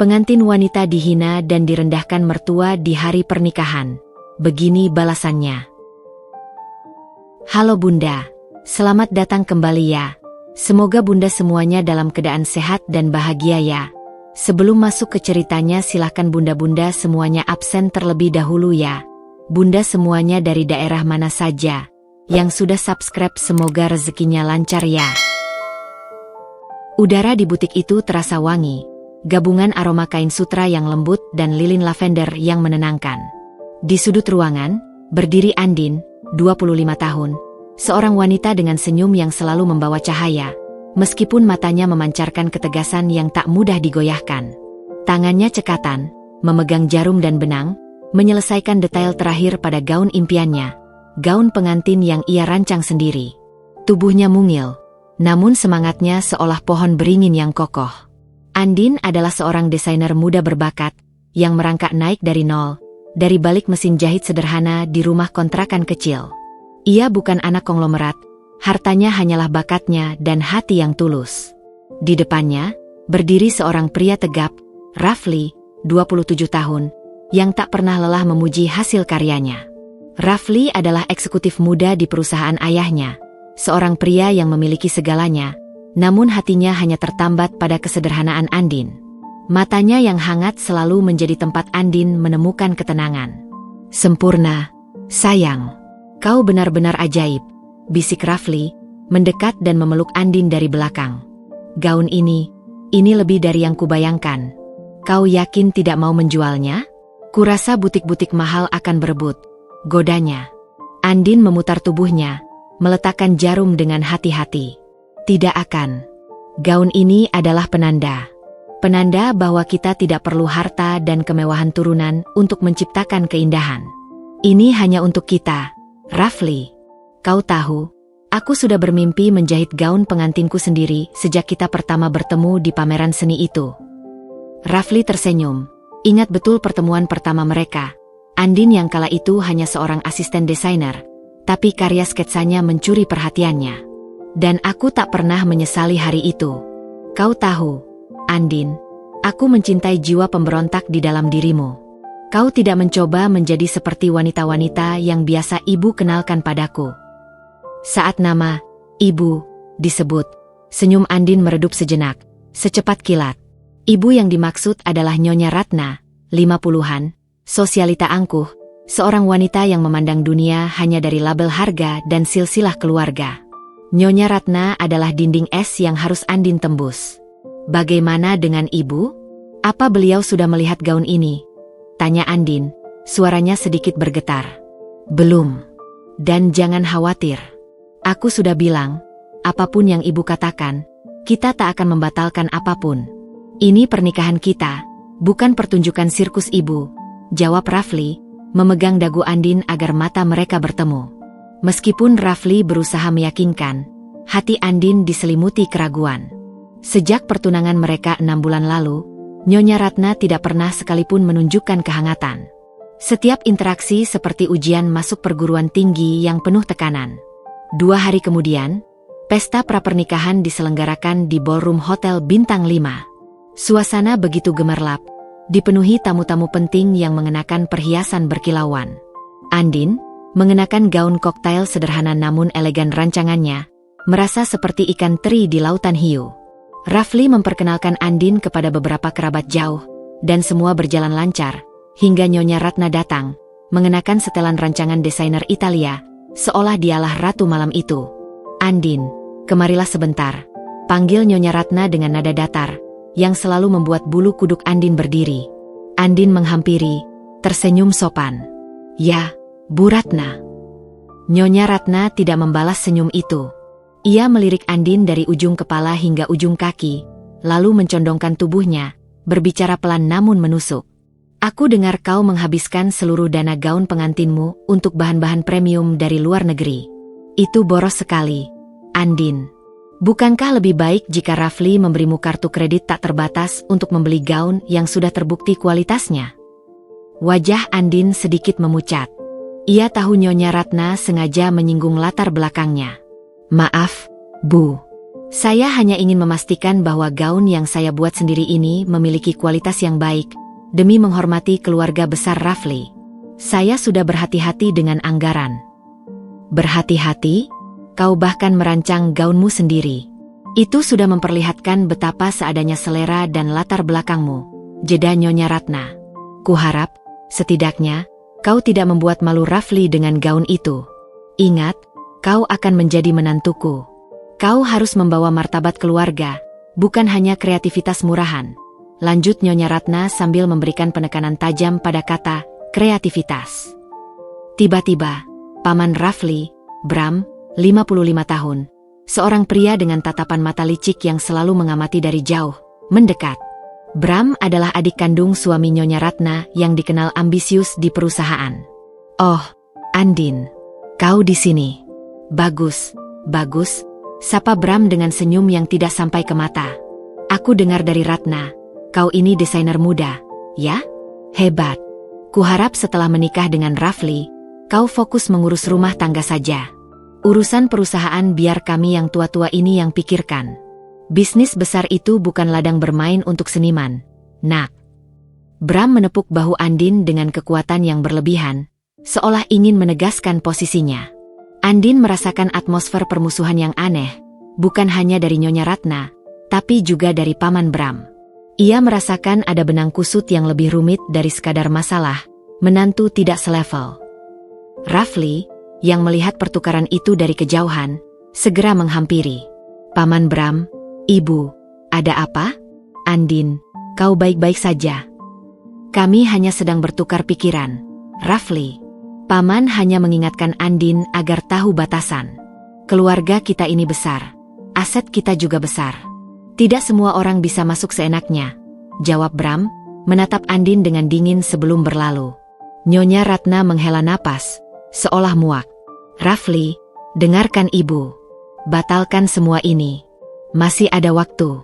Pengantin wanita dihina dan direndahkan mertua di hari pernikahan. Begini balasannya. Halo Bunda, selamat datang kembali ya. Semoga Bunda semuanya dalam keadaan sehat dan bahagia ya. Sebelum masuk ke ceritanya silahkan Bunda-Bunda semuanya absen terlebih dahulu ya. Bunda semuanya dari daerah mana saja. Yang sudah subscribe semoga rezekinya lancar ya. Udara di butik itu terasa wangi. Gabungan aroma kain sutra yang lembut dan lilin lavender yang menenangkan. Di sudut ruangan, berdiri Andin, 25 tahun. Seorang wanita dengan senyum yang selalu membawa cahaya. Meskipun matanya memancarkan ketegasan yang tak mudah digoyahkan. Tangannya cekatan, memegang jarum dan benang, menyelesaikan detail terakhir pada gaun impiannya. Gaun pengantin yang ia rancang sendiri. Tubuhnya mungil, namun semangatnya seolah pohon beringin yang kokoh. Andin adalah seorang desainer muda berbakat, yang merangkak naik dari nol, dari balik mesin jahit sederhana di rumah kontrakan kecil. Ia bukan anak konglomerat, hartanya hanyalah bakatnya dan hati yang tulus. Di depannya, berdiri seorang pria tegap, Rafli, 27 tahun, yang tak pernah lelah memuji hasil karyanya. Rafli adalah eksekutif muda di perusahaan ayahnya, seorang pria yang memiliki segalanya, namun hatinya hanya tertambat pada kesederhanaan Andin. Matanya yang hangat selalu menjadi tempat Andin menemukan ketenangan. Sempurna, sayang. Kau benar-benar ajaib, bisik Rafli, mendekat dan memeluk Andin dari belakang. Gaun ini lebih dari yang kubayangkan. Kau yakin tidak mau menjualnya? Kurasa butik-butik mahal akan berebut. Godanya. Andin memutar tubuhnya, meletakkan jarum dengan hati-hati. Tidak akan. Gaun ini adalah penanda. Penanda bahwa kita tidak perlu harta dan kemewahan turunan untuk menciptakan keindahan. Ini hanya untuk kita, Rafli. Kau tahu, aku sudah bermimpi menjahit gaun pengantinku sendiri sejak kita pertama bertemu di pameran seni itu. Rafli tersenyum. Ingat betul pertemuan pertama mereka. Andin yang kala itu hanya seorang asisten desainer, tapi karya sketsanya mencuri perhatiannya. Dan aku tak pernah menyesali hari itu. Kau tahu, Andin, aku mencintai jiwa pemberontak di dalam dirimu. Kau tidak mencoba menjadi seperti wanita-wanita yang biasa ibu kenalkan padaku. Saat nama ibu disebut, senyum Andin meredup sejenak, secepat kilat. Ibu yang dimaksud adalah Nyonya Ratna, 50-an, sosialita angkuh, seorang wanita yang memandang dunia hanya dari label harga dan silsilah keluarga. Nyonya Ratna adalah dinding es yang harus Andin tembus. Bagaimana dengan ibu? Apa beliau sudah melihat gaun ini? Tanya Andin, suaranya sedikit bergetar. Belum. Dan jangan khawatir. Aku sudah bilang, apapun yang ibu katakan, kita tak akan membatalkan apapun. Ini pernikahan kita, bukan pertunjukan sirkus ibu, jawab Rafli, memegang dagu Andin agar mata mereka bertemu. Meskipun Rafli berusaha meyakinkan, hati Andin diselimuti keraguan. Sejak pertunangan mereka 6 bulan lalu, Nyonya Ratna tidak pernah sekalipun menunjukkan kehangatan. Setiap interaksi seperti ujian masuk perguruan tinggi yang penuh tekanan. 2 hari kemudian, pesta prapernikahan diselenggarakan di ballroom hotel bintang 5. Suasana begitu gemerlap, dipenuhi tamu-tamu penting yang mengenakan perhiasan berkilauan. Andin, mengenakan gaun koktail sederhana namun elegan rancangannya, merasa seperti ikan teri di lautan hiu. Rafli memperkenalkan Andin kepada beberapa kerabat jauh, dan semua berjalan lancar, hingga Nyonya Ratna datang, mengenakan setelan rancangan desainer Italia, seolah dialah ratu malam itu. Andin, kemarilah sebentar, panggil Nyonya Ratna dengan nada datar, yang selalu membuat bulu kuduk Andin berdiri. Andin menghampiri, tersenyum sopan. Ya, Bu Ratna. Nyonya Ratna tidak membalas senyum itu. Ia melirik Andin dari ujung kepala hingga ujung kaki, lalu mencondongkan tubuhnya, berbicara pelan namun menusuk. Aku dengar kau menghabiskan seluruh dana gaun pengantinmu untuk bahan-bahan premium dari luar negeri. Itu boros sekali, Andin. Bukankah lebih baik jika Rafli memberimu kartu kredit tak terbatas untuk membeli gaun yang sudah terbukti kualitasnya? Wajah Andin sedikit memucat. Ia tahu Nyonya Ratna sengaja menyinggung latar belakangnya. Maaf, Bu. Saya hanya ingin memastikan bahwa gaun yang saya buat sendiri ini memiliki kualitas yang baik, demi menghormati keluarga besar Rafli. Saya sudah berhati-hati dengan anggaran. Berhati-hati? Kau bahkan merancang gaunmu sendiri. Itu sudah memperlihatkan betapa seadanya selera dan latar belakangmu, jeda Nyonya Ratna. Kuharap, setidaknya, kau tidak membuat malu Rafli dengan gaun itu. Ingat, kau akan menjadi menantuku. Kau harus membawa martabat keluarga, bukan hanya kreativitas murahan. Lanjut Nyonya Ratna sambil memberikan penekanan tajam pada kata kreativitas. Tiba-tiba, Paman Rafli, Bram, 55 tahun, seorang pria dengan tatapan mata licik yang selalu mengamati dari jauh, mendekat. Bram adalah adik kandung suami Nyonya Ratna yang dikenal ambisius di perusahaan. Oh, Andin, kau di sini. Bagus, bagus. Sapa Bram dengan senyum yang tidak sampai ke mata. Aku dengar dari Ratna, kau ini desainer muda, ya? Hebat. Kuharap setelah menikah dengan Rafli, kau fokus mengurus rumah tangga saja. Urusan perusahaan biar kami yang tua-tua ini yang pikirkan. Bisnis besar itu bukan ladang bermain untuk seniman, nak. Bram menepuk bahu Andin dengan kekuatan yang berlebihan, seolah ingin menegaskan posisinya. Andin merasakan atmosfer permusuhan yang aneh, bukan hanya dari Nyonya Ratna, tapi juga dari Paman Bram. Ia merasakan ada benang kusut yang lebih rumit dari sekadar masalah, menantu tidak selevel. Rafli, yang melihat pertukaran itu dari kejauhan, segera menghampiri. Paman Bram, Ibu, ada apa? Andin, kau baik-baik saja? Kami hanya sedang bertukar pikiran. Rafli. Paman hanya mengingatkan Andin agar tahu batasan. Keluarga kita ini besar. Aset kita juga besar. Tidak semua orang bisa masuk seenaknya, jawab Bram, menatap Andin dengan dingin sebelum berlalu. Nyonya Ratna menghela napas, seolah muak. Rafli, dengarkan ibu. Batalkan semua ini. Masih ada waktu.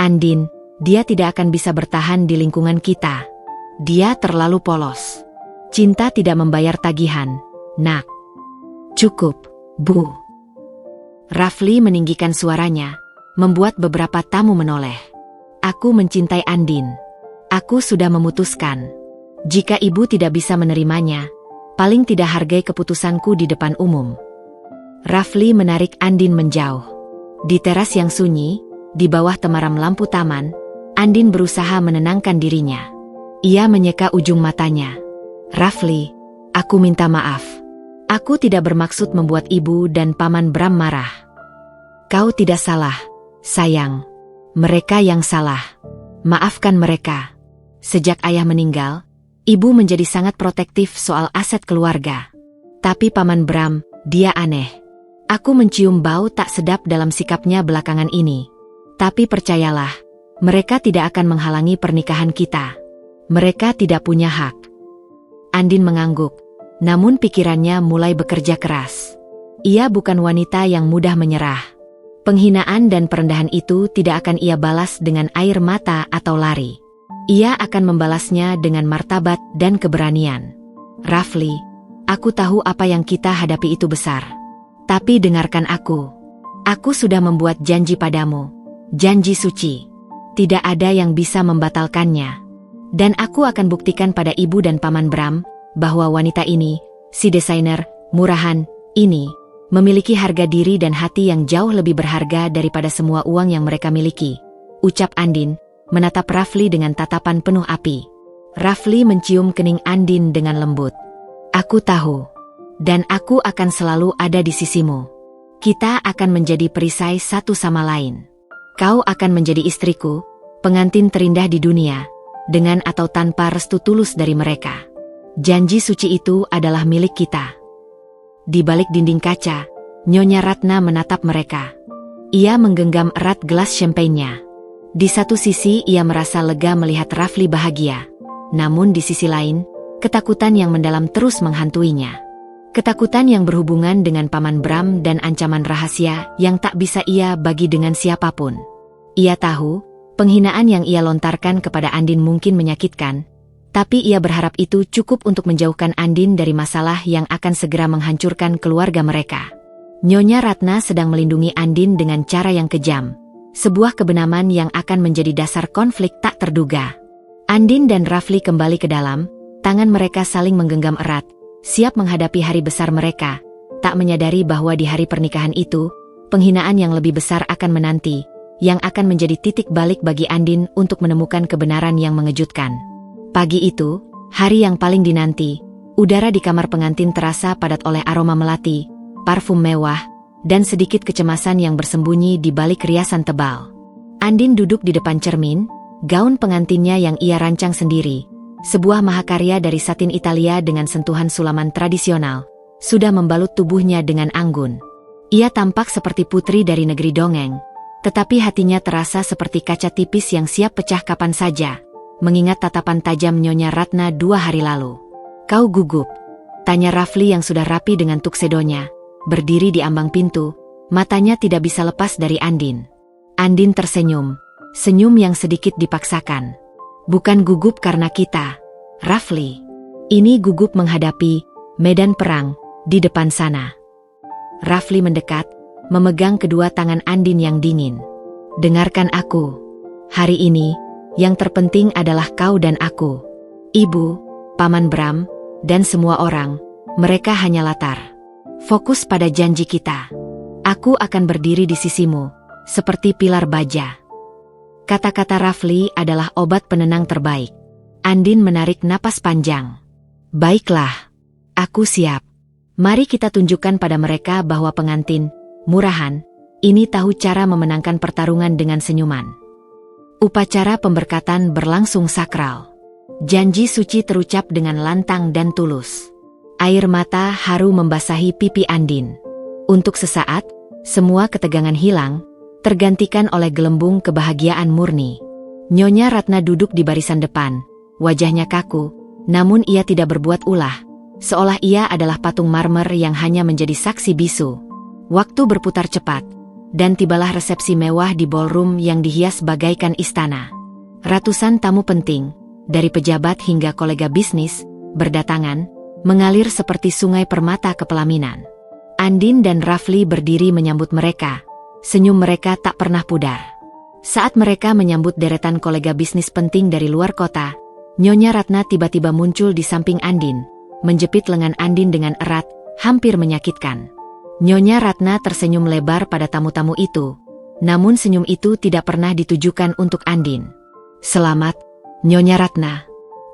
Andin, dia tidak akan bisa bertahan di lingkungan kita. Dia terlalu polos. Cinta tidak membayar tagihan, nak. Cukup, Bu. Rafli meninggikan suaranya, membuat beberapa tamu menoleh. Aku mencintai Andin. Aku sudah memutuskan. Jika ibu tidak bisa menerimanya, paling tidak hargai keputusanku di depan umum. Rafli menarik Andin menjauh. Di teras yang sunyi, di bawah temaram lampu taman, Andin berusaha menenangkan dirinya. Ia menyeka ujung matanya. Rafli, aku minta maaf. Aku tidak bermaksud membuat ibu dan Paman Bram marah. Kau tidak salah, sayang. Mereka yang salah. Maafkan mereka. Sejak ayah meninggal, ibu menjadi sangat protektif soal aset keluarga. Tapi Paman Bram, dia aneh. Aku mencium bau tak sedap dalam sikapnya belakangan ini. Tapi percayalah, mereka tidak akan menghalangi pernikahan kita. Mereka tidak punya hak. Andin mengangguk, namun pikirannya mulai bekerja keras. Ia bukan wanita yang mudah menyerah. Penghinaan dan perendahan itu tidak akan ia balas dengan air mata atau lari. Ia akan membalasnya dengan martabat dan keberanian. Rafli, aku tahu apa yang kita hadapi itu besar. Tapi dengarkan aku. Aku sudah membuat janji padamu. Janji suci. Tidak ada yang bisa membatalkannya. Dan aku akan buktikan pada ibu dan Paman Bram, bahwa wanita ini, si desainer, murahan, ini, memiliki harga diri dan hati yang jauh lebih berharga daripada semua uang yang mereka miliki. Ucap Andin, menatap Rafli dengan tatapan penuh api. Rafli mencium kening Andin dengan lembut. Aku tahu. Dan aku akan selalu ada di sisimu. Kita akan menjadi perisai satu sama lain. Kau akan menjadi istriku, pengantin terindah di dunia, dengan atau tanpa restu tulus dari mereka. Janji suci itu adalah milik kita. Di balik dinding kaca, Nyonya Ratna menatap mereka. Ia menggenggam erat gelas champagne-nya. Di satu sisi ia merasa lega melihat Rafli bahagia. Namun di sisi lain, ketakutan yang mendalam terus menghantuinya. Ketakutan yang berhubungan dengan Paman Bram dan ancaman rahasia yang tak bisa ia bagi dengan siapapun. Ia tahu, penghinaan yang ia lontarkan kepada Andin mungkin menyakitkan, tapi ia berharap itu cukup untuk menjauhkan Andin dari masalah yang akan segera menghancurkan keluarga mereka. Nyonya Ratna sedang melindungi Andin dengan cara yang kejam. Sebuah kebenaran yang akan menjadi dasar konflik tak terduga. Andin dan Rafli kembali ke dalam, tangan mereka saling menggenggam erat, siap menghadapi hari besar mereka, tak menyadari bahwa di hari pernikahan itu, penghinaan yang lebih besar akan menanti, yang akan menjadi titik balik bagi Andin untuk menemukan kebenaran yang mengejutkan. Pagi itu, hari yang paling dinanti, udara di kamar pengantin terasa padat oleh aroma melati, parfum mewah, dan sedikit kecemasan yang bersembunyi di balik riasan tebal. Andin duduk di depan cermin, gaun pengantinnya yang ia rancang sendiri, sebuah mahakarya dari satin Italia dengan sentuhan sulaman tradisional, sudah membalut tubuhnya dengan anggun. Ia tampak seperti putri dari negeri dongeng, tetapi hatinya terasa seperti kaca tipis yang siap pecah kapan saja, mengingat tatapan tajam Nyonya Ratna 2 hari lalu. "Kau gugup?" tanya Rafli yang sudah rapi dengan tuksedonya. Berdiri di ambang pintu, matanya tidak bisa lepas dari Andin. Andin tersenyum, senyum yang sedikit dipaksakan. "Bukan gugup karena kita, Rafli. Ini gugup menghadapi medan perang di depan sana." Rafli mendekat, memegang kedua tangan Andin yang dingin. "Dengarkan aku. Hari ini, yang terpenting adalah kau dan aku. Ibu, Paman Bram, dan semua orang, mereka hanya latar. Fokus pada janji kita. Aku akan berdiri di sisimu, seperti pilar baja." Kata-kata Rafli adalah obat penenang terbaik. Andin menarik napas panjang. "Baiklah, aku siap. Mari kita tunjukkan pada mereka bahwa pengantin, murahan, ini tahu cara memenangkan pertarungan dengan senyuman." Upacara pemberkatan berlangsung sakral. Janji suci terucap dengan lantang dan tulus. Air mata haru membasahi pipi Andin. Untuk sesaat, semua ketegangan hilang, tergantikan oleh gelembung kebahagiaan murni. Nyonya Ratna duduk di barisan depan, wajahnya kaku, namun ia tidak berbuat ulah, seolah ia adalah patung marmer yang hanya menjadi saksi bisu. Waktu berputar cepat, dan tibalah resepsi mewah di ballroom yang dihias bagaikan istana. Ratusan tamu penting, dari pejabat hingga kolega bisnis, berdatangan, mengalir seperti sungai permata ke pelaminan. Andin dan Rafli berdiri menyambut mereka. Senyum mereka tak pernah pudar. Saat mereka menyambut deretan kolega bisnis penting dari luar kota, Nyonya Ratna tiba-tiba muncul di samping Andin, menjepit lengan Andin dengan erat, hampir menyakitkan. Nyonya Ratna tersenyum lebar pada tamu-tamu itu, namun senyum itu tidak pernah ditujukan untuk Andin. "Selamat, Nyonya Ratna.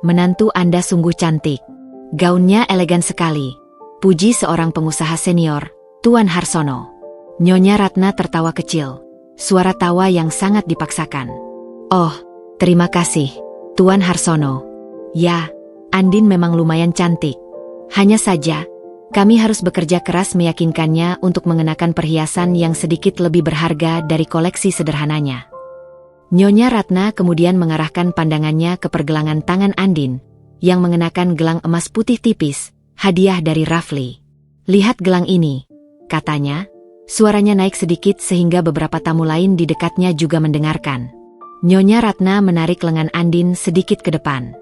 Menantu Anda sungguh cantik. Gaunnya elegan sekali," puji seorang pengusaha senior, Tuan Harsono. Nyonya Ratna tertawa kecil, suara tawa yang sangat dipaksakan. "Oh, terima kasih, Tuan Harsono. Ya, Andin memang lumayan cantik. Hanya saja, kami harus bekerja keras meyakinkannya untuk mengenakan perhiasan yang sedikit lebih berharga dari koleksi sederhananya." Nyonya Ratna kemudian mengarahkan pandangannya ke pergelangan tangan Andin, yang mengenakan gelang emas putih tipis, hadiah dari Rafli. "Lihat gelang ini," katanya. Suaranya naik sedikit sehingga beberapa tamu lain di dekatnya juga mendengarkan. Nyonya Ratna menarik lengan Andin sedikit ke depan.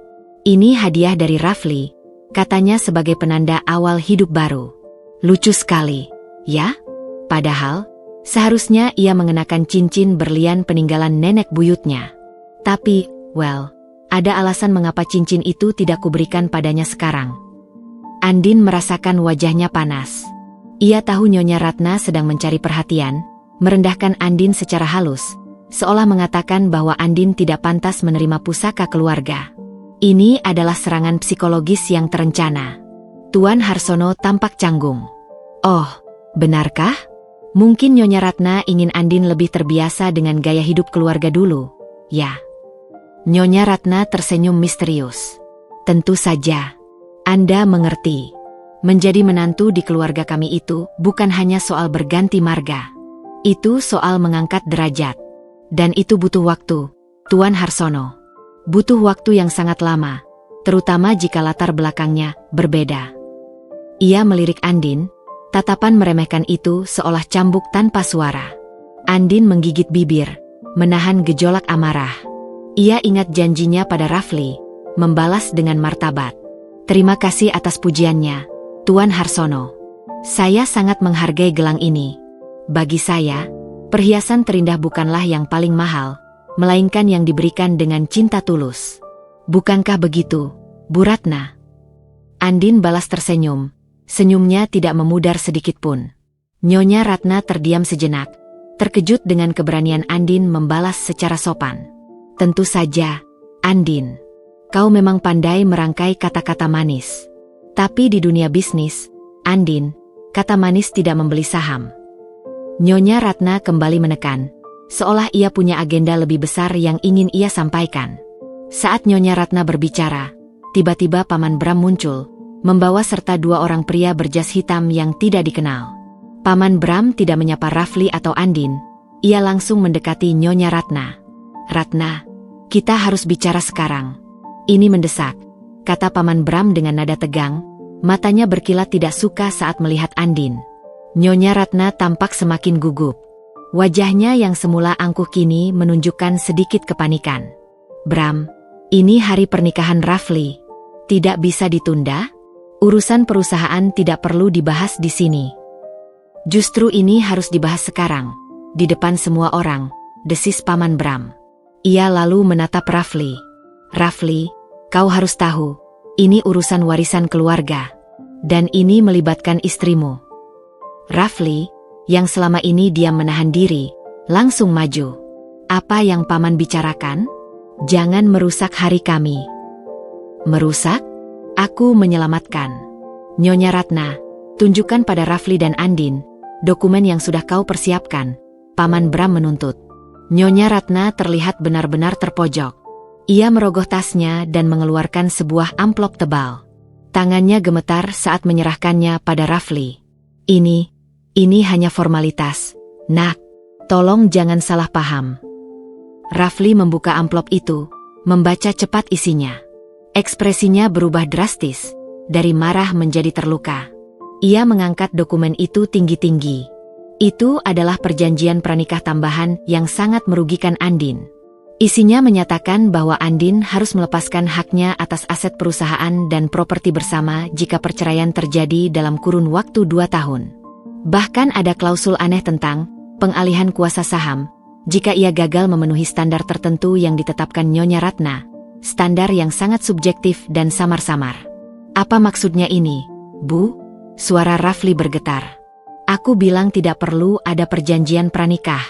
"Ini hadiah dari Rafli," katanya sebagai penanda awal hidup baru. "Lucu sekali, ya? Padahal, seharusnya ia mengenakan cincin berlian peninggalan nenek buyutnya. Tapi, well, ada alasan mengapa cincin itu tidak kuberikan padanya sekarang." Andin merasakan wajahnya panas. Ia tahu Nyonya Ratna sedang mencari perhatian, merendahkan Andin secara halus, seolah mengatakan bahwa Andin tidak pantas menerima pusaka keluarga. Ini adalah serangan psikologis yang terencana. Tuan Harsono tampak canggung. "Oh, benarkah? Mungkin Nyonya Ratna ingin Andin lebih terbiasa dengan gaya hidup keluarga dulu, ya?" Nyonya Ratna tersenyum misterius. "Tentu saja. Anda mengerti. Menjadi menantu di keluarga kami itu bukan hanya soal berganti marga. Itu soal mengangkat derajat. Dan itu butuh waktu, Tuan Harsono. Butuh waktu yang sangat lama, terutama jika latar belakangnya berbeda." Ia melirik Andin, tatapan meremehkan itu seolah cambuk tanpa suara. Andin menggigit bibir, menahan gejolak amarah. Ia ingat janjinya pada Rafli, membalas dengan martabat. "Terima kasih atas pujiannya, Tuan Harsono. Saya sangat menghargai gelang ini. Bagi saya, perhiasan terindah bukanlah yang paling mahal, melainkan yang diberikan dengan cinta tulus. Bukankah begitu, Bu Ratna? Andin balas tersenyum. Senyumnya tidak memudar sedikit pun. Nyonya Ratna terdiam sejenak, terkejut dengan keberanian Andin membalas secara sopan. Tentu saja, Andin. Kau memang pandai merangkai kata-kata manis. Tapi di dunia bisnis, Andin, kata manis tidak membeli saham. Nyonya Ratna kembali menekan, seolah ia punya agenda lebih besar yang ingin ia sampaikan. Saat Nyonya Ratna berbicara, tiba-tiba Paman Bram muncul, membawa serta dua orang pria berjas hitam yang tidak dikenal. Paman Bram tidak menyapa Rafli atau Andin, ia langsung mendekati Nyonya Ratna. Ratna, kita harus bicara sekarang. Ini mendesak, kata Paman Bram dengan nada tegang, matanya berkilat tidak suka saat melihat Andin. Nyonya Ratna tampak semakin gugup. Wajahnya yang semula angkuh kini menunjukkan sedikit kepanikan. Bram, ini hari pernikahan Rafli. Tidak bisa ditunda? Urusan perusahaan tidak perlu dibahas di sini. Justru ini harus dibahas sekarang, di depan semua orang, desis Paman Bram. Ia lalu menatap Rafli. Rafli, kau harus tahu, ini urusan warisan keluarga. Dan ini melibatkan istrimu. Rafli, yang selama ini diam menahan diri, langsung maju. Apa yang Paman bicarakan? Jangan merusak hari kami. Merusak? Aku menyelamatkan. Nyonya Ratna, tunjukkan pada Rafli dan Andin dokumen yang sudah kau persiapkan, Paman Bram menuntut. Nyonya Ratna terlihat benar-benar terpojok. Ia merogoh tasnya dan mengeluarkan sebuah amplop tebal. Tangannya gemetar saat menyerahkannya pada Rafli. Ini hanya formalitas. Nak, tolong jangan salah paham. Rafli membuka amplop itu, membaca cepat isinya. Ekspresinya berubah drastis, dari marah menjadi terluka. Ia mengangkat dokumen itu tinggi-tinggi. Itu adalah perjanjian pranikah tambahan yang sangat merugikan Andin. Isinya menyatakan bahwa Andin harus melepaskan haknya atas aset perusahaan dan properti bersama jika perceraian terjadi dalam kurun waktu 2 tahun. Bahkan ada klausul aneh tentang pengalihan kuasa saham jika ia gagal memenuhi standar tertentu yang ditetapkan Nyonya Ratna, standar yang sangat subjektif dan samar-samar. Apa maksudnya ini, Bu? Suara Rafli bergetar. Aku bilang tidak perlu ada perjanjian pranikah.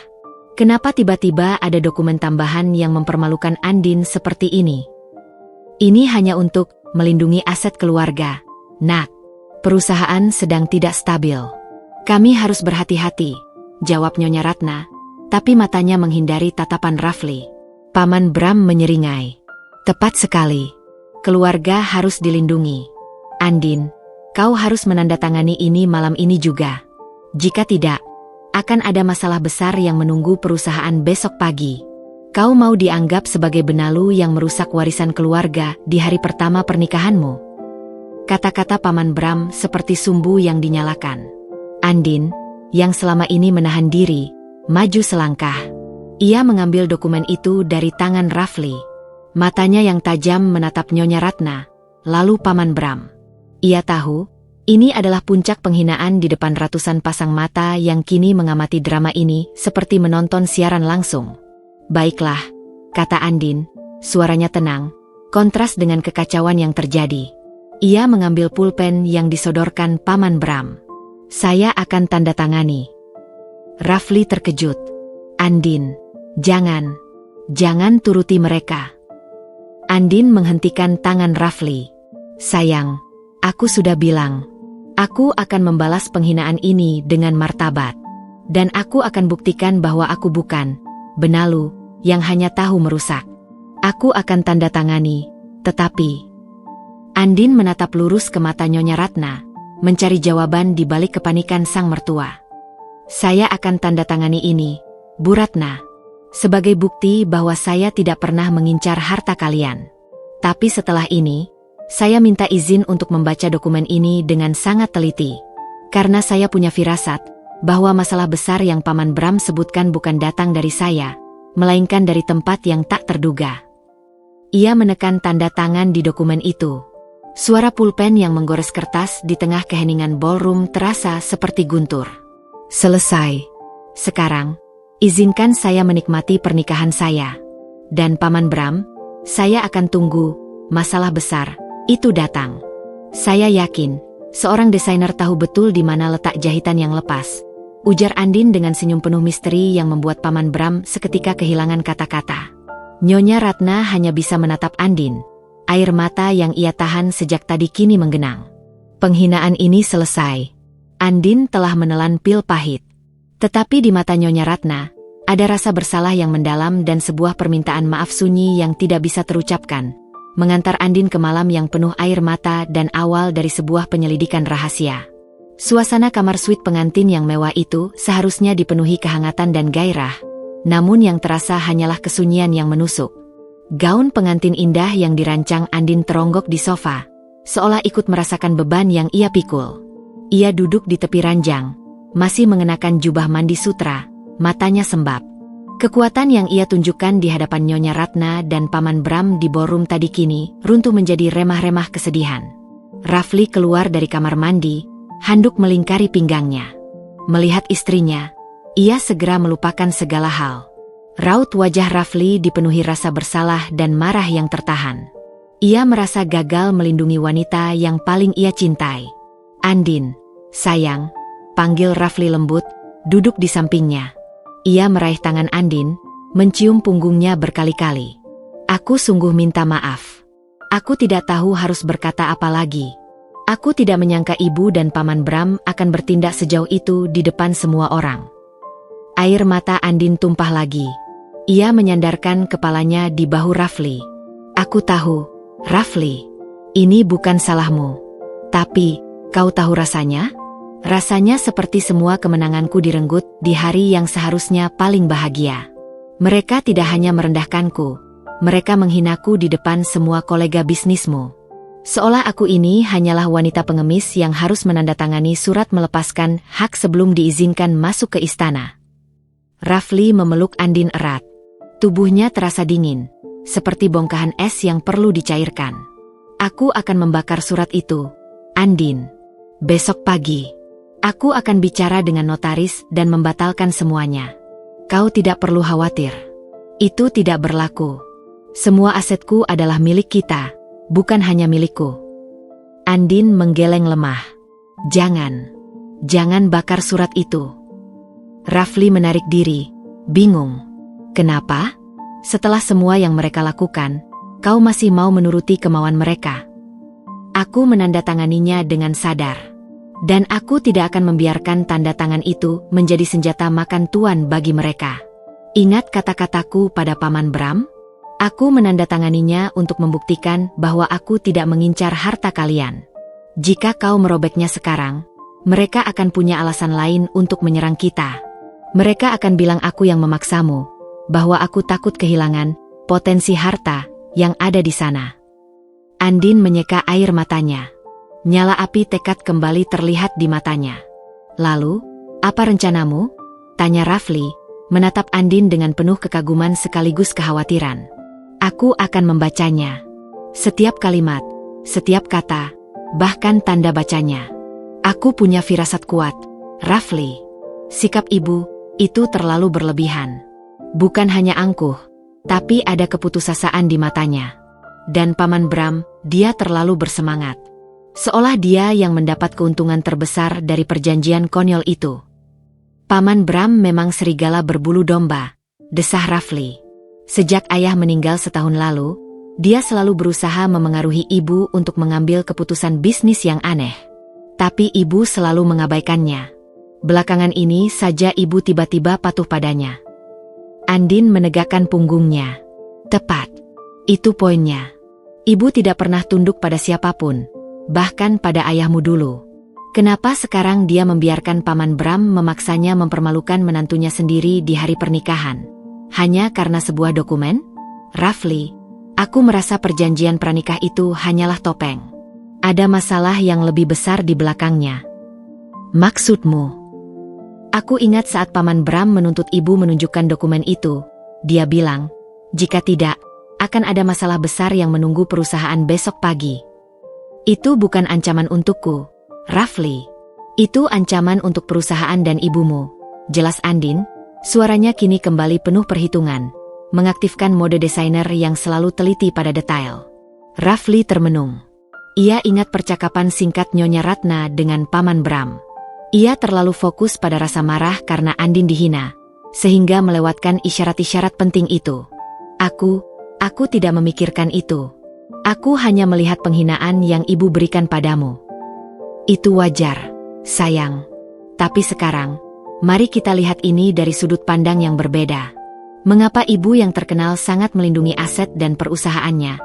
Kenapa tiba-tiba ada dokumen tambahan yang mempermalukan Andin seperti ini? Ini hanya untuk melindungi aset keluarga. Nak, perusahaan sedang tidak stabil. Kami harus berhati-hati, jawab Nyonya Ratna, tapi matanya menghindari tatapan Rafli. Paman Bram menyeringai. Tepat sekali. Keluarga harus dilindungi. Andin, kau harus menandatangani ini malam ini juga. Jika tidak, akan ada masalah besar yang menunggu perusahaan besok pagi. Kau mau dianggap sebagai benalu yang merusak warisan keluarga di hari pertama pernikahanmu. Kata-kata Paman Bram seperti sumbu yang dinyalakan. Andin, yang selama ini menahan diri, maju selangkah. Ia mengambil dokumen itu dari tangan Rafli. Matanya yang tajam menatap Nyonya Ratna, lalu Paman Bram. Ia tahu, ini adalah puncak penghinaan di depan ratusan pasang mata yang kini mengamati drama ini seperti menonton siaran langsung. Baiklah, kata Andin, suaranya tenang, kontras dengan kekacauan yang terjadi. Ia mengambil pulpen yang disodorkan Paman Bram. Saya akan tanda tangani. Rafli terkejut. Andin, jangan turuti mereka. Andin menghentikan tangan Rafli. Sayang, aku sudah bilang, aku akan membalas penghinaan ini dengan martabat. Dan aku akan buktikan bahwa aku bukan benalu yang hanya tahu merusak. Aku akan tanda tangani, tetapi... Andin menatap lurus ke mata Nyonya Ratna, mencari jawaban di balik kepanikan sang mertua. Saya akan tanda tangani ini, Bu Ratna, sebagai bukti bahwa saya tidak pernah mengincar harta kalian. Tapi setelah ini, saya minta izin untuk membaca dokumen ini dengan sangat teliti. Karena saya punya firasat bahwa masalah besar yang Paman Bram sebutkan bukan datang dari saya, melainkan dari tempat yang tak terduga. Ia menekan tanda tangan di dokumen itu. Suara pulpen yang menggores kertas di tengah keheningan ballroom terasa seperti guntur. Selesai. Sekarang, izinkan saya menikmati pernikahan saya. Dan Paman Bram, saya akan tunggu masalah besar itu datang. Saya yakin, seorang desainer tahu betul di mana letak jahitan yang lepas. Ujar Andin dengan senyum penuh misteri yang membuat Paman Bram seketika kehilangan kata-kata. Nyonya Ratna hanya bisa menatap Andin. Air mata yang ia tahan sejak tadi kini menggenang. Penghinaan ini selesai. Andin telah menelan pil pahit. Tetapi di mata Nyonya Ratna, ada rasa bersalah yang mendalam dan sebuah permintaan maaf sunyi yang tidak bisa terucapkan, mengantar Andin ke malam yang penuh air mata dan awal dari sebuah penyelidikan rahasia. Suasana kamar suite pengantin yang mewah itu seharusnya dipenuhi kehangatan dan gairah, namun yang terasa hanyalah kesunyian yang menusuk. Gaun pengantin indah yang dirancang Andin teronggok di sofa, seolah ikut merasakan beban yang ia pikul. Ia duduk di tepi ranjang, masih mengenakan jubah mandi sutra, matanya sembab. Kekuatan yang ia tunjukkan di hadapan Nyonya Ratna dan Paman Bram di ballroom tadi kini runtuh menjadi remah-remah kesedihan. Rafli keluar dari kamar mandi, handuk melingkari pinggangnya. Melihat istrinya, ia segera melupakan segala hal. Raut wajah Rafli dipenuhi rasa bersalah dan marah yang tertahan. Ia merasa gagal melindungi wanita yang paling ia cintai. Andin, sayang, panggil Rafli lembut, duduk di sampingnya. Ia meraih tangan Andin, mencium punggungnya berkali-kali. Aku sungguh minta maaf. Aku tidak tahu harus berkata apa lagi. Aku tidak menyangka ibu dan Paman Bram akan bertindak sejauh itu di depan semua orang. Air mata Andin tumpah lagi. Ia menyandarkan kepalanya di bahu Rafli. Aku tahu, Rafli, ini bukan salahmu. Tapi, kau tahu rasanya? Rasanya seperti semua kemenanganku direnggut di hari yang seharusnya paling bahagia. Mereka tidak hanya merendahkanku, mereka menghinaku di depan semua kolega bisnismu. Seolah aku ini hanyalah wanita pengemis yang harus menandatangani surat melepaskan hak sebelum diizinkan masuk ke istana. Rafli memeluk Andin erat. Tubuhnya terasa dingin, seperti bongkahan es yang perlu dicairkan. Aku akan membakar surat itu, Andin. Besok pagi, aku akan bicara dengan notaris dan membatalkan semuanya. Kau tidak perlu khawatir. Itu tidak berlaku. Semua asetku adalah milik kita, bukan hanya milikku. Andin menggeleng lemah. Jangan bakar surat itu. Rafli menarik diri, bingung. Kenapa? Setelah semua yang mereka lakukan, kau masih mau menuruti kemauan mereka. Aku menandatanganinya dengan sadar. Dan aku tidak akan membiarkan tanda tangan itu menjadi senjata makan tuan bagi mereka. Ingat kata-kataku pada Paman Bram? Aku menandatanganinya untuk membuktikan bahwa aku tidak mengincar harta kalian. Jika kau merobeknya sekarang, mereka akan punya alasan lain untuk menyerang kita. Mereka akan bilang aku yang memaksamu, bahwa aku takut kehilangan potensi harta yang ada di sana. Andin menyeka air matanya. Nyala api tekad kembali terlihat di matanya. Lalu, apa rencanamu? Tanya Rafli, menatap Andin dengan penuh kekaguman sekaligus kekhawatiran. Aku akan membacanya. Setiap kalimat, setiap kata, bahkan tanda bacanya. Aku punya firasat kuat, Rafli. Sikap ibu, itu terlalu berlebihan. Bukan hanya angkuh, tapi ada keputusasaan di matanya. Dan Paman Bram, dia terlalu bersemangat. Seolah dia yang mendapat keuntungan terbesar dari perjanjian konyol itu. Paman Bram memang serigala berbulu domba, desah Rafli. Sejak ayah meninggal setahun lalu, dia selalu berusaha memengaruhi ibu untuk mengambil keputusan bisnis yang aneh. Tapi ibu selalu mengabaikannya. Belakangan ini saja ibu tiba-tiba patuh padanya. Andin menegakkan punggungnya. Tepat. Itu poinnya. Ibu tidak pernah tunduk pada siapapun, bahkan pada ayahmu dulu. Kenapa sekarang dia membiarkan Paman Bram memaksanya mempermalukan menantunya sendiri di hari pernikahan? Hanya karena sebuah dokumen? Rafli, aku merasa perjanjian pranikah itu hanyalah topeng. Ada masalah yang lebih besar di belakangnya. Maksudmu? Aku ingat saat Paman Bram menuntut ibu menunjukkan dokumen itu. Dia bilang, jika tidak, akan ada masalah besar yang menunggu perusahaan besok pagi. Itu bukan ancaman untukku, Rafli. Itu ancaman untuk perusahaan dan ibumu. Jelas Andin, suaranya kini kembali penuh perhitungan, mengaktifkan mode desainer yang selalu teliti pada detail. Rafli termenung. Ia ingat percakapan singkat Nyonya Ratna dengan Paman Bram. Ia terlalu fokus pada rasa marah karena Andin dihina, sehingga melewatkan isyarat-isyarat penting itu. Aku tidak memikirkan itu. Aku hanya melihat penghinaan yang ibu berikan padamu. Itu wajar, sayang. Tapi sekarang, mari kita lihat ini dari sudut pandang yang berbeda. Mengapa ibu yang terkenal sangat melindungi aset dan perusahaannya,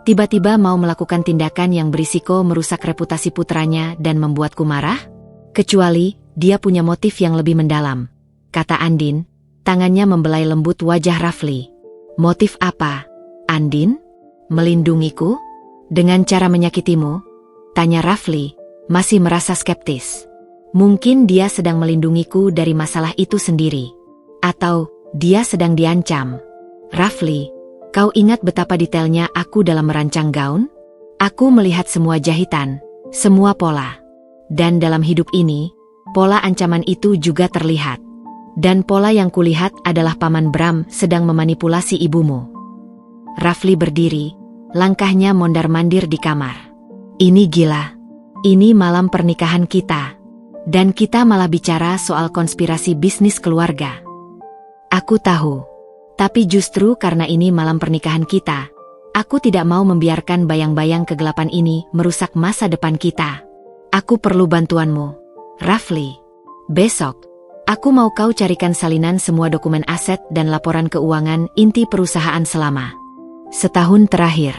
tiba-tiba mau melakukan tindakan yang berisiko merusak reputasi putranya dan membuatku marah? Kecuali, dia punya motif yang lebih mendalam, kata Andin, tangannya membelai lembut wajah Rafli. Motif apa, Andin? Melindungiku? Dengan cara menyakitimu? Tanya Rafli, masih merasa skeptis. Mungkin dia sedang melindungiku dari masalah itu sendiri. Atau, dia sedang diancam. Rafli, kau ingat betapa detailnya aku dalam merancang gaun? Aku melihat semua jahitan, semua pola. Dan dalam hidup ini, pola ancaman itu juga terlihat. Dan pola yang kulihat adalah Paman Bram sedang memanipulasi ibumu. Rafli berdiri, langkahnya mondar-mandir di kamar. Ini gila. Ini malam pernikahan kita. Dan kita malah bicara soal konspirasi bisnis keluarga. Aku tahu. Tapi justru karena ini malam pernikahan kita, aku tidak mau membiarkan bayang-bayang kegelapan ini merusak masa depan kita. Aku perlu bantuanmu, Rafli. Besok, aku mau kau carikan salinan semua dokumen aset dan laporan keuangan inti perusahaan selama setahun terakhir.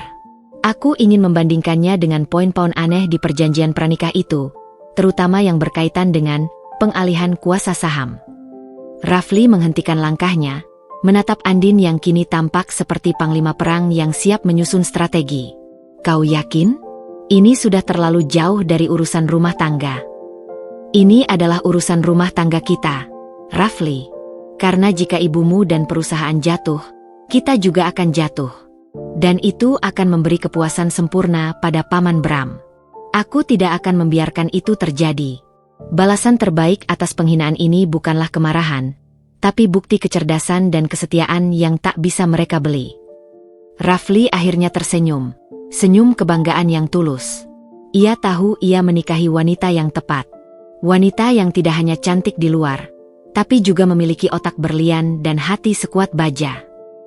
Aku ingin membandingkannya dengan poin-poin aneh di perjanjian pranikah itu, terutama yang berkaitan dengan pengalihan kuasa saham. Rafli menghentikan langkahnya, menatap Andin yang kini tampak seperti panglima perang yang siap menyusun strategi. Kau yakin? Ini sudah terlalu jauh dari urusan rumah tangga. Ini adalah urusan rumah tangga kita, Rafli. Karena jika ibumu dan perusahaan jatuh, kita juga akan jatuh. Dan itu akan memberi kepuasan sempurna pada Paman Bram. Aku tidak akan membiarkan itu terjadi. Balasan terbaik atas penghinaan ini bukanlah kemarahan, tapi bukti kecerdasan dan kesetiaan yang tak bisa mereka beli. Rafli akhirnya tersenyum, senyum kebanggaan yang tulus. Ia tahu ia menikahi wanita yang tepat. Wanita yang tidak hanya cantik di luar, tapi juga memiliki otak berlian dan hati sekuat baja.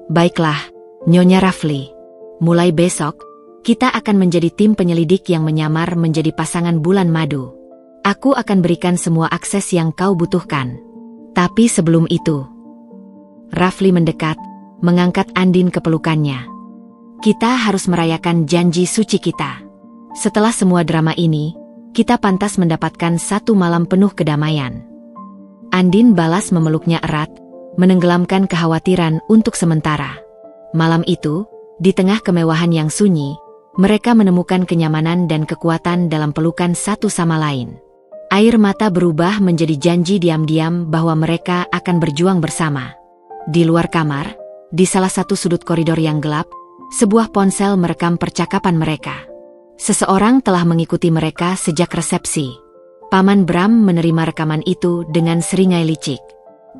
Baiklah, Nyonya Rafli. Mulai besok, kita akan menjadi tim penyelidik yang menyamar menjadi pasangan bulan madu. Aku akan berikan semua akses yang kau butuhkan. Tapi sebelum itu, Rafli mendekat, mengangkat Andin ke pelukannya. Kita harus merayakan janji suci kita. Setelah semua drama ini, kita pantas mendapatkan satu malam penuh kedamaian. Andin balas memeluknya erat, menenggelamkan kekhawatiran untuk sementara. Malam itu, di tengah kemewahan yang sunyi, mereka menemukan kenyamanan dan kekuatan dalam pelukan satu sama lain. Air mata berubah menjadi janji diam-diam bahwa mereka akan berjuang bersama. Di luar kamar, di salah satu sudut koridor yang gelap, sebuah ponsel merekam percakapan mereka. Seseorang telah mengikuti mereka sejak resepsi. Paman Bram menerima rekaman itu dengan seringai licik.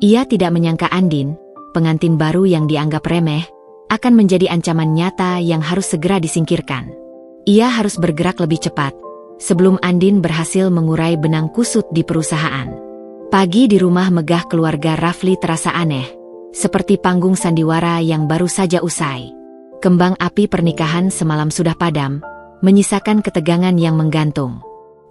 Ia tidak menyangka Andin, pengantin baru yang dianggap remeh, akan menjadi ancaman nyata yang harus segera disingkirkan. Ia harus bergerak lebih cepat, sebelum Andin berhasil mengurai benang kusut di perusahaan. Pagi di rumah megah keluarga Rafli terasa aneh, seperti panggung sandiwara yang baru saja usai. Kembang api pernikahan semalam sudah padam, menyisakan ketegangan yang menggantung.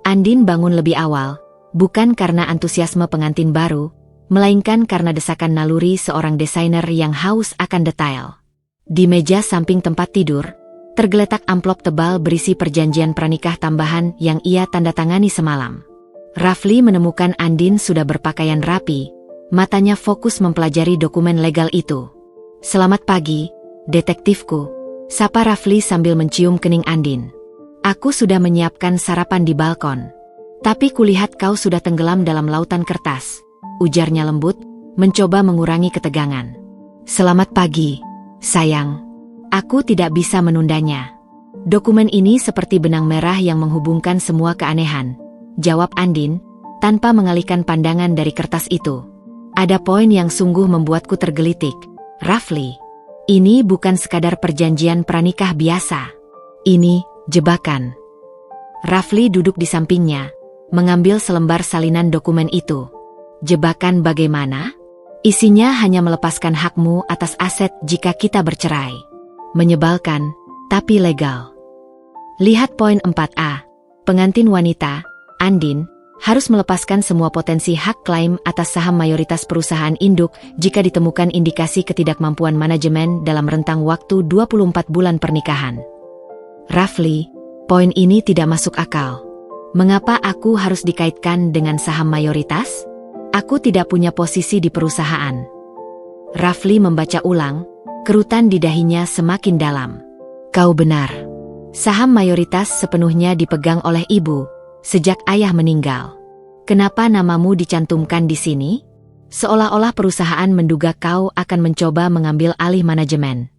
Andin bangun lebih awal, bukan karena antusiasme pengantin baru, melainkan karena desakan naluri seorang desainer yang haus akan detail. Di meja samping tempat tidur, tergeletak amplop tebal berisi perjanjian pranikah tambahan yang ia tanda tangani semalam. Rafli menemukan Andin sudah berpakaian rapi, matanya fokus mempelajari dokumen legal itu. Selamat pagi, detektifku, sapa Rafli sambil mencium kening Andin. Aku sudah menyiapkan sarapan di balkon. Tapi kulihat kau sudah tenggelam dalam lautan kertas, ujarnya lembut, mencoba mengurangi ketegangan. Selamat pagi, sayang. Aku tidak bisa menundanya. Dokumen ini seperti benang merah yang menghubungkan semua keanehan, jawab Andin, tanpa mengalihkan pandangan dari kertas itu. Ada poin yang sungguh membuatku tergelitik, Rafli. Ini bukan sekadar perjanjian pranikah biasa. Ini jebakan. Rafli duduk di sampingnya, mengambil selembar salinan dokumen itu. Jebakan bagaimana? Isinya hanya melepaskan hakmu atas aset jika kita bercerai. Menyebalkan, tapi legal. Lihat poin 4a. Pengantin wanita, Andin, harus melepaskan semua potensi hak klaim atas saham mayoritas perusahaan induk jika ditemukan indikasi ketidakmampuan manajemen dalam rentang waktu 24 bulan pernikahan. Rafli, poin ini tidak masuk akal. Mengapa aku harus dikaitkan dengan saham mayoritas? Aku tidak punya posisi di perusahaan. Rafli membaca ulang, kerutan di dahinya semakin dalam. Kau benar. Saham mayoritas sepenuhnya dipegang oleh ibu sejak ayah meninggal. Kenapa namamu dicantumkan di sini? Seolah-olah perusahaan menduga kau akan mencoba mengambil alih manajemen.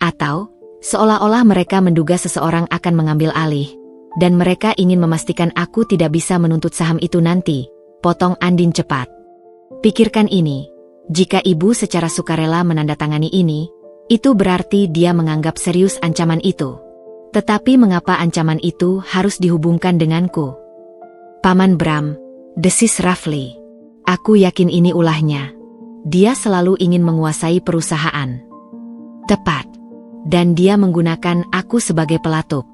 Atau, seolah-olah mereka menduga seseorang akan mengambil alih, dan mereka ingin memastikan aku tidak bisa menuntut saham itu nanti, potong Andin cepat. Pikirkan ini, jika ibu secara sukarela menandatangani ini, itu berarti dia menganggap serius ancaman itu. Tetapi mengapa ancaman itu harus dihubungkan denganku? Paman Bram, desis Rafli. Aku yakin ini ulahnya. Dia selalu ingin menguasai perusahaan. Tepat. Dan dia menggunakan aku sebagai pelatup.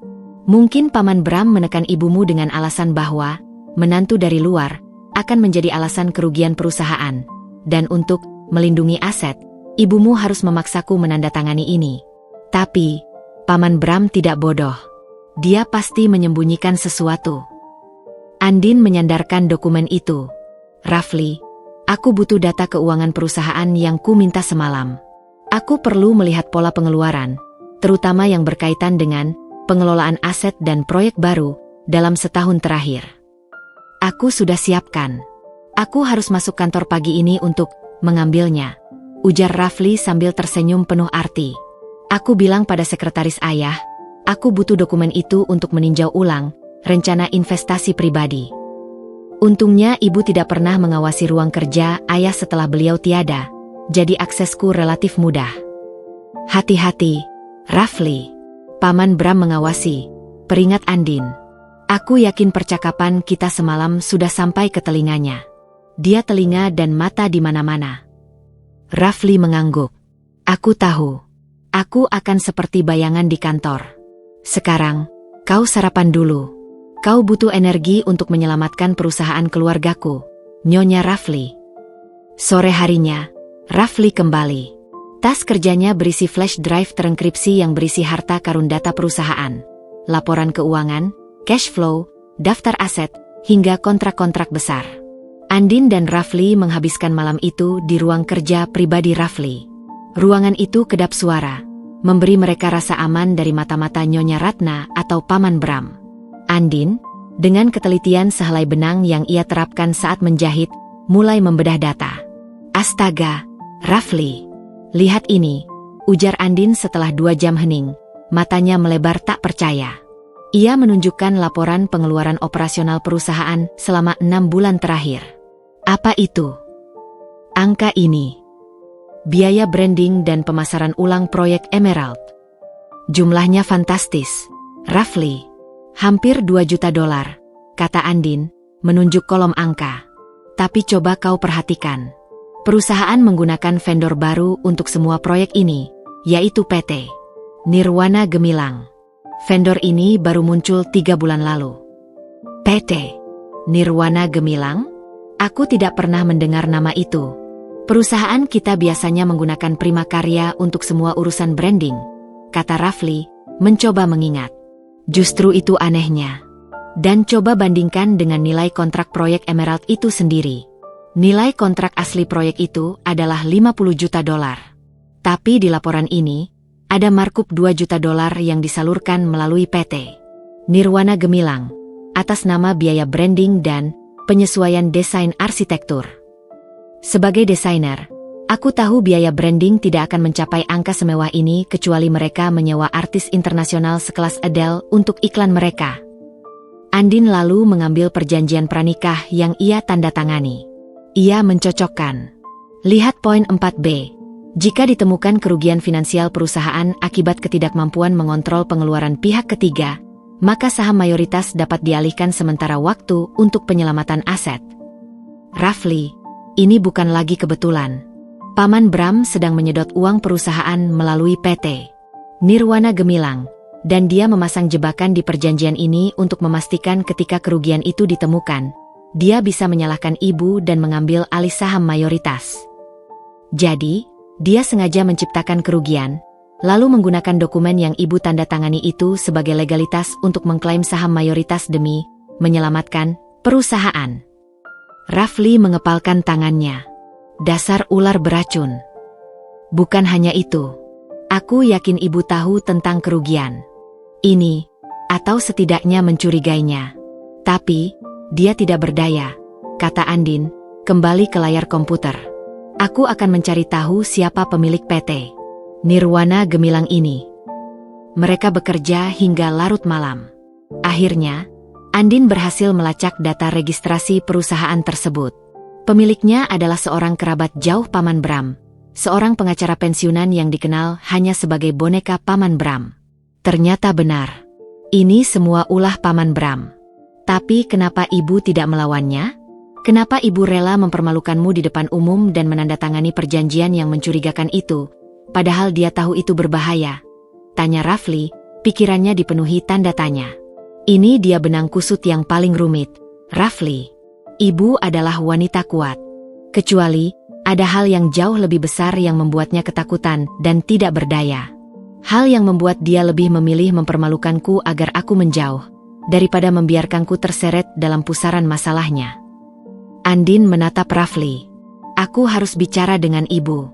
Mungkin Paman Bram menekan ibumu dengan alasan bahwa menantu dari luar akan menjadi alasan kerugian perusahaan. Dan untuk melindungi aset, ibumu harus memaksaku menandatangani ini. Tapi Paman Bram tidak bodoh. Dia pasti menyembunyikan sesuatu. Andin menyandarkan dokumen itu. Rafli, aku butuh data keuangan perusahaan yang ku minta semalam. Aku perlu melihat pola pengeluaran, terutama yang berkaitan dengan pengelolaan aset dan proyek baru dalam setahun terakhir. Aku sudah siapkan. Aku harus masuk kantor pagi ini untuk mengambilnya, ujar Rafli sambil tersenyum penuh arti. Aku bilang pada sekretaris ayah, aku butuh dokumen itu untuk meninjau ulang rencana investasi pribadi. Untungnya ibu tidak pernah mengawasi ruang kerja ayah setelah beliau tiada, jadi aksesku relatif mudah. Hati-hati, Rafli. Paman Bram mengawasi, peringat Andin. Aku yakin percakapan kita semalam sudah sampai ke telinganya. Dia telinga dan mata di mana-mana. Rafli mengangguk. Aku tahu. Aku akan seperti bayangan di kantor. Sekarang, kau sarapan dulu. Kau butuh energi untuk menyelamatkan perusahaan keluargaku, Nyonya Rafli. Sore harinya, Rafli kembali. Tas kerjanya berisi flash drive terenkripsi yang berisi harta karun data perusahaan, laporan keuangan, cash flow, daftar aset, hingga kontrak-kontrak besar. Andin dan Rafli menghabiskan malam itu di ruang kerja pribadi Rafli. Ruangan itu kedap suara, memberi mereka rasa aman dari mata-mata Nyonya Ratna atau Paman Bram. Andin, dengan ketelitian sehelai benang yang ia terapkan saat menjahit, mulai membedah data. Astaga, Rafli. Lihat ini, ujar Andin setelah 2 jam hening, matanya melebar tak percaya. Ia menunjukkan laporan pengeluaran operasional perusahaan selama 6 bulan terakhir. Apa itu? Angka ini. Biaya branding dan pemasaran ulang proyek Emerald. Jumlahnya fantastis, Rafli. Hampir $2 juta, kata Andin, menunjuk kolom angka. Tapi coba kau perhatikan. Perusahaan menggunakan vendor baru untuk semua proyek ini, yaitu PT Nirwana Gemilang. Vendor ini baru muncul 3 bulan lalu. PT Nirwana Gemilang? Aku tidak pernah mendengar nama itu. Perusahaan kita biasanya menggunakan Prima Karya untuk semua urusan branding, kata Rafli, mencoba mengingat. Justru itu anehnya. Dan coba bandingkan dengan nilai kontrak proyek Emerald itu sendiri. Nilai kontrak asli proyek itu adalah $50 juta. Tapi di laporan ini, ada markup $2 juta yang disalurkan melalui PT Nirwana Gemilang, atas nama biaya branding dan penyesuaian desain arsitektur. Sebagai desainer, Aku tahu biaya branding tidak akan mencapai angka semewah ini kecuali mereka menyewa artis internasional sekelas Adele untuk iklan mereka. Andin lalu mengambil perjanjian pranikah yang ia tanda tangani. Ia mencocokkan. Lihat poin 4b. Jika ditemukan kerugian finansial perusahaan akibat ketidakmampuan mengontrol pengeluaran pihak ketiga, maka saham mayoritas dapat dialihkan sementara waktu untuk penyelamatan aset. Rafli, ini bukan lagi kebetulan. Paman Bram sedang menyedot uang perusahaan melalui PT Nirwana Gemilang, dan dia memasang jebakan di perjanjian ini untuk memastikan ketika kerugian itu ditemukan, dia bisa menyalahkan ibu dan mengambil alih saham mayoritas. Jadi, dia sengaja menciptakan kerugian, lalu menggunakan dokumen yang ibu tanda tangani itu sebagai legalitas untuk mengklaim saham mayoritas demi menyelamatkan perusahaan. Rafli mengepalkan tangannya. Dasar ular beracun. Bukan hanya itu. Aku yakin ibu tahu tentang kerugian ini, atau setidaknya mencurigainya. Tapi, dia tidak berdaya, kata Andin, kembali ke layar komputer. Aku akan mencari tahu siapa pemilik PT Nirwana Gemilang ini. Mereka bekerja hingga larut malam. Akhirnya, Andin berhasil melacak data registrasi perusahaan tersebut. Pemiliknya adalah seorang kerabat jauh Paman Bram, seorang pengacara pensiunan yang dikenal hanya sebagai boneka Paman Bram. Ternyata benar. Ini semua ulah Paman Bram. Tapi kenapa ibu tidak melawannya? Kenapa ibu rela mempermalukanmu di depan umum dan menandatangani perjanjian yang mencurigakan itu, padahal dia tahu itu berbahaya? Tanya Rafli, pikirannya dipenuhi tanda tanya. Ini dia benang kusut yang paling rumit, Rafli. Ibu adalah wanita kuat. Kecuali, ada hal yang jauh lebih besar yang membuatnya ketakutan dan tidak berdaya. Hal yang membuat dia lebih memilih mempermalukanku agar aku menjauh, daripada membiarkanku terseret dalam pusaran masalahnya. Andin menatap Rafli. Aku harus bicara dengan ibu.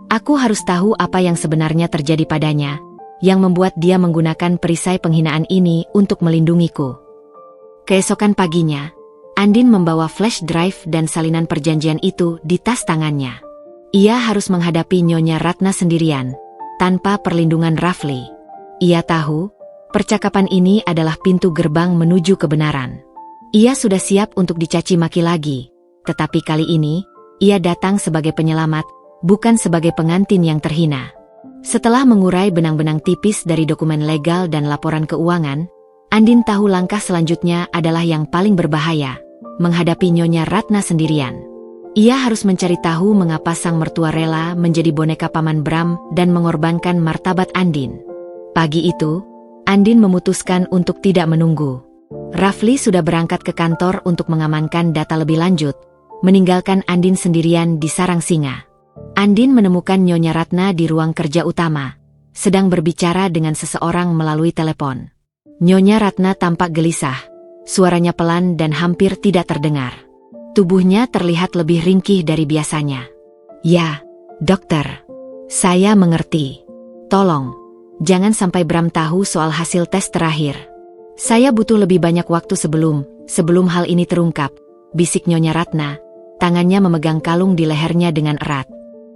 Aku harus tahu apa yang sebenarnya terjadi padanya, yang membuat dia menggunakan perisai penghinaan ini untuk melindungiku. Keesokan paginya, Andin membawa flash drive dan salinan perjanjian itu di tas tangannya. Ia harus menghadapi Nyonya Ratna sendirian, tanpa perlindungan Rafli. Ia tahu, percakapan ini adalah pintu gerbang menuju kebenaran. Ia sudah siap untuk dicaci maki lagi, tetapi kali ini, ia datang sebagai penyelamat, bukan sebagai pengantin yang terhina. Setelah mengurai benang-benang tipis dari dokumen legal dan laporan keuangan, Andin tahu langkah selanjutnya adalah yang paling berbahaya, menghadapi Nyonya Ratna sendirian. Ia harus mencari tahu mengapa sang mertua rela menjadi boneka Paman Bram dan mengorbankan martabat Andin. Pagi itu, Andin memutuskan untuk tidak menunggu. Rafli sudah berangkat ke kantor untuk mengamankan data lebih lanjut, meninggalkan Andin sendirian di sarang singa. Andin menemukan Nyonya Ratna di ruang kerja utama, sedang berbicara dengan seseorang melalui telepon. Nyonya Ratna tampak gelisah, suaranya pelan dan hampir tidak terdengar. Tubuhnya terlihat lebih ringkih dari biasanya. Ya, dokter. Saya mengerti. Tolong, jangan sampai Bram tahu soal hasil tes terakhir. Saya butuh lebih banyak waktu sebelum hal ini terungkap, bisik Nyonya Ratna, tangannya memegang kalung di lehernya dengan erat.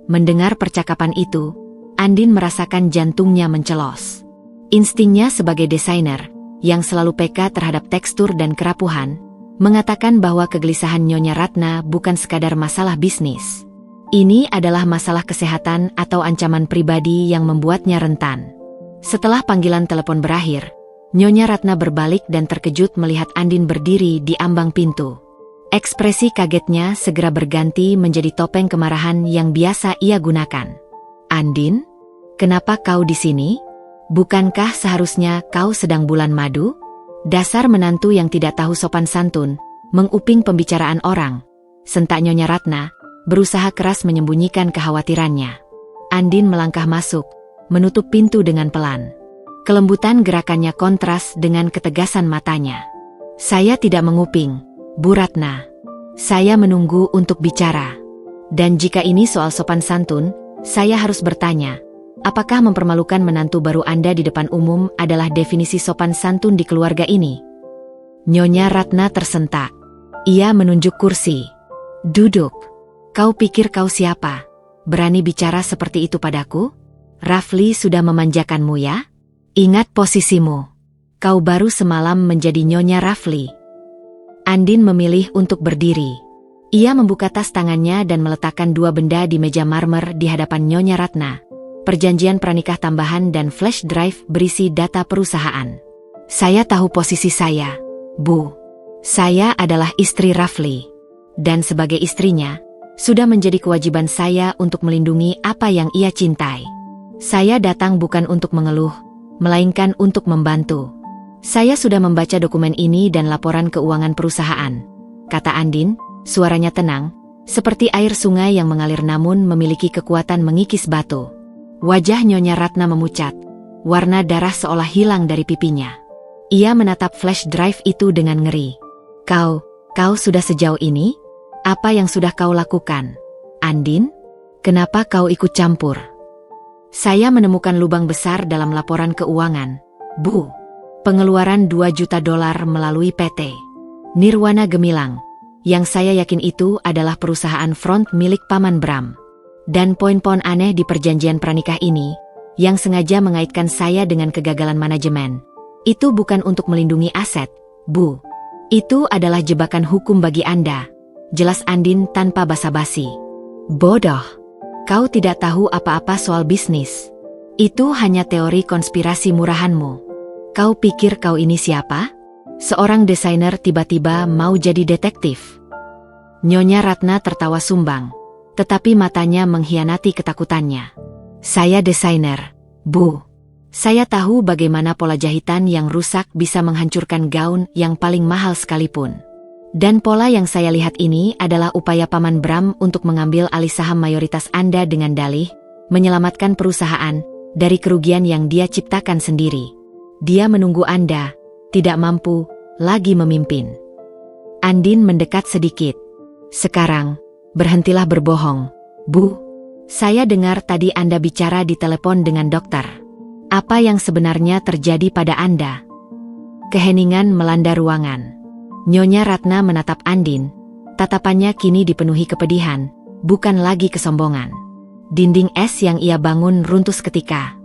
Mendengar percakapan itu, Andin merasakan jantungnya mencelos. Instingnya sebagai desainer, yang selalu peka terhadap tekstur dan kerapuhan, mengatakan bahwa kegelisahan Nyonya Ratna bukan sekadar masalah bisnis. Ini adalah masalah kesehatan atau ancaman pribadi yang membuatnya rentan. Setelah panggilan telepon berakhir, Nyonya Ratna berbalik dan terkejut melihat Andin berdiri di ambang pintu. Ekspresi kagetnya segera berganti menjadi topeng kemarahan yang biasa ia gunakan. Andin, kenapa kau di sini? Bukankah seharusnya kau sedang bulan madu? Dasar menantu yang tidak tahu sopan santun, menguping pembicaraan orang, sentak Nyonya Ratna, berusaha keras menyembunyikan kekhawatirannya. Andin melangkah masuk, menutup pintu dengan pelan. Kelembutan gerakannya kontras dengan ketegasan matanya. Saya tidak menguping, Bu Ratna. Saya menunggu untuk bicara. Dan jika ini soal sopan santun, saya harus bertanya, apakah mempermalukan menantu baru Anda di depan umum adalah definisi sopan santun di keluarga ini? Nyonya Ratna tersentak. Ia menunjuk kursi. Duduk. Kau pikir kau siapa? berani bicara seperti itu padaku? Rafli sudah memanjakanmu ya? Ingat posisimu. Kau baru semalam menjadi Nyonya Rafli. Andin memilih untuk berdiri. Ia membuka tas tangannya dan meletakkan dua benda di meja marmer di hadapan Nyonya Ratna. Perjanjian pranikah tambahan dan flash drive berisi data perusahaan. Saya tahu posisi saya, Bu. Saya adalah istri Rafli. Dan sebagai istrinya, sudah menjadi kewajiban saya untuk melindungi apa yang ia cintai. Saya datang bukan untuk mengeluh, melainkan untuk membantu. Saya sudah membaca dokumen ini dan laporan keuangan perusahaan, kata Andin, suaranya tenang, seperti air sungai yang mengalir namun memiliki kekuatan mengikis batu. Wajah Nyonya Ratna memucat, warna darah seolah hilang dari pipinya. Ia menatap flash drive itu dengan ngeri. Kau sudah sejauh ini? Apa yang sudah kau lakukan? Andin, kenapa kau ikut campur? Saya menemukan lubang besar dalam laporan keuangan, Bu. Pengeluaran $2 juta melalui PT Nirwana Gemilang, yang saya yakin itu adalah perusahaan front milik Paman Bram. Dan poin-poin aneh di perjanjian pranikah ini, yang sengaja mengaitkan saya dengan kegagalan manajemen. Itu bukan untuk melindungi aset, Bu. Itu adalah jebakan hukum bagi Anda. Jelas Andin tanpa basa-basi. Bodoh. Kau tidak tahu apa-apa soal bisnis. Itu hanya teori konspirasi murahanmu. Kau pikir kau ini siapa? Seorang desainer tiba-tiba mau jadi detektif. Nyonya Ratna tertawa sumbang, tetapi matanya mengkhianati ketakutannya. Saya desainer, Bu. Saya tahu bagaimana pola jahitan yang rusak bisa menghancurkan gaun yang paling mahal sekalipun. Dan pola yang saya lihat ini adalah upaya Paman Bram untuk mengambil alih saham mayoritas Anda dengan dalih, menyelamatkan perusahaan dari kerugian yang dia ciptakan sendiri. Dia menunggu Anda, tidak mampu lagi memimpin. Andin mendekat sedikit. Sekarang, berhentilah berbohong, Bu. Saya dengar tadi Anda bicara di telepon dengan dokter. Apa yang sebenarnya terjadi pada Anda? Keheningan melanda ruangan. Nyonya Ratna menatap Andin. Tatapannya kini dipenuhi kepedihan, bukan lagi kesombongan. Dinding es yang ia bangun runtuh seketika.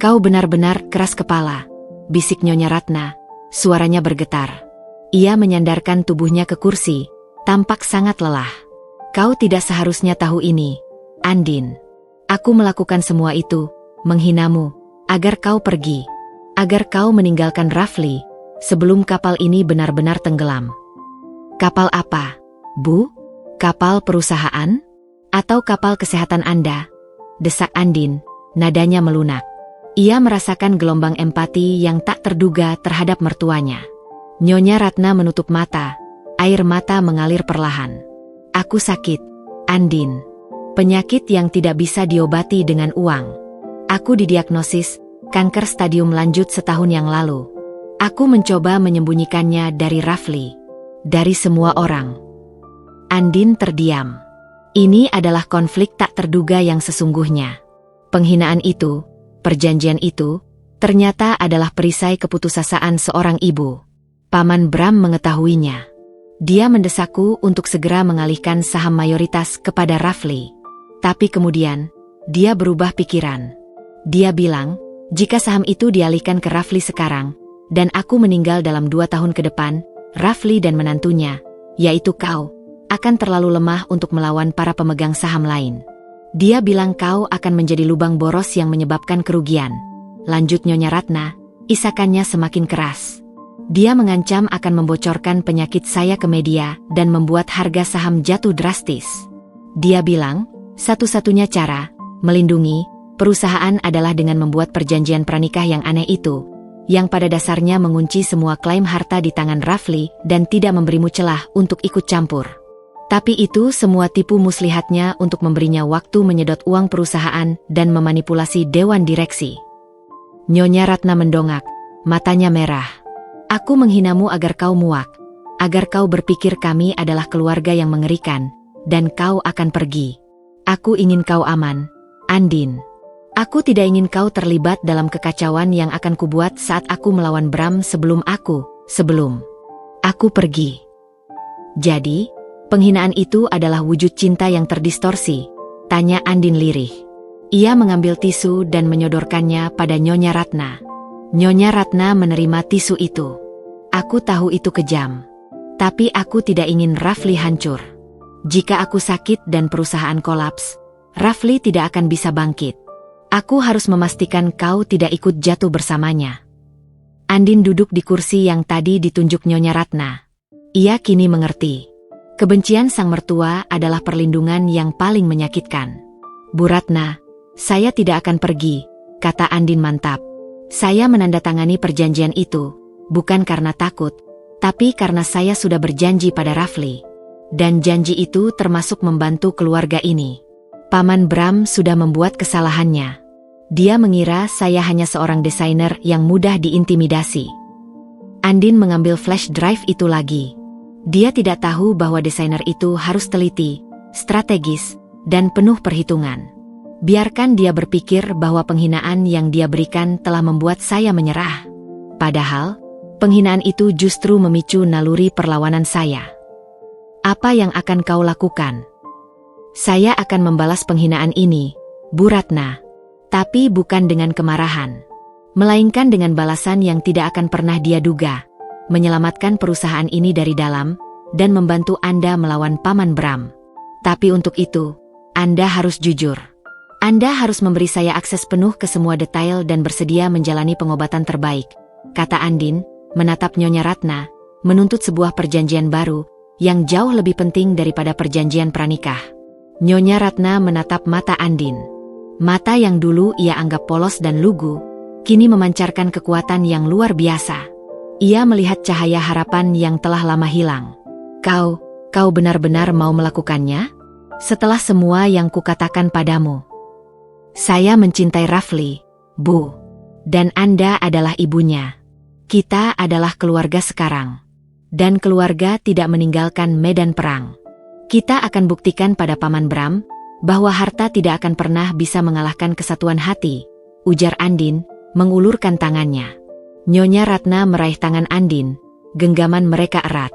Kau benar-benar keras kepala, bisik Nyonya Ratna. Suaranya bergetar. Ia menyandarkan tubuhnya ke kursi, tampak sangat lelah. Kau tidak seharusnya tahu ini, Andin. Aku melakukan semua itu, menghinamu, agar kau pergi. Agar kau meninggalkan Rafli, sebelum kapal ini benar-benar tenggelam. Kapal apa, Bu? Kapal perusahaan? Atau kapal kesehatan Anda? Desak Andin, nadanya melunak. Ia merasakan gelombang empati yang tak terduga terhadap mertuanya. Nyonya Ratna menutup mata, air mata mengalir perlahan. Aku sakit, Andin. Penyakit yang tidak bisa diobati dengan uang. Aku didiagnosis kanker stadium lanjut setahun yang lalu. Aku mencoba menyembunyikannya dari Rafli, dari semua orang. Andin terdiam. Ini adalah konflik tak terduga yang sesungguhnya. Penghinaan itu, perjanjian itu, ternyata adalah perisai keputusasaan seorang ibu. Paman Bram mengetahuinya. Dia mendesakku untuk segera mengalihkan saham mayoritas kepada Rafli. Tapi kemudian, dia berubah pikiran. Dia bilang, jika saham itu dialihkan ke Rafli sekarang, dan aku meninggal dalam 2 tahun ke depan, Rafli dan menantunya, yaitu kau, akan terlalu lemah untuk melawan para pemegang saham lain. Dia bilang kau akan menjadi lubang boros yang menyebabkan kerugian. Lanjut Nyonya Ratna, isakannya semakin keras. Dia mengancam akan membocorkan penyakit saya ke media dan membuat harga saham jatuh drastis. Dia bilang, satu-satunya cara melindungi perusahaan adalah dengan membuat perjanjian pranikah yang aneh itu, yang pada dasarnya mengunci semua klaim harta di tangan Rafli dan tidak memberimu celah untuk ikut campur. Tapi itu semua tipu muslihatnya untuk memberinya waktu menyedot uang perusahaan dan memanipulasi dewan direksi. Nyonya Ratna mendongak, matanya merah. Aku menghinamu agar kau muak, agar kau berpikir kami adalah keluarga yang mengerikan, dan kau akan pergi. Aku ingin kau aman, Andin. Aku tidak ingin kau terlibat dalam kekacauan yang akan kubuat saat aku melawan Bram sebelum aku pergi. Jadi, penghinaan itu adalah wujud cinta yang terdistorsi, Tanya Andin lirih. Ia mengambil tisu dan menyodorkannya pada Nyonya Ratna. Nyonya Ratna menerima tisu itu. Aku tahu itu kejam. Tapi aku tidak ingin Rafli hancur. Jika aku sakit dan perusahaan kolaps, Rafli tidak akan bisa bangkit. Aku harus memastikan kau tidak ikut jatuh bersamanya. Andin duduk di kursi yang tadi ditunjuk Nyonya Ratna. Ia kini mengerti. Kebencian sang mertua adalah perlindungan yang paling menyakitkan. Bu Ratna, saya tidak akan pergi, kata Andin mantap. Saya menandatangani perjanjian itu, bukan karena takut, tapi karena saya sudah berjanji pada Rafli. Dan janji itu termasuk membantu keluarga ini. Paman Bram sudah membuat kesalahannya. Dia mengira saya hanya seorang desainer yang mudah diintimidasi. Andin mengambil flash drive itu lagi. Dia tidak tahu bahwa desainer itu harus teliti, strategis, dan penuh perhitungan. Biarkan dia berpikir bahwa penghinaan yang dia berikan telah membuat saya menyerah. Padahal, penghinaan itu justru memicu naluri perlawanan saya. Apa yang akan kau lakukan? Saya akan membalas penghinaan ini, Bu Ratna. Tapi bukan dengan kemarahan. Melainkan dengan balasan yang tidak akan pernah dia duga. Menyelamatkan perusahaan ini dari dalam, dan membantu Anda melawan Paman Bram. Tapi untuk itu, Anda harus jujur. Anda harus memberi saya akses penuh ke semua detail dan bersedia menjalani pengobatan terbaik, kata Andin, menatap Nyonya Ratna, menuntut sebuah perjanjian baru, yang jauh lebih penting daripada perjanjian pranikah. Nyonya Ratna menatap mata Andin. Mata yang dulu ia anggap polos dan lugu, kini memancarkan kekuatan yang luar biasa. Ia melihat cahaya harapan yang telah lama hilang. Kau benar-benar mau melakukannya? Setelah semua yang kukatakan padamu. Saya mencintai Rafli, Bu. Dan Anda adalah ibunya. Kita adalah keluarga sekarang. Dan keluarga tidak meninggalkan medan perang. Kita akan buktikan pada Paman Bram, bahwa harta tidak akan pernah bisa mengalahkan kesatuan hati, ujar Andin, mengulurkan tangannya. Nyonya Ratna meraih tangan Andin, genggaman mereka erat.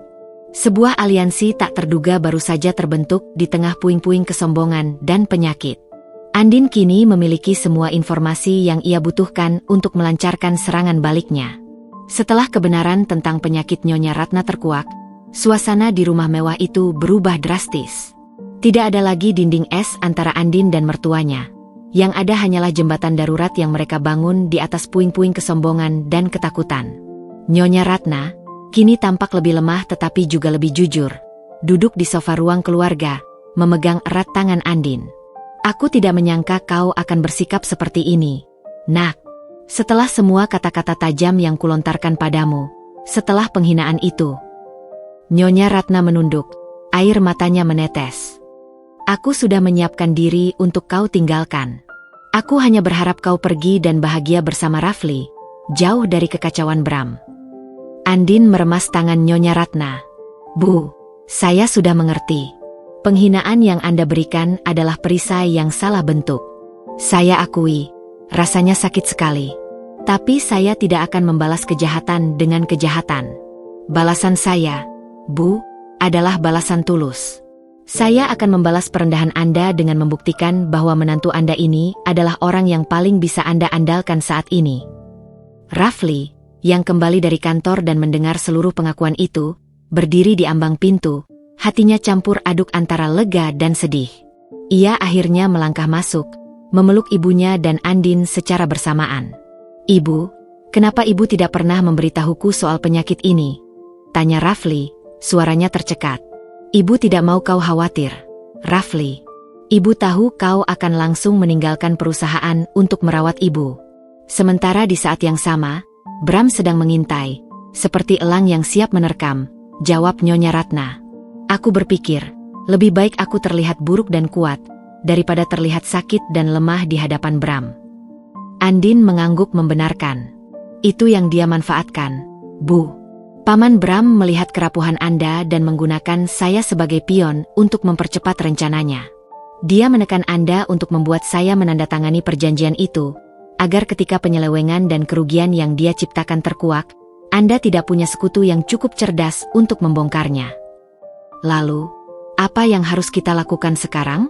Sebuah aliansi tak terduga baru saja terbentuk di tengah puing-puing kesombongan dan penyakit. Andin kini memiliki semua informasi yang ia butuhkan untuk melancarkan serangan baliknya. Setelah kebenaran tentang penyakit Nyonya Ratna terkuak, suasana di rumah mewah itu berubah drastis. Tidak ada lagi dinding es antara Andin dan mertuanya. Yang ada hanyalah jembatan darurat yang mereka bangun di atas puing-puing kesombongan dan ketakutan. Nyonya Ratna, kini tampak lebih lemah tetapi juga lebih jujur. Duduk di sofa ruang keluarga, memegang erat tangan Andin. Aku tidak menyangka kau akan bersikap seperti ini, Nak. Setelah semua kata-kata tajam yang kulontarkan padamu, setelah penghinaan itu. Nyonya Ratna menunduk, air matanya menetes. Aku sudah menyiapkan diri untuk kau tinggalkan. Aku hanya berharap kau pergi dan bahagia bersama Rafli, jauh dari kekacauan Bram. Andin meremas tangan Nyonya Ratna. Bu, saya sudah mengerti. Penghinaan yang Anda berikan adalah perisai yang salah bentuk. Saya akui, rasanya sakit sekali. Tapi saya tidak akan membalas kejahatan dengan kejahatan. Balasan saya, Bu, adalah balasan tulus. Saya akan membalas perendahan Anda dengan membuktikan bahwa menantu Anda ini adalah orang yang paling bisa Anda andalkan saat ini. Rafli, yang kembali dari kantor dan mendengar seluruh pengakuan itu, berdiri di ambang pintu, hatinya campur aduk antara lega dan sedih. Ia akhirnya melangkah masuk, memeluk ibunya dan Andin secara bersamaan. Ibu, kenapa ibu tidak pernah memberitahuku soal penyakit ini? Tanya Rafli, suaranya tercekat. Ibu tidak mau kau khawatir, Rafli. Ibu tahu kau akan langsung meninggalkan perusahaan untuk merawat ibu. Sementara di saat yang sama, Bram sedang mengintai, seperti elang yang siap menerkam, jawab Nyonya Ratna. Aku berpikir, lebih baik aku terlihat buruk dan kuat, daripada terlihat sakit dan lemah di hadapan Bram. Andin mengangguk membenarkan. Itu yang dia manfaatkan, Bu. Paman Bram melihat kerapuhan Anda dan menggunakan saya sebagai pion untuk mempercepat rencananya. Dia menekan Anda untuk membuat saya menandatangani perjanjian itu, agar ketika penyelewengan dan kerugian yang dia ciptakan terkuak, Anda tidak punya sekutu yang cukup cerdas untuk membongkarnya. Lalu, apa yang harus kita lakukan sekarang?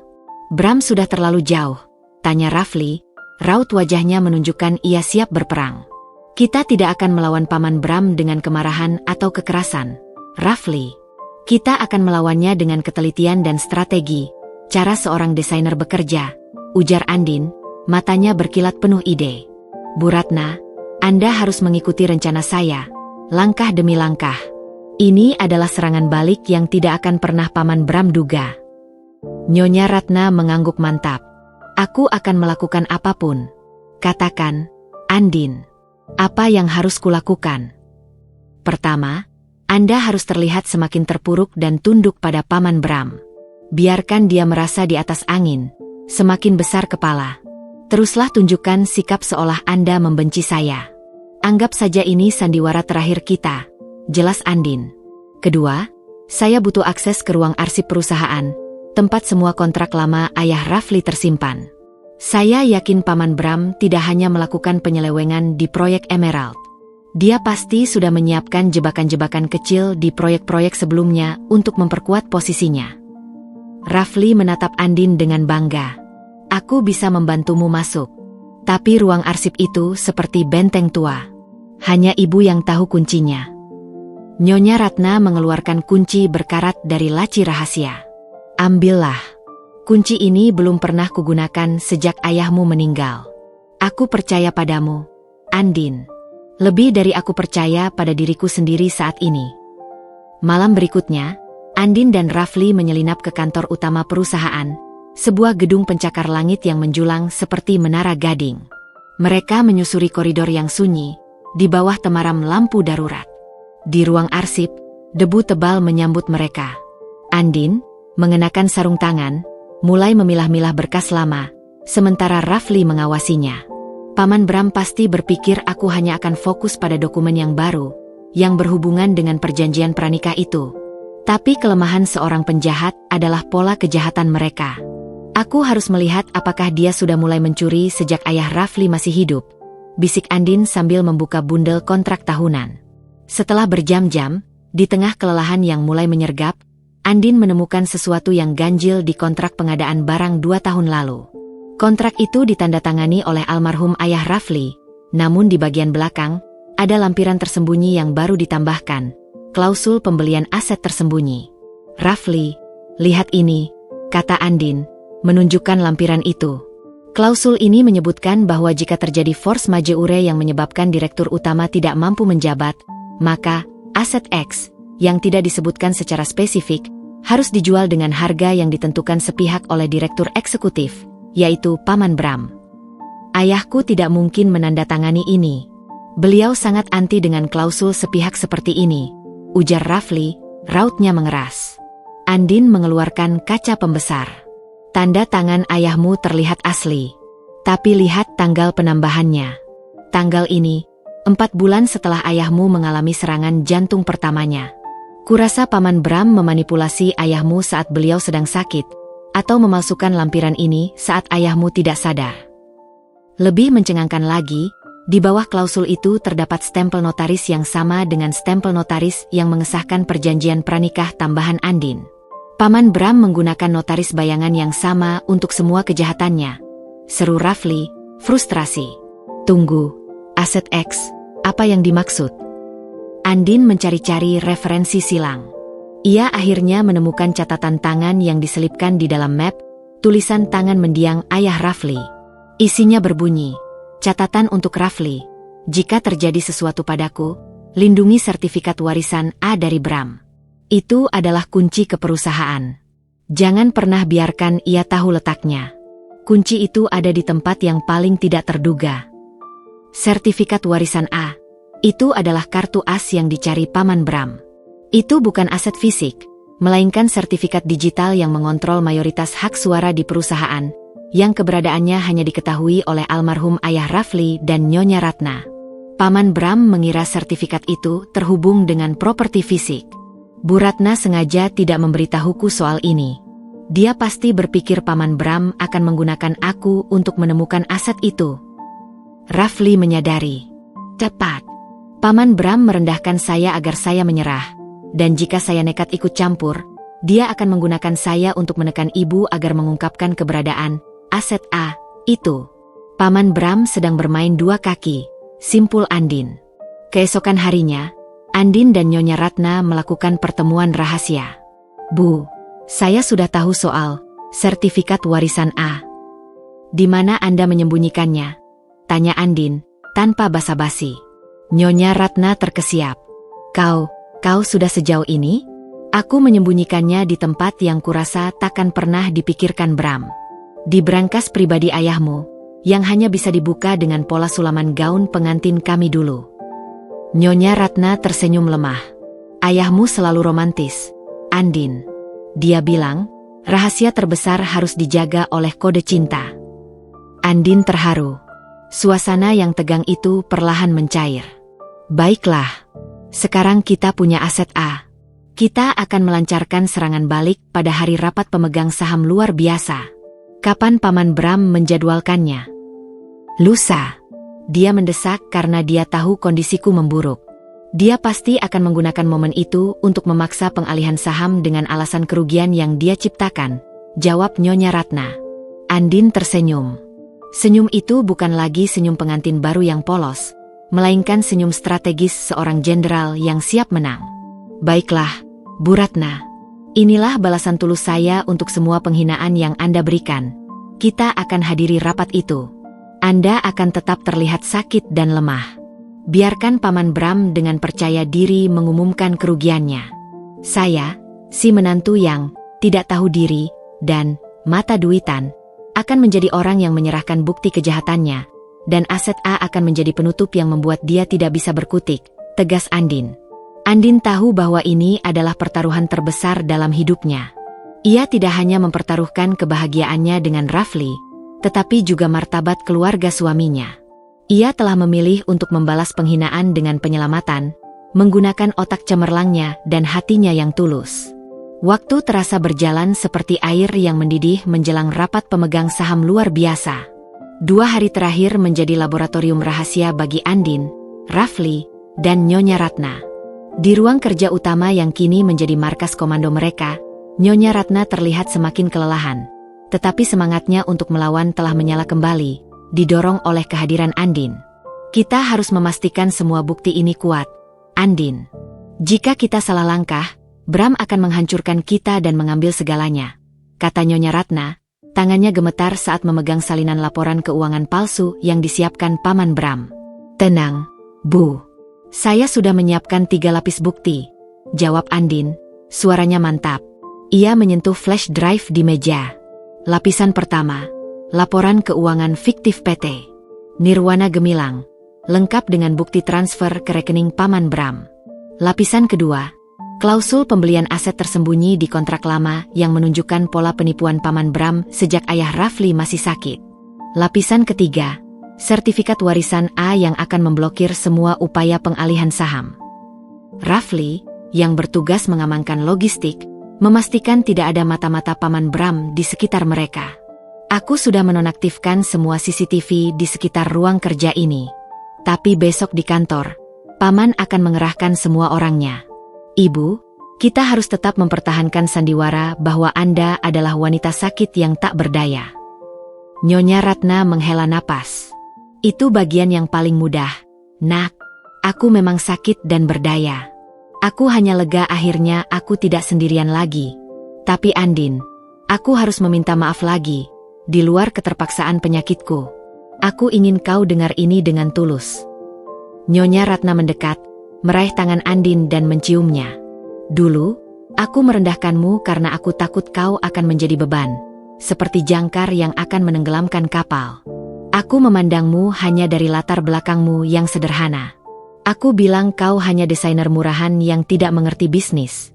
Bram sudah terlalu jauh, tanya Rafli. Raut wajahnya menunjukkan ia siap berperang. Kita tidak akan melawan Paman Bram dengan kemarahan atau kekerasan, Rafli. Kita akan melawannya dengan ketelitian dan strategi, cara seorang desainer bekerja, ujar Andin, matanya berkilat penuh ide. Bu Ratna, Anda harus mengikuti rencana saya, langkah demi langkah. Ini adalah serangan balik yang tidak akan pernah Paman Bram duga. Nyonya Ratna mengangguk mantap. Aku akan melakukan apapun. Katakan, Andin, apa yang harus kulakukan? Pertama, Anda harus terlihat semakin terpuruk dan tunduk pada Paman Bram. Biarkan dia merasa di atas angin, semakin besar kepala. Teruslah tunjukkan sikap seolah Anda membenci saya. Anggap saja ini sandiwara terakhir kita, jelas Andin. Kedua, saya butuh akses ke ruang arsip perusahaan, tempat semua kontrak lama ayah Rafli tersimpan. Saya yakin Paman Bram tidak hanya melakukan penyelewengan di proyek Emerald. Dia pasti sudah menyiapkan jebakan-jebakan kecil di proyek-proyek sebelumnya untuk memperkuat posisinya. Rafli menatap Andin dengan bangga. Aku bisa membantumu masuk. Tapi ruang arsip itu seperti benteng tua. Hanya ibu yang tahu kuncinya. Nyonya Ratna mengeluarkan kunci berkarat dari laci rahasia. Ambillah. Kunci ini belum pernah kugunakan sejak ayahmu meninggal. Aku percaya padamu, Andin. Lebih dari aku percaya pada diriku sendiri saat ini. Malam berikutnya, Andin dan Rafli menyelinap ke kantor utama perusahaan, sebuah gedung pencakar langit yang menjulang seperti menara gading. Mereka menyusuri koridor yang sunyi, di bawah temaram lampu darurat. Di ruang arsip, debu tebal menyambut mereka. Andin, mengenakan sarung tangan, mulai memilah-milah berkas lama, sementara Rafli mengawasinya. Paman Bram pasti berpikir aku hanya akan fokus pada dokumen yang baru, yang berhubungan dengan perjanjian pranikah itu. Tapi kelemahan seorang penjahat adalah pola kejahatan mereka. Aku harus melihat apakah dia sudah mulai mencuri sejak ayah Rafli masih hidup, bisik Andin sambil membuka bundel kontrak tahunan. Setelah berjam-jam, di tengah kelelahan yang mulai menyergap, Andin menemukan sesuatu yang ganjil di kontrak pengadaan barang 2 tahun lalu. Kontrak itu ditandatangani oleh almarhum ayah Rafli, namun di bagian belakang, ada lampiran tersembunyi yang baru ditambahkan, klausul pembelian aset tersembunyi. Rafli, lihat ini, kata Andin, menunjukkan lampiran itu. Klausul ini menyebutkan bahwa jika terjadi force majeure yang menyebabkan direktur utama tidak mampu menjabat, maka aset X, yang tidak disebutkan secara spesifik, harus dijual dengan harga yang ditentukan sepihak oleh direktur eksekutif, yaitu Paman Bram. Ayahku tidak mungkin menandatangani ini. Beliau sangat anti dengan klausul sepihak seperti ini, ujar Rafli, rautnya mengeras. Andin mengeluarkan kaca pembesar. Tanda tangan ayahmu terlihat asli. Tapi lihat tanggal penambahannya. Tanggal ini, 4 bulan setelah ayahmu mengalami serangan jantung pertamanya. Kurasa Paman Bram memanipulasi ayahmu saat beliau sedang sakit, atau memalsukan lampiran ini saat ayahmu tidak sadar. Lebih mencengangkan lagi, di bawah klausul itu terdapat stempel notaris yang sama dengan stempel notaris yang mengesahkan perjanjian pranikah tambahan Andin. Paman Bram menggunakan notaris bayangan yang sama untuk semua kejahatannya. Seru Rafli, frustrasi. Tunggu, aset X, apa yang dimaksud? Andin mencari-cari referensi silang. Ia akhirnya menemukan catatan tangan yang diselipkan di dalam map, tulisan tangan mendiang ayah Rafli. Isinya berbunyi, catatan untuk Rafli, jika terjadi sesuatu padaku, lindungi sertifikat warisan A dari Bram. Itu adalah kunci ke perusahaan. Jangan pernah biarkan ia tahu letaknya. Kunci itu ada di tempat yang paling tidak terduga. Sertifikat warisan A. Itu adalah kartu as yang dicari Paman Bram. Itu bukan aset fisik, melainkan sertifikat digital yang mengontrol mayoritas hak suara di perusahaan, yang keberadaannya hanya diketahui oleh almarhum ayah Rafli dan Nyonya Ratna. Paman Bram mengira sertifikat itu terhubung dengan properti fisik. Bu Ratna sengaja tidak memberitahuku soal ini. Dia pasti berpikir Paman Bram akan menggunakan aku untuk menemukan aset itu. Rafli menyadari. Tepat. Paman Bram merendahkan saya agar saya menyerah, dan jika saya nekat ikut campur, Dia akan menggunakan saya untuk menekan ibu agar mengungkapkan keberadaan aset A itu. Paman Bram sedang bermain dua kaki, simpul Andin. Keesokan harinya, Andin dan Nyonya Ratna melakukan pertemuan rahasia. Bu, saya sudah tahu soal sertifikat warisan A. Di mana Anda menyembunyikannya? Tanya Andin, tanpa basa-basi. Nyonya Ratna terkesiap. Kau sudah sejauh ini? Aku menyembunyikannya di tempat yang kurasa takkan pernah dipikirkan Bram. Di brankas pribadi ayahmu, yang hanya bisa dibuka dengan pola sulaman gaun pengantin kami dulu. Nyonya Ratna tersenyum lemah. Ayahmu selalu romantis, Andin. Dia bilang, rahasia terbesar harus dijaga oleh kode cinta. Andin terharu. Suasana yang tegang itu perlahan mencair. Baiklah, sekarang kita punya aset A. Kita akan melancarkan serangan balik pada hari rapat pemegang saham luar biasa. Kapan Paman Bram menjadwalkannya? Lusa. Dia mendesak karena dia tahu kondisiku memburuk. Dia pasti akan menggunakan momen itu untuk memaksa pengalihan saham dengan alasan kerugian yang dia ciptakan, jawab Nyonya Ratna. Andin tersenyum. Senyum itu bukan lagi senyum pengantin baru yang polos, melainkan senyum strategis seorang jenderal yang siap menang. Baiklah, Bu Ratna. Inilah balasan tulus saya untuk semua penghinaan yang Anda berikan. Kita akan hadiri rapat itu. Anda akan tetap terlihat sakit dan lemah. Biarkan Paman Bram dengan percaya diri mengumumkan kerugiannya. Saya, si menantu yang tidak tahu diri dan mata duitan, akan menjadi orang yang menyerahkan bukti kejahatannya, dan aset A akan menjadi penutup yang membuat dia tidak bisa berkutik, tegas Andin. Andin tahu bahwa ini adalah pertaruhan terbesar dalam hidupnya. Ia tidak hanya mempertaruhkan kebahagiaannya dengan Rafli, tetapi juga martabat keluarga suaminya. Ia telah memilih untuk membalas penghinaan dengan penyelamatan, menggunakan otak cemerlangnya dan hatinya yang tulus. Waktu terasa berjalan seperti air yang mendidih menjelang rapat pemegang saham luar biasa. 2 hari terakhir menjadi laboratorium rahasia bagi Andin, Rafli, dan Nyonya Ratna. Di ruang kerja utama yang kini menjadi markas komando mereka, Nyonya Ratna terlihat semakin kelelahan. Tetapi semangatnya untuk melawan telah menyala kembali, didorong oleh kehadiran Andin. Kita harus memastikan semua bukti ini kuat, Andin. Jika kita salah langkah, Bram akan menghancurkan kita dan mengambil segalanya, kata Nyonya Ratna. Tangannya gemetar saat memegang salinan laporan keuangan palsu yang disiapkan Paman Bram. Tenang, Bu. Saya sudah menyiapkan 3 lapis bukti, jawab Andin, suaranya mantap. Ia menyentuh flash drive di meja. Lapisan pertama, laporan keuangan fiktif PT Nirwana Gemilang, lengkap dengan bukti transfer ke rekening Paman Bram. Lapisan kedua, klausul pembelian aset tersembunyi di kontrak lama yang menunjukkan pola penipuan Paman Bram sejak ayah Rafli masih sakit. Lapisan ketiga, sertifikat warisan A yang akan memblokir semua upaya pengalihan saham. Rafli, yang bertugas mengamankan logistik, memastikan tidak ada mata-mata Paman Bram di sekitar mereka. Aku sudah menonaktifkan semua CCTV di sekitar ruang kerja ini. Tapi besok di kantor, Paman akan mengerahkan semua orangnya. Ibu, kita harus tetap mempertahankan sandiwara bahwa Anda adalah wanita sakit yang tak berdaya. Nyonya Ratna menghela napas. Itu bagian yang paling mudah, Nak. Aku memang sakit dan berdaya. Aku hanya lega akhirnya aku tidak sendirian lagi. Tapi Andin, aku harus meminta maaf lagi, di luar keterpaksaan penyakitku. Aku ingin kau dengar ini dengan tulus. Nyonya Ratna mendekat, meraih tangan Andin dan menciumnya. Dulu, aku merendahkanmu karena aku takut kau akan menjadi beban, seperti jangkar yang akan menenggelamkan kapal. Aku memandangmu hanya dari latar belakangmu yang sederhana. Aku bilang kau hanya desainer murahan yang tidak mengerti bisnis.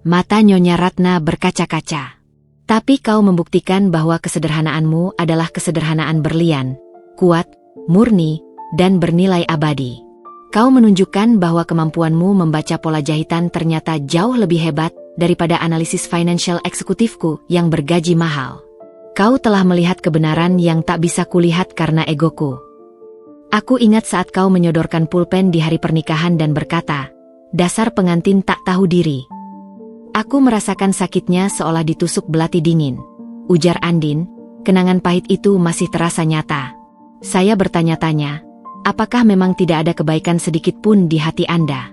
Mata Nyonya Ratna berkaca-kaca. Tapi kau membuktikan bahwa kesederhanaanmu adalah kesederhanaan berlian, kuat, murni, dan bernilai abadi. Kau menunjukkan bahwa kemampuanmu membaca pola jahitan ternyata jauh lebih hebat daripada analisis financial eksekutifku yang bergaji mahal. Kau telah melihat kebenaran yang tak bisa kulihat karena egoku. Aku ingat saat kau menyodorkan pulpen di hari pernikahan dan berkata, dasar pengantin tak tahu diri. Aku merasakan sakitnya seolah ditusuk belati dingin. Ujar Andin, kenangan pahit itu masih terasa nyata. Saya bertanya-tanya, apakah memang tidak ada kebaikan sedikit pun di hati Anda?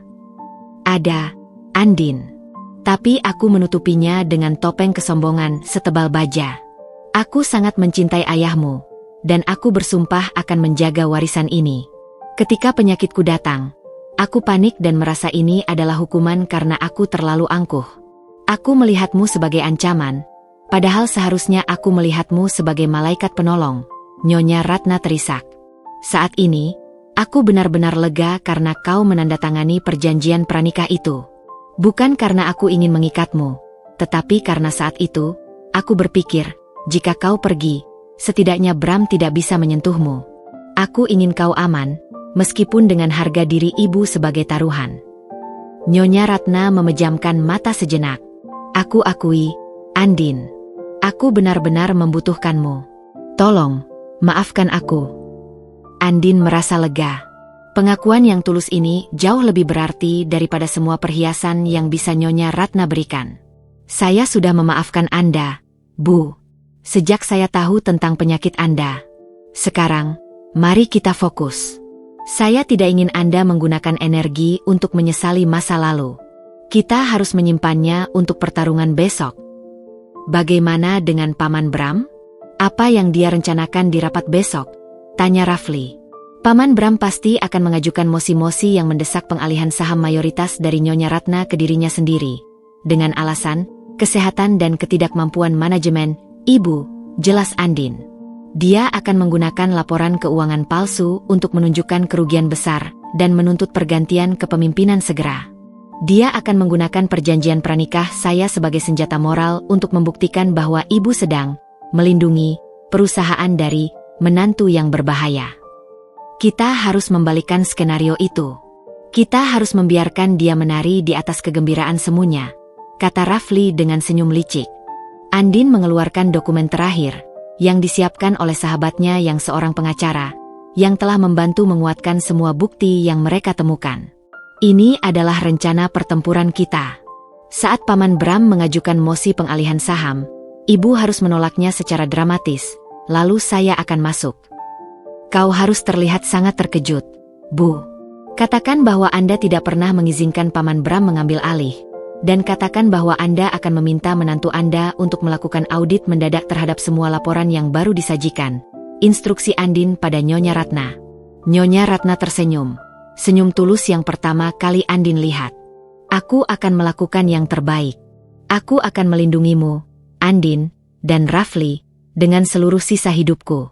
Ada, Andin. Tapi aku menutupinya dengan topeng kesombongan setebal baja. Aku sangat mencintai ayahmu, dan aku bersumpah akan menjaga warisan ini. Ketika penyakitku datang, aku panik dan merasa ini adalah hukuman karena aku terlalu angkuh. Aku melihatmu sebagai ancaman, padahal seharusnya aku melihatmu sebagai malaikat penolong, Nyonya Ratna terisak. Saat ini, aku benar-benar lega karena kau menandatangani perjanjian pranikah itu. Bukan karena aku ingin mengikatmu, tetapi karena saat itu, aku berpikir, jika kau pergi, setidaknya Bram tidak bisa menyentuhmu. Aku ingin kau aman, meskipun dengan harga diri ibu sebagai taruhan. Nyonya Ratna memejamkan mata sejenak. Aku akui, Andin. Aku benar-benar membutuhkanmu. Tolong, maafkan aku. Andin merasa lega. Pengakuan yang tulus ini jauh lebih berarti daripada semua perhiasan yang bisa Nyonya Ratna berikan. Saya sudah memaafkan Anda, Bu. Sejak saya tahu tentang penyakit Anda. Sekarang, mari kita fokus. Saya tidak ingin Anda menggunakan energi untuk menyesali masa lalu. Kita harus menyimpannya untuk pertarungan besok. Bagaimana dengan Paman Bram? Apa yang dia rencanakan di rapat besok? Tanya Rafli. Paman Bram pasti akan mengajukan mosi-mosi yang mendesak pengalihan saham mayoritas dari Nyonya Ratna ke dirinya sendiri. Dengan alasan, kesehatan dan ketidakmampuan manajemen, Ibu, jelas Andin. Dia akan menggunakan laporan keuangan palsu untuk menunjukkan kerugian besar dan menuntut pergantian kepemimpinan segera. Dia akan menggunakan perjanjian pranikah saya sebagai senjata moral untuk membuktikan bahwa ibu sedang melindungi perusahaan dari menantu yang berbahaya. Kita harus membalikan skenario itu. Kita harus membiarkan dia menari di atas kegembiraan semuanya, kata Rafli dengan senyum licik. Andin mengeluarkan dokumen terakhir yang disiapkan oleh sahabatnya yang seorang pengacara, yang telah membantu menguatkan semua bukti yang mereka temukan. Ini adalah rencana pertempuran kita. Saat Paman Bram mengajukan mosi pengalihan saham, ibu harus menolaknya secara dramatis, lalu saya akan masuk. Kau harus terlihat sangat terkejut, Bu. Katakan bahwa Anda tidak pernah mengizinkan Paman Bram mengambil alih, dan katakan bahwa Anda akan meminta menantu Anda untuk melakukan audit mendadak terhadap semua laporan yang baru disajikan. Instruksi Andin pada Nyonya Ratna. Nyonya Ratna tersenyum. Senyum tulus yang pertama kali Andin lihat. Aku akan melakukan yang terbaik. Aku akan melindungimu, Andin, dan Rafli, dengan seluruh sisa hidupku.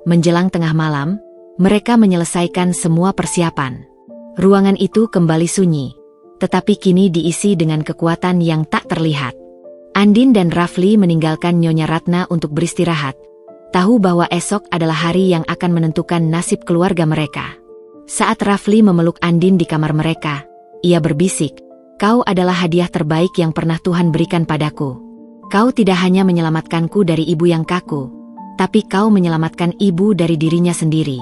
Menjelang tengah malam, mereka menyelesaikan semua persiapan. Ruangan itu kembali sunyi, tetapi kini diisi dengan kekuatan yang tak terlihat. Andin dan Rafli meninggalkan Nyonya Ratna untuk beristirahat, tahu bahwa esok adalah hari yang akan menentukan nasib keluarga mereka. Saat Rafli memeluk Andin di kamar mereka, ia berbisik, "Kau adalah hadiah terbaik yang pernah Tuhan berikan padaku. Kau tidak hanya menyelamatkanku dari ibu yang kaku, tapi kau menyelamatkan ibu dari dirinya sendiri.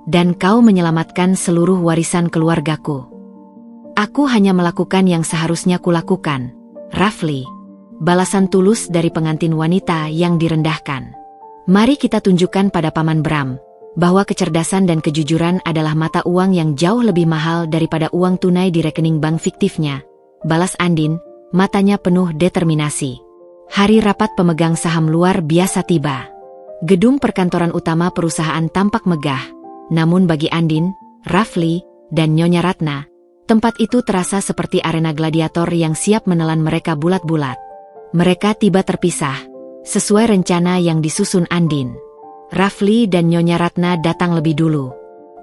Dan kau menyelamatkan seluruh warisan keluargaku. Aku hanya melakukan yang seharusnya kulakukan, Rafli." Balasan tulus dari pengantin wanita yang direndahkan. Mari kita tunjukkan pada Paman Bram bahwa kecerdasan dan kejujuran adalah mata uang yang jauh lebih mahal daripada uang tunai di rekening bank fiktifnya, balas Andin, matanya penuh determinasi. Hari rapat pemegang saham luar biasa tiba. Gedung perkantoran utama perusahaan tampak megah, namun bagi Andin, Rafli, dan Nyonya Ratna, tempat itu terasa seperti arena gladiator yang siap menelan mereka bulat-bulat. Mereka tiba terpisah, sesuai rencana yang disusun Andin. Rafli dan Nyonya Ratna datang lebih dulu.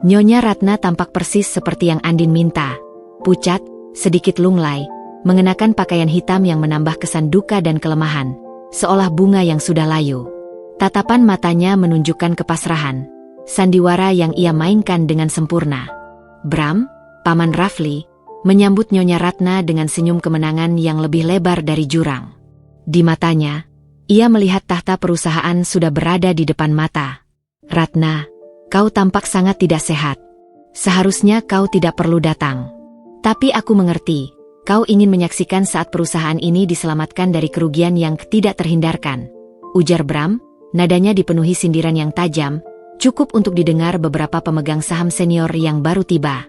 Nyonya Ratna tampak persis seperti yang Andin minta. Pucat, sedikit lunglai, mengenakan pakaian hitam yang menambah kesan duka dan kelemahan, seolah bunga yang sudah layu. Tatapan matanya menunjukkan kepasrahan, sandiwara yang ia mainkan dengan sempurna. Bram, Paman Rafli, menyambut Nyonya Ratna dengan senyum kemenangan yang lebih lebar dari jurang. Di matanya, ia melihat tahta perusahaan sudah berada di depan mata. "Ratna, kau tampak sangat tidak sehat. Seharusnya kau tidak perlu datang. Tapi aku mengerti, Kau ingin menyaksikan saat perusahaan ini diselamatkan dari kerugian yang tidak terhindarkan, ujar Bram, nadanya dipenuhi sindiran yang tajam, cukup untuk didengar beberapa pemegang saham senior yang baru tiba.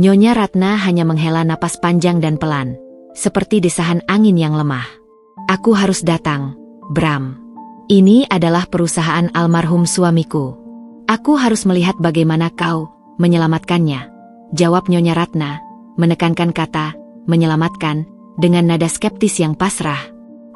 Nyonya Ratna hanya menghela napas panjang dan pelan, seperti desahan angin yang lemah. Aku harus datang, Bram. Ini adalah perusahaan almarhum suamiku. Aku harus melihat bagaimana kau menyelamatkannya, jawab Nyonya Ratna, menekankan kata menyelamatkan dengan nada skeptis yang pasrah.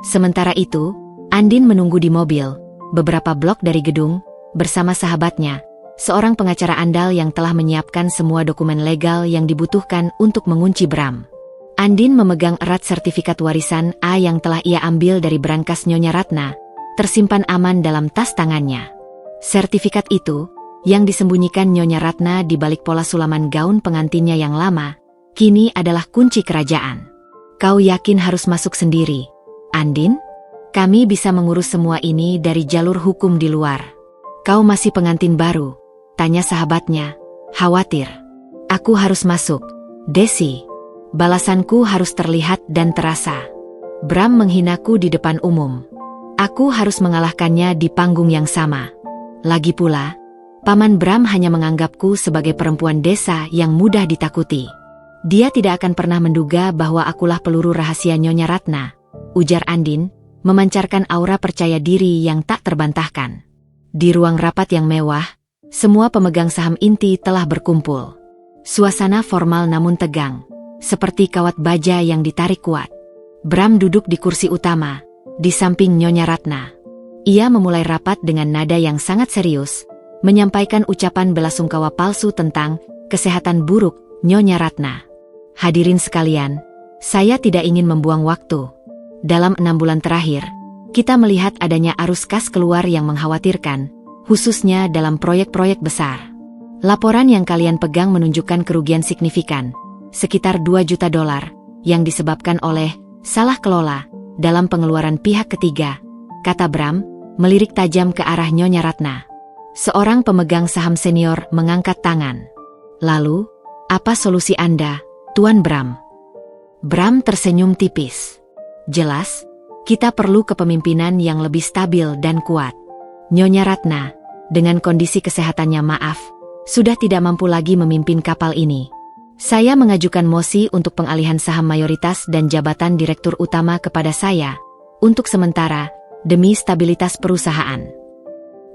Sementara itu, Andin menunggu di mobil, beberapa blok dari gedung, bersama sahabatnya, seorang pengacara andal yang telah menyiapkan semua dokumen legal yang dibutuhkan untuk mengunci Bram. Andin memegang erat sertifikat warisan A yang telah ia ambil dari brankas Nyonya Ratna, tersimpan aman dalam tas tangannya. Sertifikat itu, yang disembunyikan Nyonya Ratna di balik pola sulaman gaun pengantinnya yang lama, kini adalah kunci kerajaan. Kau yakin harus masuk sendiri, Andin? Kami bisa mengurus semua ini dari jalur hukum di luar. Kau masih pengantin baru, tanya sahabatnya, khawatir. Aku harus masuk, Desi. Balasanku harus terlihat dan terasa. Bram menghinaku di depan umum. Aku harus mengalahkannya di panggung yang sama. Lagi pula, Paman Bram hanya menganggapku sebagai perempuan desa yang mudah ditakuti. Dia tidak akan pernah menduga bahwa akulah peluru rahasia Nyonya Ratna, ujar Andin, memancarkan aura percaya diri yang tak terbantahkan. Di ruang rapat yang mewah, semua pemegang saham inti telah berkumpul. Suasana formal namun tegang, seperti kawat baja yang ditarik kuat. Bram duduk di kursi utama, di samping Nyonya Ratna. Ia memulai rapat dengan nada yang sangat serius, menyampaikan ucapan belasungkawa palsu tentang kesehatan buruk Nyonya Ratna. Hadirin sekalian, saya tidak ingin membuang waktu. Dalam 6 bulan terakhir, kita melihat adanya arus kas keluar yang mengkhawatirkan, khususnya dalam proyek-proyek besar. Laporan yang kalian pegang menunjukkan kerugian signifikan, sekitar $2 juta, yang disebabkan oleh salah kelola dalam pengeluaran pihak ketiga, kata Bram, melirik tajam ke arah Nyonya Ratna. Seorang pemegang saham senior mengangkat tangan. Lalu, apa solusi Anda, Tuan Bram? Bram tersenyum tipis. Jelas, kita perlu kepemimpinan yang lebih stabil dan kuat. Nyonya Ratna, dengan kondisi kesehatannya sudah tidak mampu lagi memimpin kapal ini. Saya mengajukan mosi untuk pengalihan saham mayoritas dan jabatan direktur utama kepada saya, untuk sementara, demi stabilitas perusahaan.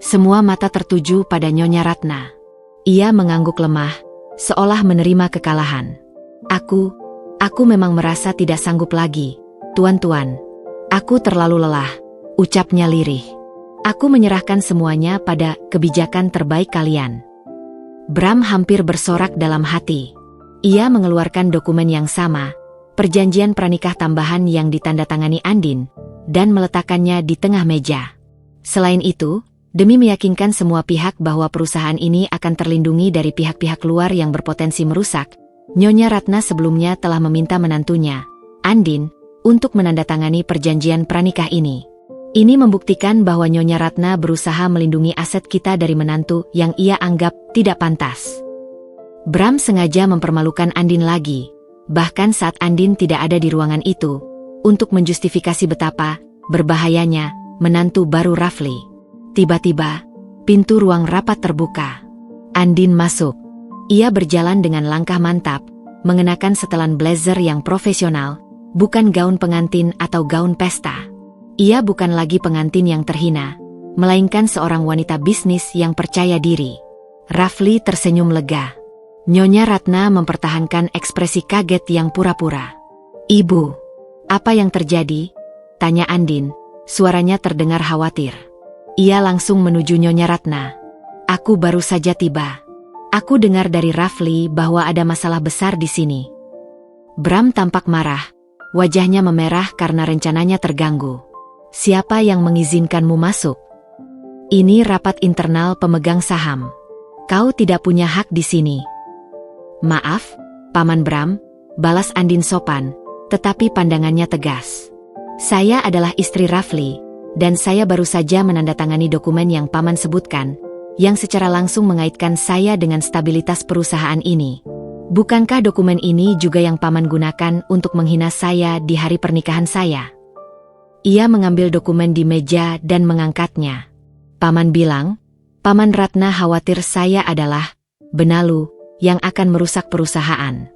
Semua mata tertuju pada Nyonya Ratna. Ia mengangguk lemah, seolah menerima kekalahan. Aku memang merasa tidak sanggup lagi, tuan-tuan. Aku terlalu lelah, ucapnya lirih. Aku menyerahkan semuanya pada kebijakan terbaik kalian. Bram hampir bersorak dalam hati. Ia mengeluarkan dokumen yang sama, perjanjian pranikah tambahan yang ditandatangani Andin, dan meletakkannya di tengah meja. Selain itu, demi meyakinkan semua pihak bahwa perusahaan ini akan terlindungi dari pihak-pihak luar yang berpotensi merusak, Nyonya Ratna sebelumnya telah meminta menantunya, Andin, untuk menandatangani perjanjian pranikah ini. Ini membuktikan bahwa Nyonya Ratna berusaha melindungi aset kita dari menantu yang ia anggap tidak pantas. Bram sengaja mempermalukan Andin lagi, bahkan saat Andin tidak ada di ruangan itu, untuk menjustifikasi betapa berbahayanya menantu baru Rafli. Tiba-tiba, pintu ruang rapat terbuka. Andin masuk. Ia berjalan dengan langkah mantap, mengenakan setelan blazer yang profesional, bukan gaun pengantin atau gaun pesta. Ia bukan lagi pengantin yang terhina, melainkan seorang wanita bisnis yang percaya diri. Rafli tersenyum lega. Nyonya Ratna mempertahankan ekspresi kaget yang pura-pura. Ibu, apa yang terjadi? Tanya Andin, suaranya terdengar khawatir. Ia langsung menuju Nyonya Ratna. Aku baru saja tiba. Aku dengar dari Rafli bahwa ada masalah besar di sini. Bram tampak marah, wajahnya memerah karena rencananya terganggu. Siapa yang mengizinkanmu masuk? Ini rapat internal pemegang saham. Kau tidak punya hak di sini. Maaf, Paman Bram, balas Andin sopan, tetapi pandangannya tegas. Saya adalah istri Rafli, dan saya baru saja menandatangani dokumen yang Paman sebutkan, yang secara langsung mengaitkan saya dengan stabilitas perusahaan ini. Bukankah dokumen ini juga yang Paman gunakan untuk menghina saya di hari pernikahan saya? Ia mengambil dokumen di meja dan mengangkatnya. Paman bilang, Paman Ratna khawatir saya adalah benalu yang akan merusak perusahaan.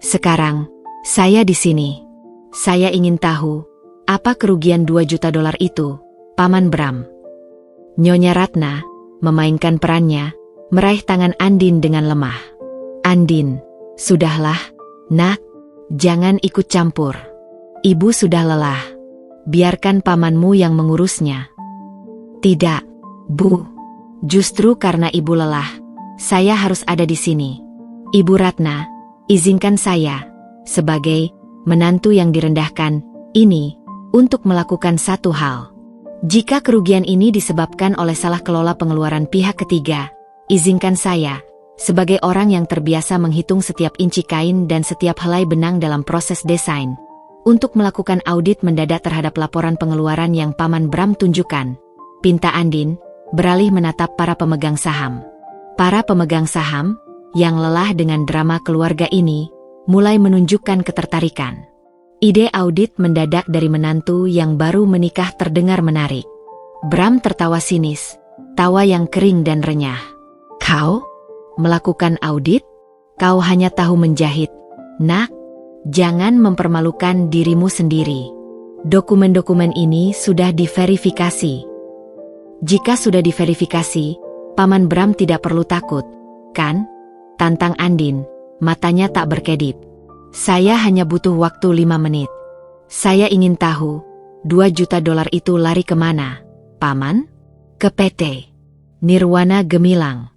Sekarang, saya di sini. Saya ingin tahu, apa kerugian 2 juta dolar itu, Paman Bram? Nyonya Ratna memainkan perannya, meraih tangan Andin dengan lemah. Andin, sudahlah, nak, jangan ikut campur. Ibu sudah lelah. Biarkan pamanmu yang mengurusnya. Tidak, Bu. Justru karena ibu lelah, saya harus ada di sini. Ibu Ratna, izinkan saya, sebagai menantu yang direndahkan, ini, untuk melakukan satu hal. Jika kerugian ini disebabkan oleh salah kelola pengeluaran pihak ketiga, izinkan saya, sebagai orang yang terbiasa menghitung setiap inci kain dan setiap helai benang dalam proses desain, untuk melakukan audit mendadak terhadap laporan pengeluaran yang Paman Bram tunjukkan, pinta Andin, beralih menatap para pemegang saham. Para pemegang saham, yang lelah dengan drama keluarga ini, mulai menunjukkan ketertarikan. Ide audit mendadak dari menantu yang baru menikah terdengar menarik. Bram tertawa sinis, tawa yang kering dan renyah. Kau? Melakukan audit? Kau hanya tahu menjahit, nak? Jangan mempermalukan dirimu sendiri. Dokumen-dokumen ini sudah diverifikasi. Jika sudah diverifikasi, Paman Bram tidak perlu takut, kan? Tantang Andin, matanya tak berkedip. Saya hanya butuh waktu 5 menit. Saya ingin tahu, 2 juta dolar itu lari kemana, Paman? Ke PT Nirwana Gemilang.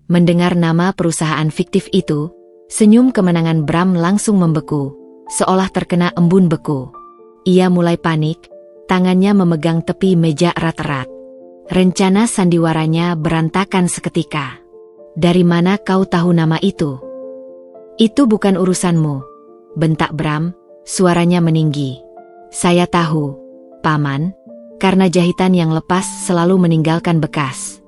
Mendengar nama perusahaan fiktif itu, senyum kemenangan Bram langsung membeku, seolah terkena embun beku. Ia mulai panik, tangannya memegang tepi meja erat-erat. Rencana sandiwaranya berantakan seketika. Dari mana kau tahu nama itu? Itu bukan urusanmu, bentak Bram, suaranya meninggi. Saya tahu, Paman, karena jahitan yang lepas selalu meninggalkan bekas.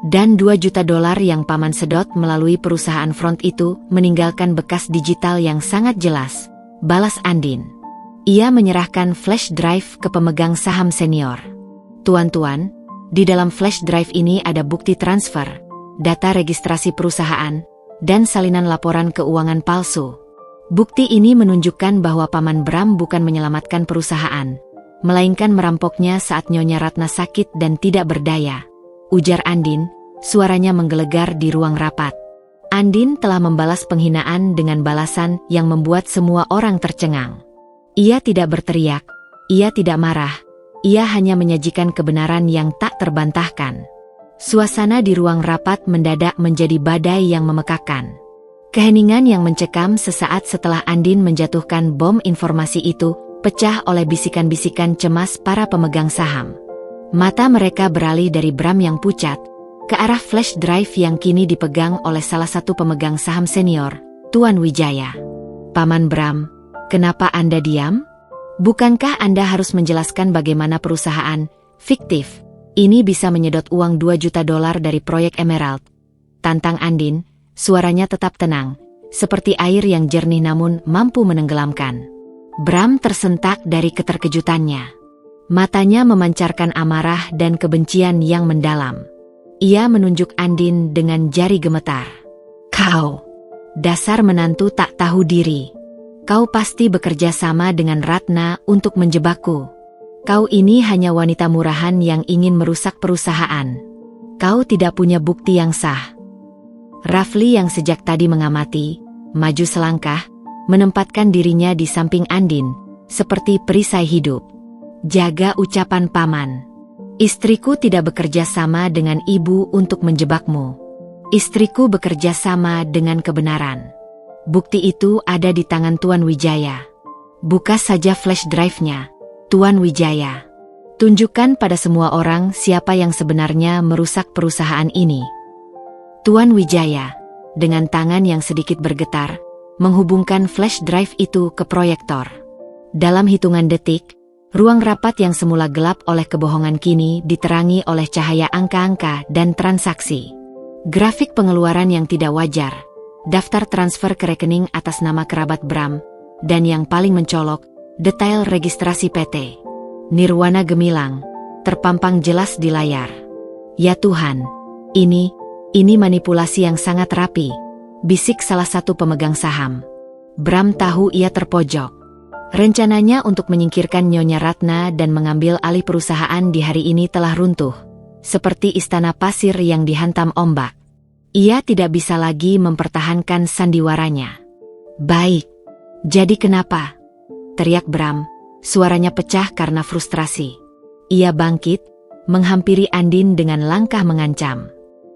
Dan 2 juta dolar yang Paman sedot melalui perusahaan front itu meninggalkan bekas digital yang sangat jelas, balas Andin. Ia menyerahkan flash drive ke pemegang saham senior. Tuan-tuan, di dalam flash drive ini ada bukti transfer, data registrasi perusahaan, dan salinan laporan keuangan palsu. Bukti ini menunjukkan bahwa Paman Bram bukan menyelamatkan perusahaan, melainkan merampoknya saat Nyonya Ratna sakit dan tidak berdaya. Ujar Andin, suaranya menggelegar di ruang rapat. Andin telah membalas penghinaan dengan balasan yang membuat semua orang tercengang. Ia tidak berteriak, ia tidak marah, ia hanya menyajikan kebenaran yang tak terbantahkan. Suasana di ruang rapat mendadak menjadi badai yang memekakan. Keheningan yang mencekam sesaat setelah Andin menjatuhkan bom informasi itu, pecah oleh bisikan-bisikan cemas para pemegang saham. Mata mereka beralih dari Bram yang pucat, ke arah flash drive yang kini dipegang oleh salah satu pemegang saham senior, Tuan Wijaya. Paman Bram, kenapa Anda diam? Bukankah Anda harus menjelaskan bagaimana perusahaan fiktif ini bisa menyedot uang 2 juta dolar dari proyek Emerald? Tantang Andin, suaranya tetap tenang, seperti air yang jernih namun mampu menenggelamkan. Bram tersentak dari keterkejutannya. Matanya memancarkan amarah dan kebencian yang mendalam. Ia menunjuk Andin dengan jari gemetar. Kau, dasar menantu tak tahu diri. Kau pasti bekerja sama dengan Ratna untuk menjebakku. Kau ini hanya wanita murahan yang ingin merusak perusahaan. Kau tidak punya bukti yang sah. Rafli yang sejak tadi mengamati, maju selangkah, menempatkan dirinya di samping Andin, seperti perisai hidup. Jaga ucapan Paman. Istriku tidak bekerja sama dengan ibu untuk menjebakmu. Istriku bekerja sama dengan kebenaran. Bukti itu ada di tangan Tuan Wijaya. Buka saja flash drive-nya, Tuan Wijaya. Tunjukkan pada semua orang siapa yang sebenarnya merusak perusahaan ini. Tuan Wijaya, dengan tangan yang sedikit bergetar, menghubungkan flash drive itu ke proyektor. Dalam hitungan detik, ruang rapat yang semula gelap oleh kebohongan kini diterangi oleh cahaya angka-angka dan transaksi. Grafik pengeluaran yang tidak wajar, daftar transfer ke rekening atas nama kerabat Bram, dan yang paling mencolok, detail registrasi PT Nirwana Gemilang, terpampang jelas di layar. Ya Tuhan, ini manipulasi yang sangat rapi, bisik salah satu pemegang saham. Bram tahu ia terpojok. Rencananya untuk menyingkirkan Nyonya Ratna dan mengambil alih perusahaan di hari ini telah runtuh, seperti istana pasir yang dihantam ombak. Ia tidak bisa lagi mempertahankan sandiwaranya. Baik, jadi kenapa? Teriak Bram, suaranya pecah karena frustrasi. Ia bangkit, menghampiri Andin dengan langkah mengancam.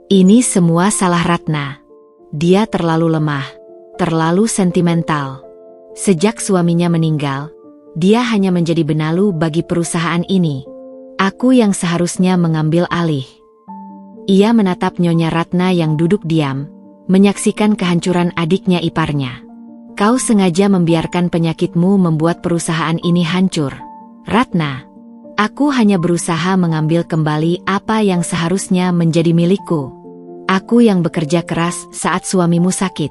Ini semua salah Ratna. Dia terlalu lemah, terlalu sentimental. Sejak suaminya meninggal, dia hanya menjadi benalu bagi perusahaan ini. Aku yang seharusnya mengambil alih. Ia menatap Nyonya Ratna yang duduk diam, menyaksikan kehancuran adiknya iparnya. Kau sengaja membiarkan penyakitmu membuat perusahaan ini hancur. Ratna, aku hanya berusaha mengambil kembali apa yang seharusnya menjadi milikku. Aku yang bekerja keras saat suamimu sakit.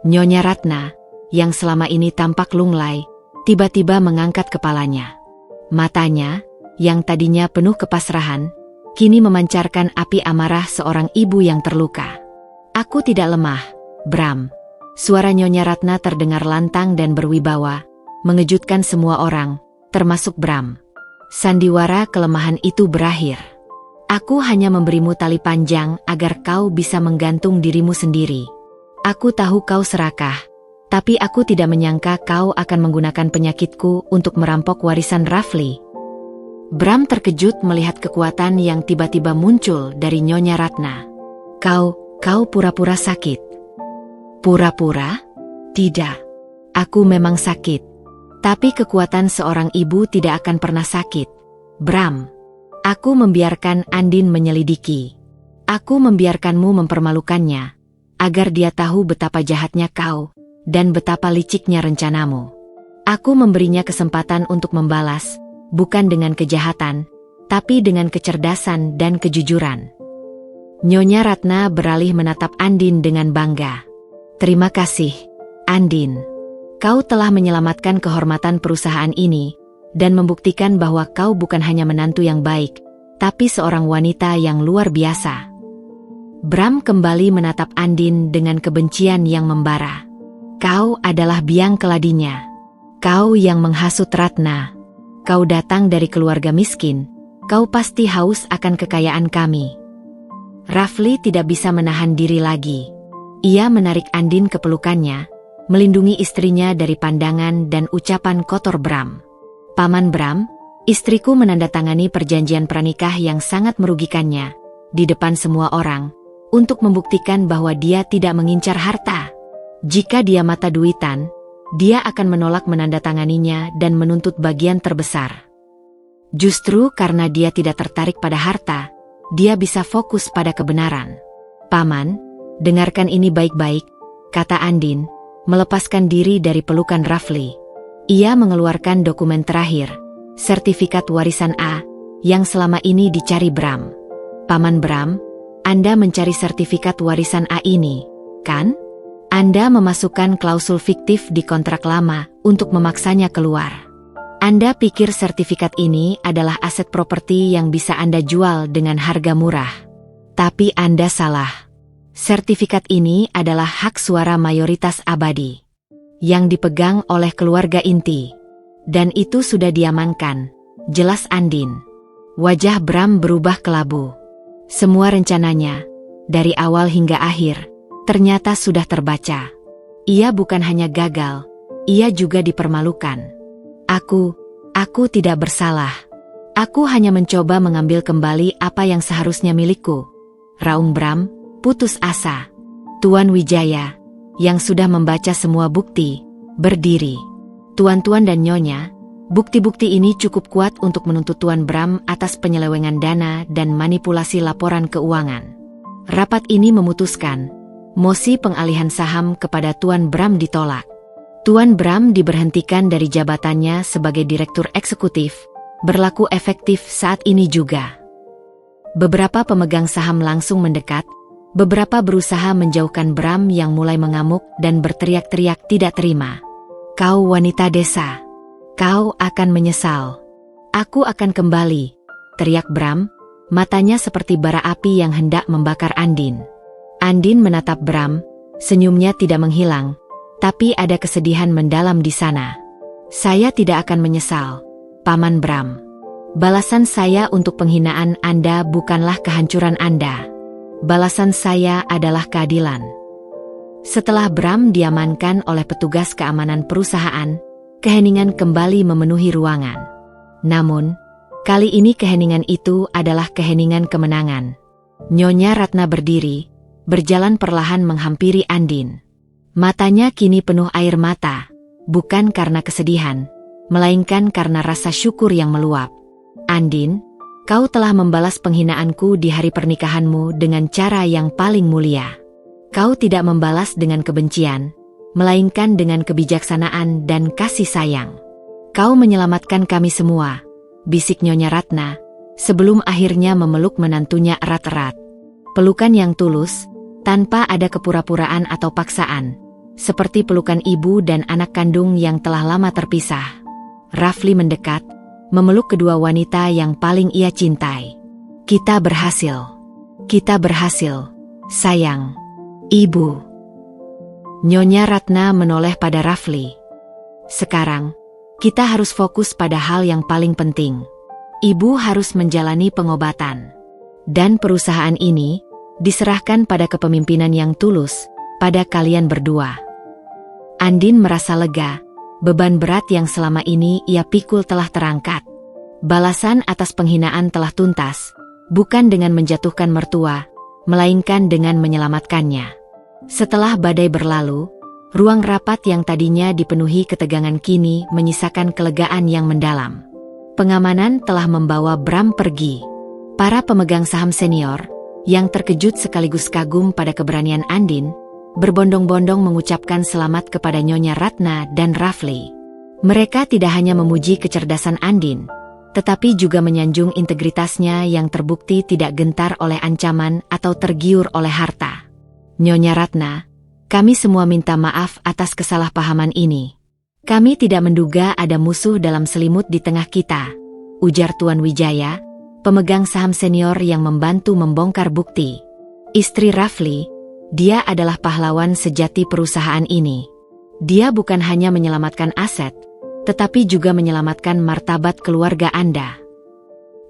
Nyonya Ratna, yang selama ini tampak lunglai, tiba-tiba mengangkat kepalanya. Matanya, yang tadinya penuh kepasrahan, kini memancarkan api amarah seorang ibu yang terluka. Aku tidak lemah, Bram. Suara Nyonya Ratna terdengar lantang dan berwibawa, mengejutkan semua orang, termasuk Bram. Sandiwara kelemahan itu berakhir. Aku hanya memberimu tali panjang agar kau bisa menggantung dirimu sendiri. Aku tahu kau serakah, tapi aku tidak menyangka kau akan menggunakan penyakitku untuk merampok warisan Rafli. Bram terkejut melihat kekuatan yang tiba-tiba muncul dari Nyonya Ratna. Kau pura-pura sakit. Pura-pura? Tidak. Aku memang sakit. Tapi kekuatan seorang ibu tidak akan pernah sakit. Bram. Aku membiarkan Andin menyelidiki. Aku membiarkanmu mempermalukannya, agar dia tahu betapa jahatnya kau, dan betapa liciknya rencanamu. Aku memberinya kesempatan untuk membalas, bukan dengan kejahatan, tapi dengan kecerdasan dan kejujuran. Nyonya Ratna beralih menatap Andin dengan bangga. Terima kasih, Andin. Kau telah menyelamatkan kehormatan perusahaan ini, dan membuktikan bahwa kau bukan hanya menantu yang baik, tapi seorang wanita yang luar biasa. Bram kembali menatap Andin dengan kebencian yang membara. Kau adalah biang keladinya. Kau yang menghasut Ratna. Kau datang dari keluarga miskin. Kau pasti haus akan kekayaan kami. Rafli tidak bisa menahan diri lagi. Ia menarik Andin ke pelukannya, melindungi istrinya dari pandangan dan ucapan kotor Bram. Paman Bram, istriku menandatangani perjanjian pranikah yang sangat merugikannya, di depan semua orang, untuk membuktikan bahwa dia tidak mengincar harta. Jika dia mata duitan, dia akan menolak menandatanganinya dan menuntut bagian terbesar. Justru karena dia tidak tertarik pada harta, dia bisa fokus pada kebenaran. Paman, dengarkan ini baik-baik, kata Andin, melepaskan diri dari pelukan Rafli. Ia mengeluarkan dokumen terakhir, sertifikat warisan A, yang selama ini dicari Bram. Paman Bram, Anda mencari sertifikat warisan A ini, kan? Anda memasukkan klausul fiktif di kontrak lama untuk memaksanya keluar. Anda pikir sertifikat ini adalah aset properti yang bisa Anda jual dengan harga murah. Tapi Anda salah. Sertifikat ini adalah hak suara mayoritas abadi yang dipegang oleh keluarga inti. Dan itu sudah diamankan, jelas Andin. Wajah Bram berubah kelabu. Semua rencananya, dari awal hingga akhir, ternyata sudah terbaca. Ia bukan hanya gagal, ia juga dipermalukan. Aku tidak bersalah. Aku hanya mencoba mengambil kembali apa yang seharusnya milikku. Raung Bram putus asa. Tuan Wijaya, yang sudah membaca semua bukti, berdiri. Tuan-tuan dan nyonya, bukti-bukti ini cukup kuat untuk menuntut Tuan Bram atas penyelewengan dana dan manipulasi laporan keuangan. Rapat ini memutuskan, mosi pengalihan saham kepada Tuan Bram ditolak. Tuan Bram diberhentikan dari jabatannya sebagai Direktur Eksekutif, berlaku efektif saat ini juga. Beberapa pemegang saham langsung mendekat, Beberapa berusaha menjauhkan Bram yang mulai mengamuk dan berteriak-teriak tidak terima. "Kau wanita desa. Kau akan menyesal." "Aku akan kembali," teriak Bram, matanya seperti bara api yang hendak membakar Andin. Andin menatap Bram, senyumnya tidak menghilang, tapi ada kesedihan mendalam di sana. "Saya tidak akan menyesal, Paman Bram. Balasan saya untuk penghinaan Anda bukanlah kehancuran Anda. Balasan saya adalah keadilan." Setelah Bram diamankan oleh petugas keamanan perusahaan, keheningan kembali memenuhi ruangan. Namun, kali ini keheningan itu adalah keheningan kemenangan. Nyonya Ratna berdiri, berjalan perlahan menghampiri Andin. Matanya kini penuh air mata, bukan karena kesedihan, melainkan karena rasa syukur yang meluap. "Andin, kau telah membalas penghinaanku di hari pernikahanmu dengan cara yang paling mulia. Kau tidak membalas dengan kebencian, melainkan dengan kebijaksanaan dan kasih sayang. Kau menyelamatkan kami semua," bisik Nyonya Ratna, sebelum akhirnya memeluk menantunya erat-erat. Pelukan yang tulus, tanpa ada kepura-puraan atau paksaan, seperti pelukan ibu dan anak kandung yang telah lama terpisah. Rafli mendekat, memeluk kedua wanita yang paling ia cintai. "Kita berhasil. Kita berhasil, sayang. Ibu." Nyonya Ratna menoleh pada Rafli. "Sekarang, kita harus fokus pada hal yang paling penting. Ibu harus menjalani pengobatan. Dan perusahaan ini diserahkan pada kepemimpinan yang tulus, pada kalian berdua." Andin merasa lega. Beban berat yang selama ini ia pikul telah terangkat. Balasan atas penghinaan telah tuntas, bukan dengan menjatuhkan mertua, melainkan dengan menyelamatkannya. Setelah badai berlalu, ruang rapat yang tadinya dipenuhi ketegangan kini menyisakan kelegaan yang mendalam. Pengamanan telah membawa Bram pergi. Para pemegang saham senior, yang terkejut sekaligus kagum pada keberanian Andin, berbondong-bondong mengucapkan selamat kepada Nyonya Ratna dan Rafli. Mereka tidak hanya memuji kecerdasan Andin, tetapi juga menyanjung integritasnya yang terbukti tidak gentar oleh ancaman atau tergiur oleh harta. "Nyonya Ratna, kami semua minta maaf atas kesalahpahaman ini. Kami tidak menduga ada musuh dalam selimut di tengah kita," ujar Tuan Wijaya, pemegang saham senior yang membantu membongkar bukti. Istri Rafli, dia adalah pahlawan sejati perusahaan ini. Dia bukan hanya menyelamatkan aset, tetapi juga menyelamatkan martabat keluarga Anda.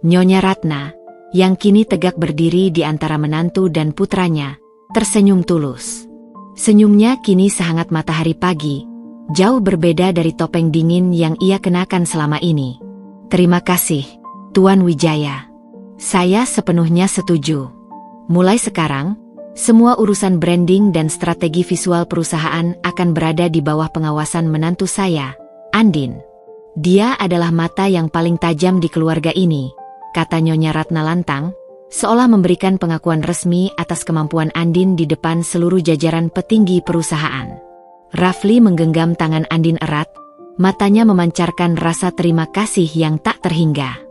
Nyonya Ratna, yang kini tegak berdiri di antara menantu dan putranya, tersenyum tulus. Senyumnya kini sehangat matahari pagi, jauh berbeda dari topeng dingin yang ia kenakan selama ini. "Terima kasih, Tuan Wijaya. Saya sepenuhnya setuju. Mulai sekarang, semua urusan branding dan strategi visual perusahaan akan berada di bawah pengawasan menantu saya, Andin. Dia adalah mata yang paling tajam di keluarga ini," kata Nyonya Ratna lantang, seolah memberikan pengakuan resmi atas kemampuan Andin di depan seluruh jajaran petinggi perusahaan. Rafli menggenggam tangan Andin erat, matanya memancarkan rasa terima kasih yang tak terhingga.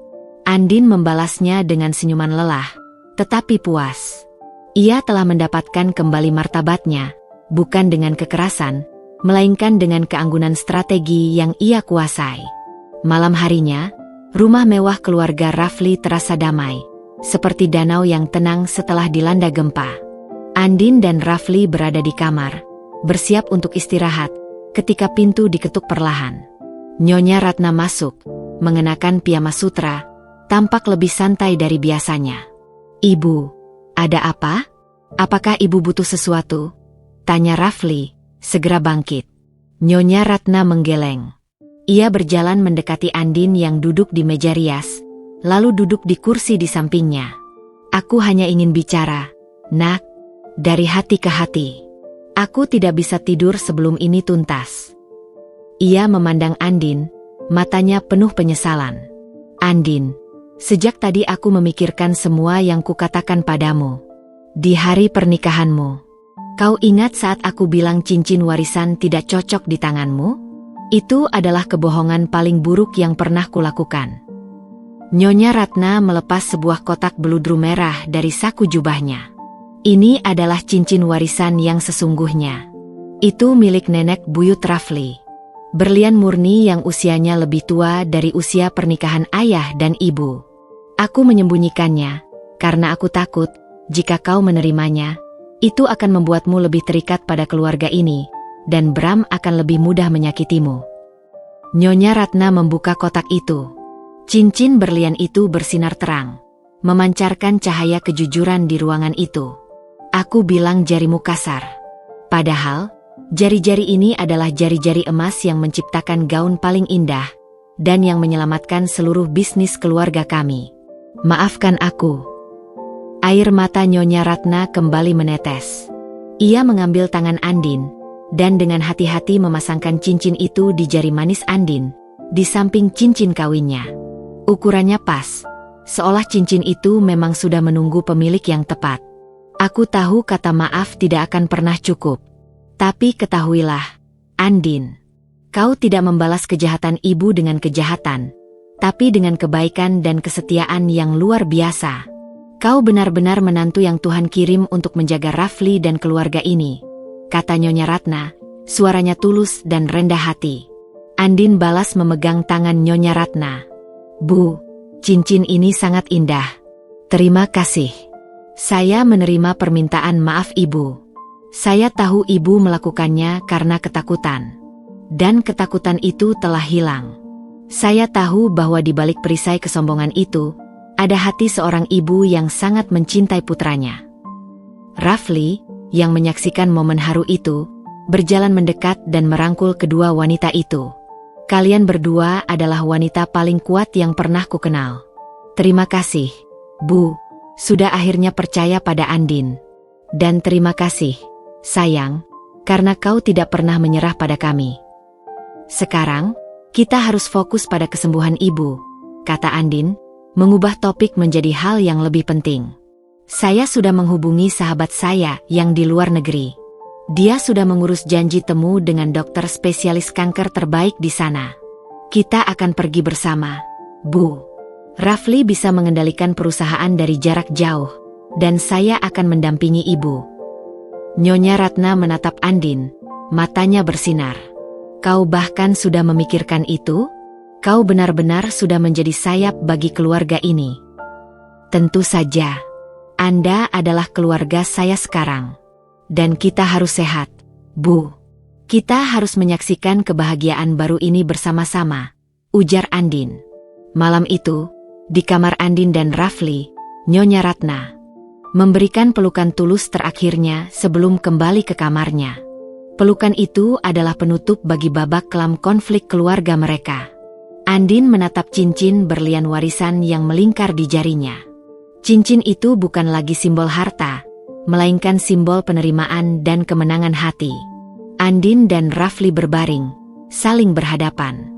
Andin membalasnya dengan senyuman lelah, tetapi puas. Ia telah mendapatkan kembali martabatnya, bukan dengan kekerasan, melainkan dengan keanggunan strategi yang ia kuasai. Malam harinya, rumah mewah keluarga Rafli terasa damai, seperti danau yang tenang setelah dilanda gempa. Andin dan Rafli berada di kamar, bersiap untuk istirahat, ketika pintu diketuk perlahan. Nyonya Ratna masuk, mengenakan piyama sutra, tampak lebih santai dari biasanya. "Ibu, ada apa? Apakah ibu butuh sesuatu?" tanya Rafli, segera bangkit. Nyonya Ratna menggeleng. Ia berjalan mendekati Andin yang duduk di meja rias, lalu duduk di kursi di sampingnya. "Aku hanya ingin bicara, Nak, dari hati ke hati. Aku tidak bisa tidur sebelum ini tuntas." Ia memandang Andin, matanya penuh penyesalan. "Andin, sejak tadi aku memikirkan semua yang kukatakan padamu. Di hari pernikahanmu, kau ingat saat aku bilang cincin warisan tidak cocok di tanganmu? Itu adalah kebohongan paling buruk yang pernah kulakukan." Nyonya Ratna melepas sebuah kotak beludru merah dari saku jubahnya. Ini adalah cincin warisan yang sesungguhnya. Itu milik nenek buyut Rafli. Berlian murni yang usianya lebih tua dari usia pernikahan ayah dan ibu. Aku menyembunyikannya, karena aku takut, jika kau menerimanya, itu akan membuatmu lebih terikat pada keluarga ini, dan Bram akan lebih mudah menyakitimu. Nyonya Ratna membuka kotak itu. Cincin berlian itu bersinar terang, memancarkan cahaya kejujuran di ruangan itu. Aku bilang jarimu kasar. Padahal, jari-jari ini adalah jari-jari emas yang menciptakan gaun paling indah, dan yang menyelamatkan seluruh bisnis keluarga kami. Maafkan aku. Air mata Nyonya Ratna kembali menetes. Ia mengambil tangan Andin, dan dengan hati-hati memasangkan cincin itu di jari manis Andin, di samping cincin kawinnya. Ukurannya pas, seolah cincin itu memang sudah menunggu pemilik yang tepat. Aku tahu kata maaf tidak akan pernah cukup. Tapi ketahuilah, Andin, kau tidak membalas kejahatan ibu dengan kejahatan, tapi dengan kebaikan dan kesetiaan yang luar biasa. Kau benar-benar menantu yang Tuhan kirim untuk menjaga Rafli dan keluarga ini, kata Nyonya Ratna, suaranya tulus dan rendah hati. Andin balas memegang tangan Nyonya Ratna. Bu, cincin ini sangat indah. Terima kasih. Saya menerima permintaan maaf ibu. Saya tahu ibu melakukannya karena ketakutan. Dan ketakutan itu telah hilang. Saya tahu bahwa di balik perisai kesombongan itu, ada hati seorang ibu yang sangat mencintai putranya. Rafli, yang menyaksikan momen haru itu, berjalan mendekat dan merangkul kedua wanita itu. Kalian berdua adalah wanita paling kuat yang pernah kukenal. Terima kasih, Bu, sudah akhirnya percaya pada Andin. Dan terima kasih, sayang, karena kau tidak pernah menyerah pada kami. Sekarang, kita harus fokus pada kesembuhan ibu, kata Andin, mengubah topik menjadi hal yang lebih penting. Saya sudah menghubungi sahabat saya yang di luar negeri. Dia sudah mengurus janji temu dengan dokter spesialis kanker terbaik di sana. Kita akan pergi bersama, Bu. Rafli bisa mengendalikan perusahaan dari jarak jauh, dan saya akan mendampingi ibu. Nyonya Ratna menatap Andin, matanya bersinar. Kau bahkan sudah memikirkan itu? Kau benar-benar sudah menjadi sayap bagi keluarga ini. Tentu saja. Anda adalah keluarga saya sekarang. Dan kita harus sehat, Bu. Kita harus menyaksikan kebahagiaan baru ini bersama-sama, ujar Andin. Malam itu, di kamar Andin dan Rafli, Nyonya Ratna memberikan pelukan tulus terakhirnya sebelum kembali ke kamarnya. Pelukan itu adalah penutup bagi babak kelam konflik keluarga mereka. Andin menatap cincin berlian warisan yang melingkar di jarinya. Cincin itu bukan lagi simbol harta, melainkan simbol penerimaan dan kemenangan hati. Andin dan Rafli berbaring, saling berhadapan.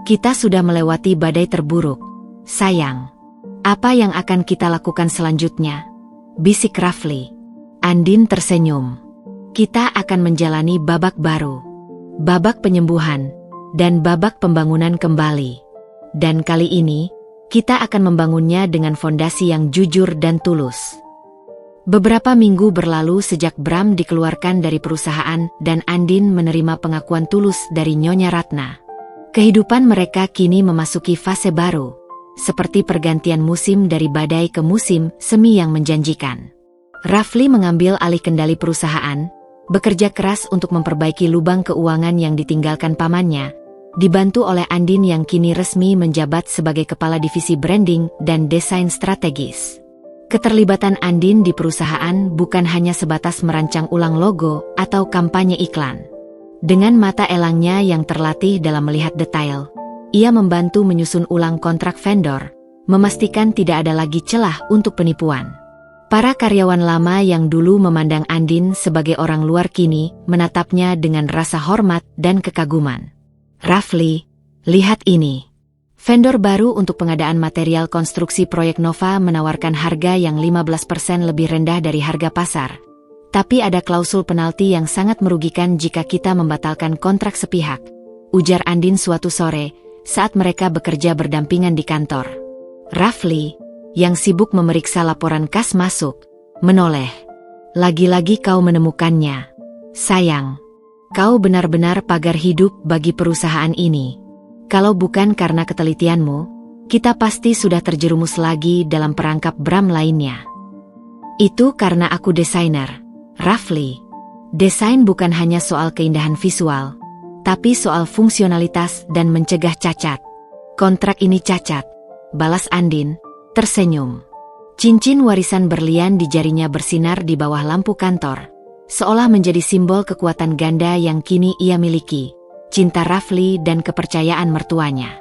Kita sudah melewati badai terburuk, sayang. Apa yang akan kita lakukan selanjutnya? Bisik Rafli. Andin tersenyum. Kita akan menjalani babak baru. Babak penyembuhan, dan babak pembangunan kembali. Dan kali ini, kita akan membangunnya dengan fondasi yang jujur dan tulus. Beberapa minggu berlalu sejak Bram dikeluarkan dari perusahaan dan Andin menerima pengakuan tulus dari Nyonya Ratna. Kehidupan mereka kini memasuki fase baru, seperti pergantian musim dari badai ke musim semi yang menjanjikan. Rafli mengambil alih kendali perusahaan, bekerja keras untuk memperbaiki lubang keuangan yang ditinggalkan pamannya, dibantu oleh Andin yang kini resmi menjabat sebagai kepala divisi branding dan desain strategis. Keterlibatan Andin di perusahaan bukan hanya sebatas merancang ulang logo atau kampanye iklan. Dengan mata elangnya yang terlatih dalam melihat detail, ia membantu menyusun ulang kontrak vendor, memastikan tidak ada lagi celah untuk penipuan. Para karyawan lama yang dulu memandang Andin sebagai orang luar kini menatapnya dengan rasa hormat dan kekaguman. Rafli, lihat ini. Vendor baru untuk pengadaan material konstruksi proyek Nova menawarkan harga yang 15% lebih rendah dari harga pasar. Tapi ada klausul penalti yang sangat merugikan jika kita membatalkan kontrak sepihak, ujar Andin suatu sore saat mereka bekerja berdampingan di kantor. Rafli, yang sibuk memeriksa laporan kas masuk, menoleh. Lagi-lagi kau menemukannya. Sayang, kau benar-benar pagar hidup bagi perusahaan ini. Kalau bukan karena ketelitianmu, kita pasti sudah terjerumus lagi dalam perangkap Bram lainnya. Itu karena aku desainer, Rafli. Desain bukan hanya soal keindahan visual, tapi soal fungsionalitas dan mencegah cacat. Kontrak ini cacat, balas Andin, tersenyum. Cincin warisan berlian di jarinya bersinar di bawah lampu kantor, seolah menjadi simbol kekuatan ganda yang kini ia miliki, cinta Rafli dan kepercayaan mertuanya.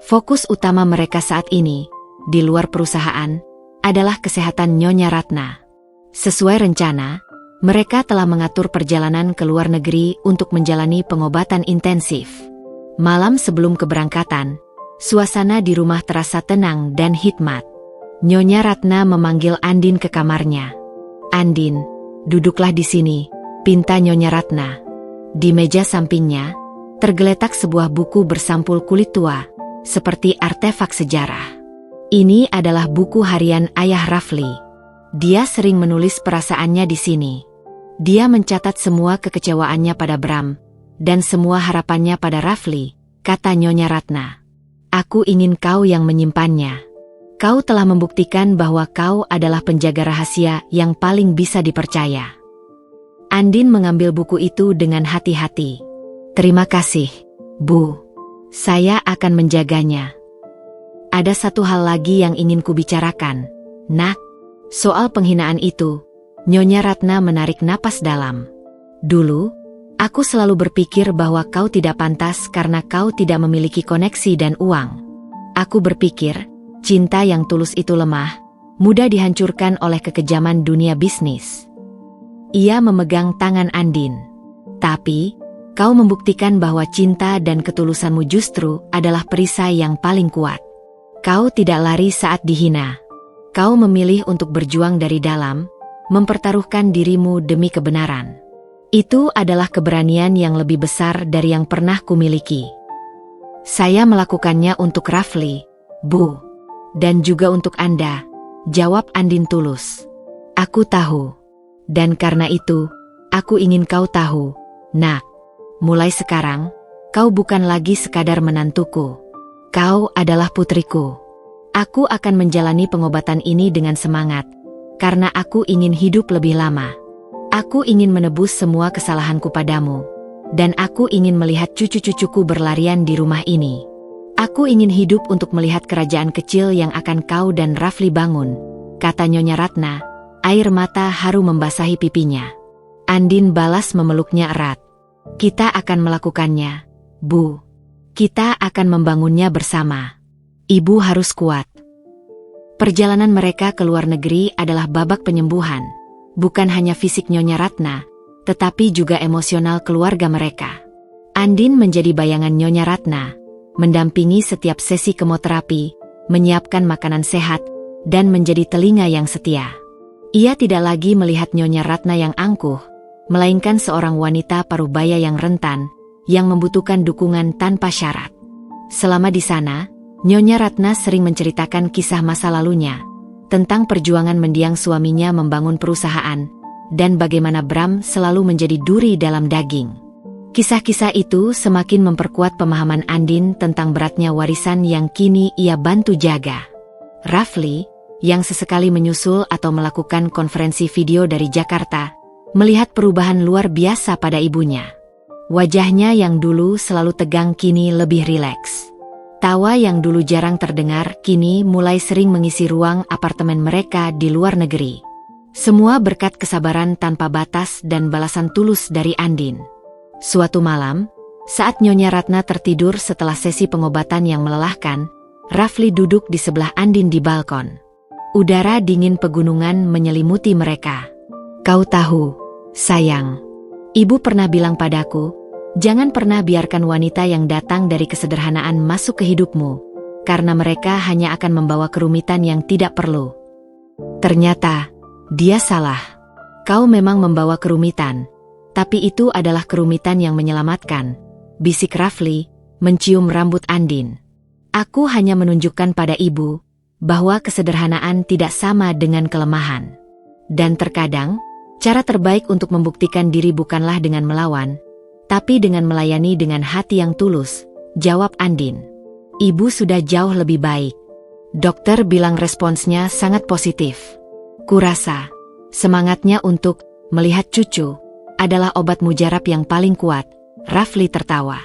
Fokus utama mereka saat ini, di luar perusahaan, adalah kesehatan Nyonya Ratna. Sesuai rencana, mereka telah mengatur perjalanan ke luar negeri untuk menjalani pengobatan intensif. Malam sebelum keberangkatan, suasana di rumah terasa tenang dan hikmat. Nyonya Ratna memanggil Andin ke kamarnya. "Andin, duduklah di sini," pinta Nyonya Ratna. Di meja sampingnya, tergeletak sebuah buku bersampul kulit tua, seperti artefak sejarah. Ini adalah buku harian ayah Rafli. Dia sering menulis perasaannya di sini. Dia mencatat semua kekecewaannya pada Bram, dan semua harapannya pada Rafli, kata Nyonya Ratna. "Aku ingin kau yang menyimpannya. Kau telah membuktikan bahwa kau adalah penjaga rahasia yang paling bisa dipercaya." Andin mengambil buku itu dengan hati-hati. "Terima kasih, Bu. Saya akan menjaganya. Ada satu hal lagi yang ingin kubicarakan, Nak. Soal penghinaan itu." Nyonya Ratna menarik napas dalam. "Dulu, aku selalu berpikir bahwa kau tidak pantas karena kau tidak memiliki koneksi dan uang. Aku berpikir, cinta yang tulus itu lemah, mudah dihancurkan oleh kekejaman dunia bisnis." Ia memegang tangan Andin. "Tapi, kau membuktikan bahwa cinta dan ketulusanmu justru adalah perisai yang paling kuat. Kau tidak lari saat dihina. Kau memilih untuk berjuang dari dalam, mempertaruhkan dirimu demi kebenaran. Itu adalah keberanian yang lebih besar dari yang pernah kumiliki." "Saya melakukannya untuk Rafli, Bu. Dan juga untuk Anda," jawab Andin tulus. "Aku tahu. Dan karena itu, aku ingin kau tahu, Nak. Mulai sekarang, kau bukan lagi sekadar menantuku. Kau adalah putriku. Aku akan menjalani pengobatan ini dengan semangat, karena aku ingin hidup lebih lama. Aku ingin menebus semua kesalahanku padamu, dan aku ingin melihat cucu-cucuku berlarian di rumah ini. Aku ingin hidup untuk melihat kerajaan kecil yang akan kau dan Rafli bangun," kata Nyonya Ratna, air mata haru membasahi pipinya. Andin balas memeluknya erat. "Kita akan melakukannya, Bu. Kita akan membangunnya bersama. Ibu harus kuat." Perjalanan mereka ke luar negeri adalah babak penyembuhan, bukan hanya fisik Nyonya Ratna, tetapi juga emosional keluarga mereka. Andin menjadi bayangan Nyonya Ratna, mendampingi setiap sesi kemoterapi, menyiapkan makanan sehat, dan menjadi telinga yang setia. Ia tidak lagi melihat Nyonya Ratna yang angkuh, melainkan seorang wanita parubaya yang rentan, yang membutuhkan dukungan tanpa syarat. Selama di sana, Nyonya Ratna sering menceritakan kisah masa lalunya, tentang perjuangan mendiang suaminya membangun perusahaan, dan bagaimana Bram selalu menjadi duri dalam daging. Kisah-kisah itu semakin memperkuat pemahaman Andin tentang beratnya warisan yang kini ia bantu jaga. Rafli, yang sesekali menyusul atau melakukan konferensi video dari Jakarta, melihat perubahan luar biasa pada ibunya. Wajahnya yang dulu selalu tegang kini lebih rileks. Tawa yang dulu jarang terdengar kini mulai sering mengisi ruang apartemen mereka di luar negeri. Semua berkat kesabaran tanpa batas dan balasan tulus dari Andin. Suatu malam, saat Nyonya Ratna tertidur setelah sesi pengobatan yang melelahkan, Rafli duduk di sebelah Andin di balkon. Udara dingin pegunungan menyelimuti mereka. "Kau tahu, sayang, Ibu pernah bilang padaku, jangan pernah biarkan wanita yang datang dari kesederhanaan masuk ke hidupmu, karena mereka hanya akan membawa kerumitan yang tidak perlu." Ternyata, dia salah. Kau memang membawa kerumitan, tapi itu adalah kerumitan yang menyelamatkan, bisik Rafli, mencium rambut Andin. "Aku hanya menunjukkan pada ibu, bahwa kesederhanaan tidak sama dengan kelemahan. Dan terkadang, Cara terbaik untuk membuktikan diri bukanlah dengan melawan, tapi dengan melayani dengan hati yang tulus, jawab Andin. Ibu sudah jauh lebih baik. Dokter bilang responsnya sangat positif. Kurasa, semangatnya untuk melihat cucu adalah obat mujarab yang paling kuat. Rafli tertawa.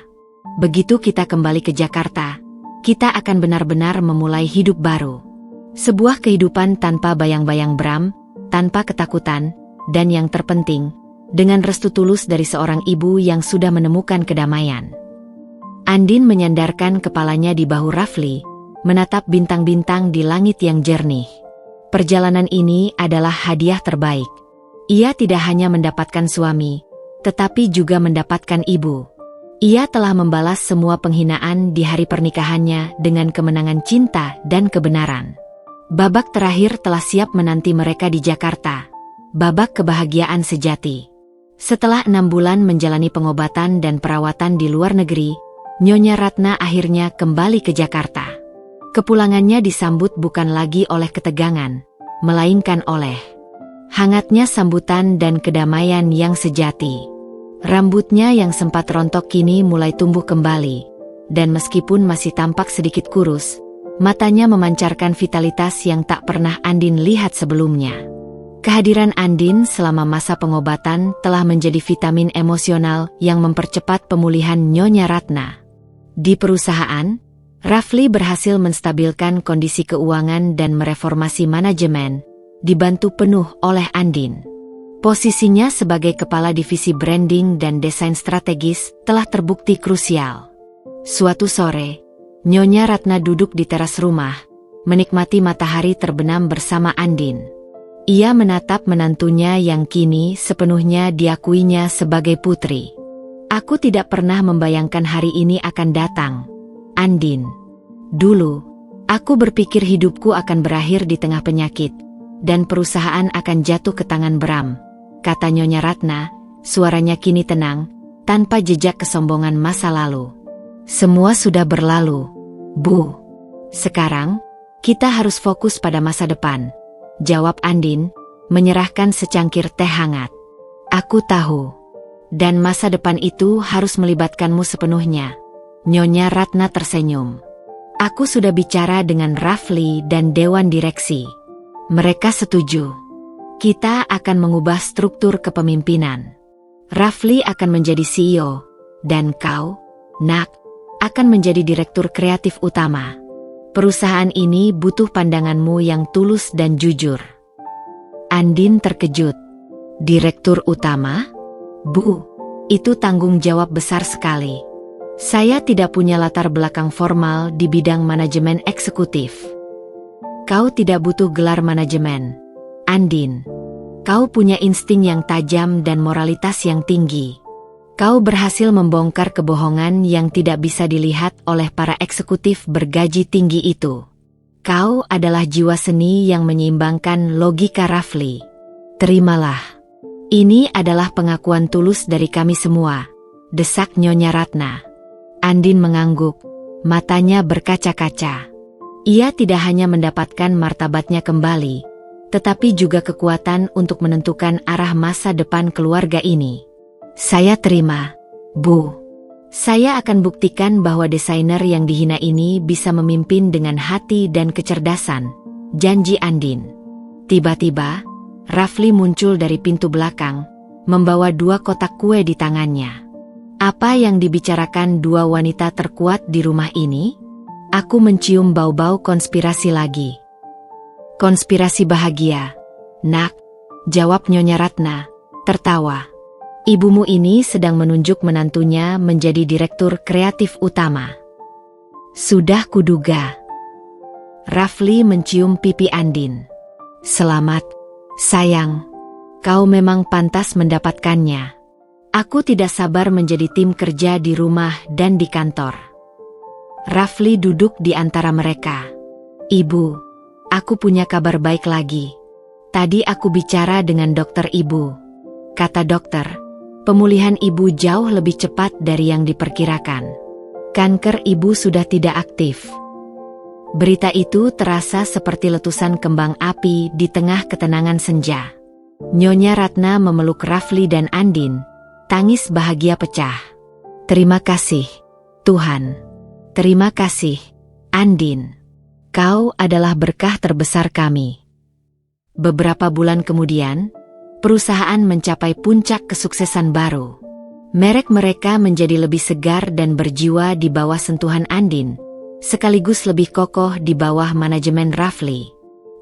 Begitu kita kembali ke Jakarta, kita akan benar-benar memulai hidup baru. Sebuah kehidupan tanpa bayang-bayang Bram, tanpa ketakutan, dan yang terpenting, dengan restu tulus dari seorang ibu yang sudah menemukan kedamaian. Andin menyandarkan kepalanya di bahu Rafli, menatap bintang-bintang di langit yang jernih. Perjalanan ini adalah hadiah terbaik. Ia tidak hanya mendapatkan suami, tetapi juga mendapatkan ibu. Ia telah membalas semua penghinaan di hari pernikahannya dengan kemenangan cinta dan kebenaran. Babak terakhir telah siap menanti mereka di Jakarta. Babak kebahagiaan sejati. Setelah 6 bulan menjalani pengobatan dan perawatan di luar negeri, Nyonya Ratna akhirnya kembali ke Jakarta. Kepulangannya disambut bukan lagi oleh ketegangan, melainkan oleh hangatnya sambutan dan kedamaian yang sejati. Rambutnya yang sempat rontok kini mulai tumbuh kembali, dan meskipun masih tampak sedikit kurus, matanya memancarkan vitalitas yang tak pernah Andin lihat sebelumnya. Kehadiran Andin selama masa pengobatan telah menjadi vitamin emosional yang mempercepat pemulihan Nyonya Ratna. Di perusahaan, Rafli berhasil menstabilkan kondisi keuangan dan mereformasi manajemen, dibantu penuh oleh Andin. Posisinya sebagai kepala divisi branding dan desain strategis telah terbukti krusial. Suatu sore, Nyonya Ratna duduk di teras rumah, menikmati matahari terbenam bersama Andin. Ia menatap menantunya yang kini sepenuhnya diakuinya sebagai putri. Aku tidak pernah membayangkan hari ini akan datang, Andin. Dulu, aku berpikir hidupku akan berakhir di tengah penyakit, dan perusahaan akan jatuh ke tangan Bram, kata Nyonya Ratna, suaranya kini tenang, tanpa jejak kesombongan masa lalu. Semua sudah berlalu, Bu. Sekarang, kita harus fokus pada masa depan, jawab Andin, menyerahkan secangkir teh hangat. Aku tahu. Dan masa depan itu harus melibatkanmu sepenuhnya. Nyonya Ratna tersenyum. Aku sudah bicara dengan Rafli dan Dewan Direksi. Mereka setuju. Kita akan mengubah struktur kepemimpinan. Rafli akan menjadi CEO, dan kau, Nak, akan menjadi direktur kreatif utama. Perusahaan ini butuh pandanganmu yang tulus dan jujur. Andin terkejut. Direktur utama? Bu, itu tanggung jawab besar sekali. Saya tidak punya latar belakang formal di bidang manajemen eksekutif. Kau tidak butuh gelar manajemen, Andin. Kau punya insting yang tajam dan moralitas yang tinggi. Kau berhasil membongkar kebohongan yang tidak bisa dilihat oleh para eksekutif bergaji tinggi itu. Kau adalah jiwa seni yang menyeimbangkan logika Rafli. Terimalah. Ini adalah pengakuan tulus dari kami semua, desak Nyonya Ratna. Andin mengangguk, matanya berkaca-kaca. Ia tidak hanya mendapatkan martabatnya kembali, tetapi juga kekuatan untuk menentukan arah masa depan keluarga ini. Saya terima, Bu. Saya akan buktikan bahwa desainer yang dihina ini bisa memimpin dengan hati dan kecerdasan, janji Andin. Tiba-tiba, Rafli muncul dari pintu belakang, membawa 2 kotak kue di tangannya. Apa yang dibicarakan 2 wanita terkuat di rumah ini? Aku mencium bau-bau konspirasi lagi. Konspirasi bahagia, Nak, jawab Nyonya Ratna, tertawa. Ibumu ini sedang menunjuk menantunya menjadi direktur kreatif utama. Sudah kuduga. Rafli mencium pipi Andin. Selamat, sayang. Kau memang pantas mendapatkannya. Aku tidak sabar menjadi tim kerja di rumah dan di kantor. Rafli duduk di antara mereka. Ibu, aku punya kabar baik lagi. Tadi aku bicara dengan dokter ibu. Kata dokter, pemulihan ibu jauh lebih cepat dari yang diperkirakan. Kanker ibu sudah tidak aktif. Berita itu terasa seperti letusan kembang api di tengah ketenangan senja. Nyonya Ratna memeluk Rafli dan Andin, tangis bahagia pecah. Terima kasih, Tuhan. Terima kasih, Andin. Kau adalah berkah terbesar kami. Beberapa bulan kemudian, perusahaan mencapai puncak kesuksesan baru. Merek mereka menjadi lebih segar dan berjiwa di bawah sentuhan Andin, sekaligus lebih kokoh di bawah manajemen Rafli.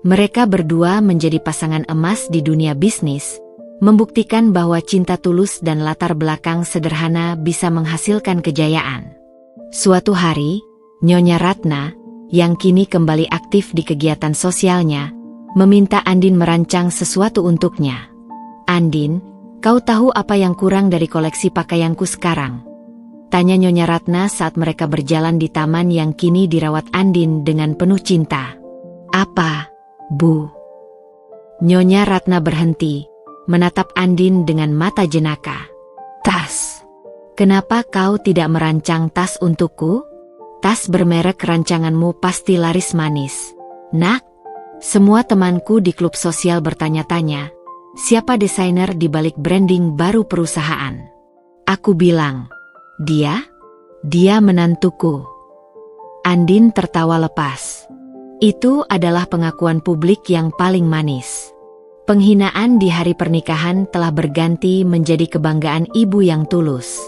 Mereka berdua menjadi pasangan emas di dunia bisnis, membuktikan bahwa cinta tulus dan latar belakang sederhana bisa menghasilkan kejayaan. Suatu hari, Nyonya Ratna, yang kini kembali aktif di kegiatan sosialnya, meminta Andin merancang sesuatu untuknya. Andin, kau tahu apa yang kurang dari koleksi pakaianku sekarang? Tanya Nyonya Ratna saat mereka berjalan di taman yang kini dirawat Andin dengan penuh cinta. Apa, Bu? Nyonya Ratna berhenti, menatap Andin dengan mata jenaka. Tas. Kenapa kau tidak merancang tas untukku? Tas bermerek rancanganmu pasti laris manis. Nak, semua temanku di klub sosial bertanya-tanya, siapa desainer di balik branding baru perusahaan? Aku bilang, dia menantuku. Andin tertawa lepas. Itu adalah pengakuan publik yang paling manis. Penghinaan di hari pernikahan telah berganti menjadi kebanggaan ibu yang tulus.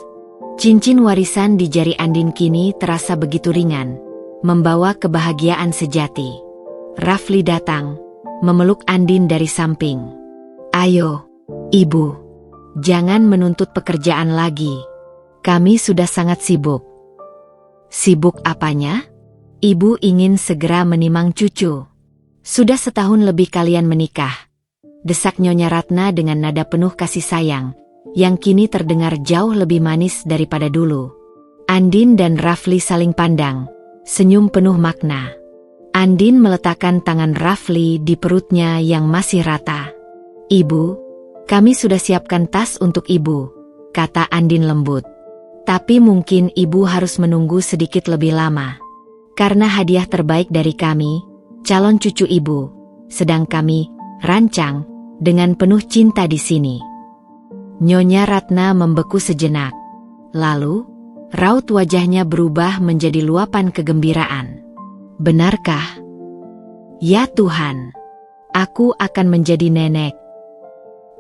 Cincin warisan di jari Andin kini terasa begitu ringan, membawa kebahagiaan sejati. Rafli datang, memeluk Andin dari samping. Ayo, Ibu, jangan menuntut pekerjaan lagi. Kami sudah sangat sibuk. Sibuk apanya? Ibu ingin segera menimang cucu. Sudah setahun lebih kalian menikah, desak Nyonya Ratna dengan nada penuh kasih sayang, yang kini terdengar jauh lebih manis daripada dulu. Andin dan Rafli saling pandang, senyum penuh makna. Andin meletakkan tangan Rafli di perutnya yang masih rata. Ibu, kami sudah siapkan tas untuk Ibu, kata Andin lembut. Tapi mungkin Ibu harus menunggu sedikit lebih lama. Karena hadiah terbaik dari kami, calon cucu Ibu, sedang kami rancang dengan penuh cinta di sini. Nyonya Ratna membeku sejenak. Lalu, raut wajahnya berubah menjadi luapan kegembiraan. Benarkah? Ya Tuhan, aku akan menjadi nenek.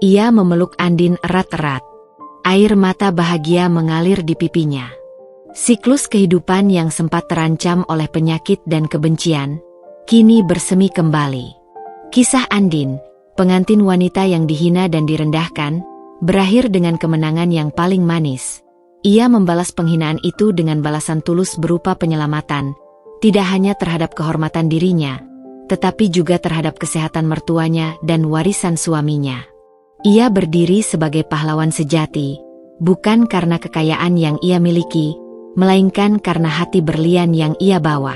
Ia memeluk Andin erat-erat. Air mata bahagia mengalir di pipinya. Siklus kehidupan yang sempat terancam oleh penyakit dan kebencian, kini bersemi kembali. Kisah Andin, pengantin wanita yang dihina dan direndahkan, berakhir dengan kemenangan yang paling manis. Ia membalas penghinaan itu dengan balasan tulus berupa penyelamatan, tidak hanya terhadap kehormatan dirinya, tetapi juga terhadap kesehatan mertuanya dan warisan suaminya. Ia berdiri sebagai pahlawan sejati, bukan karena kekayaan yang ia miliki, melainkan karena hati berlian yang ia bawa.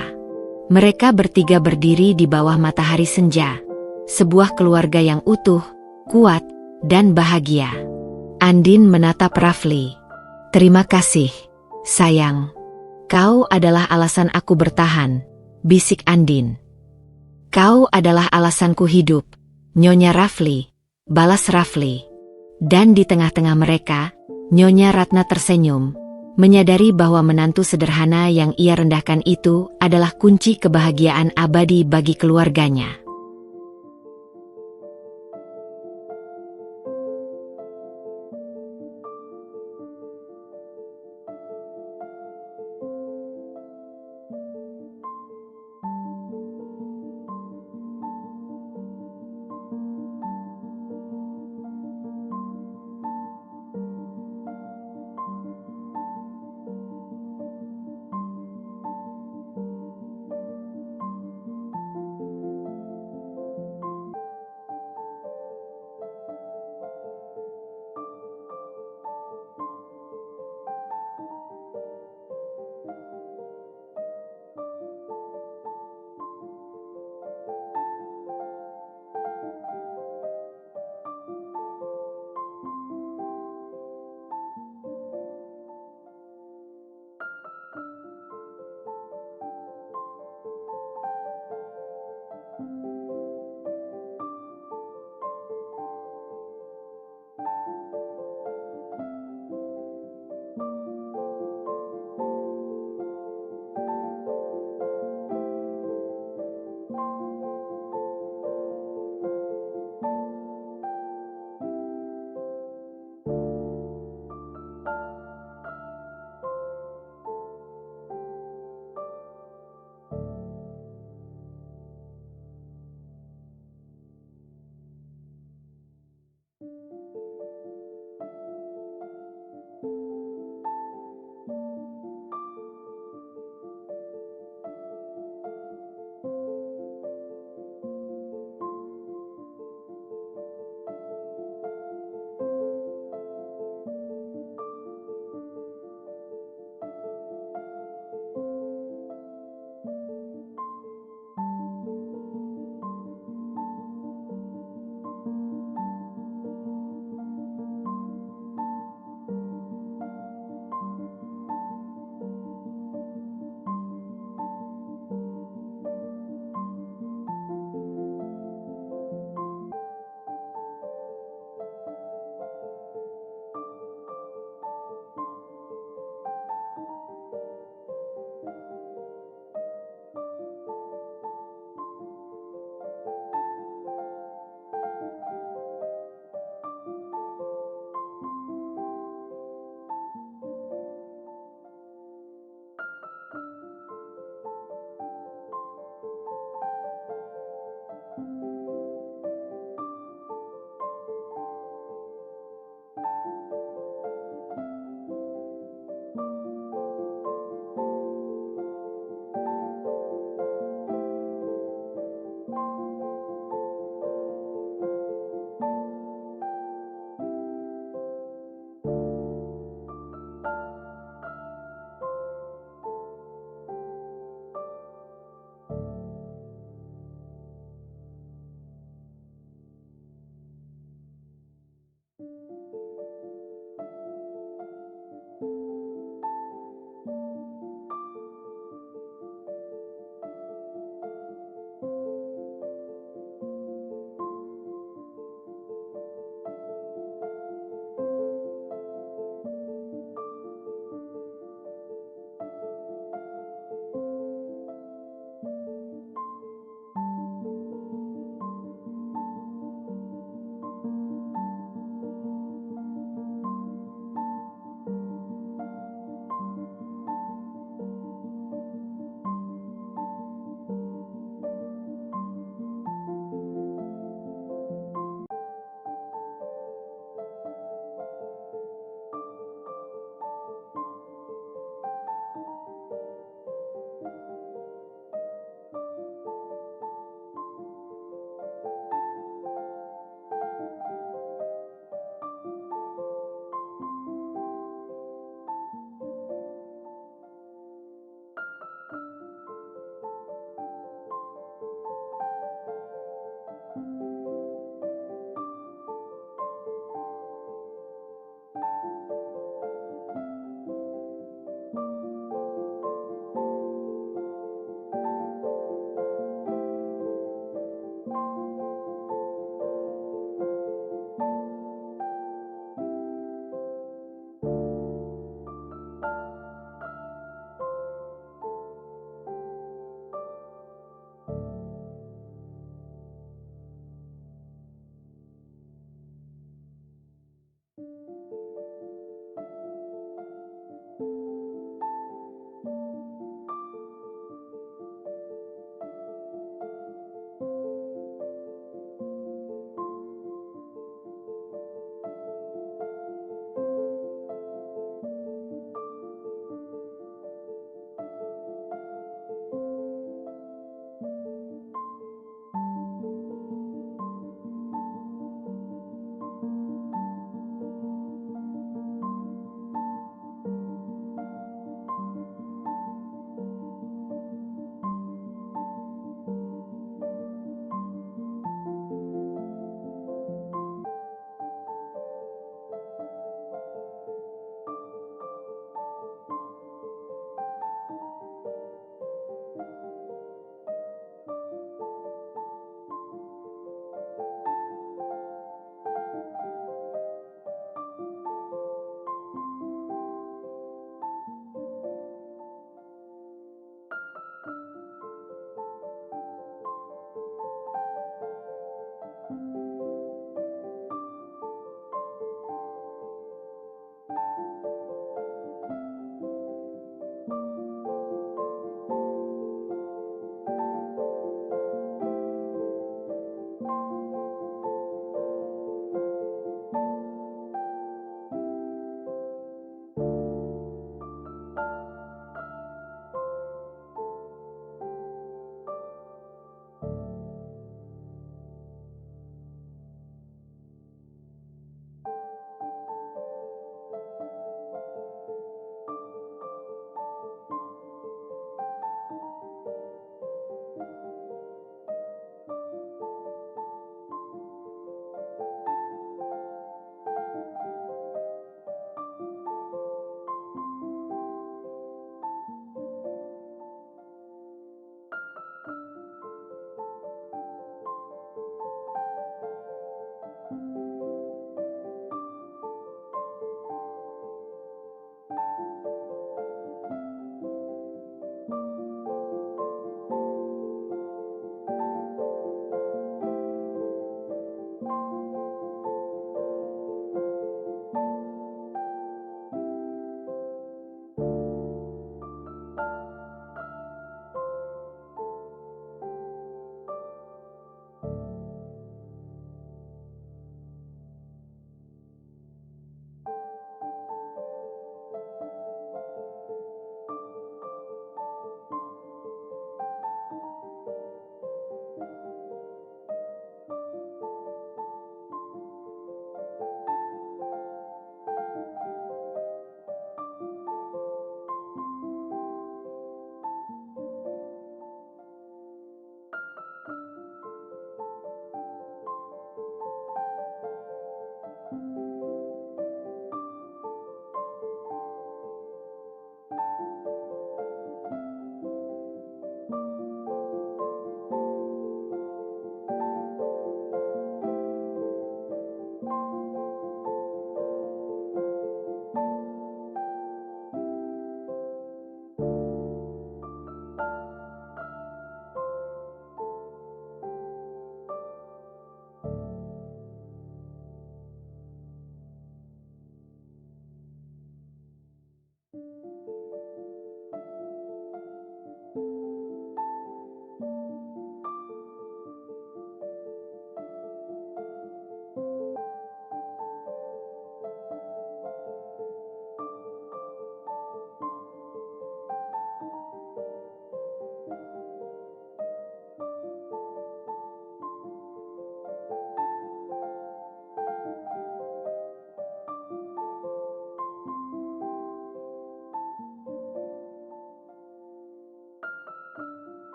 Mereka bertiga berdiri di bawah matahari senja, sebuah keluarga yang utuh, kuat, dan bahagia. Andin menatap Rafli. Terima kasih, sayang. Kau adalah alasan aku bertahan, bisik Andin. Kau adalah alasanku hidup, Nyonya Rafli, balas Rafli. Dan di tengah-tengah mereka, Nyonya Ratna tersenyum, menyadari bahwa menantu sederhana yang ia rendahkan itu adalah kunci kebahagiaan abadi bagi keluarganya.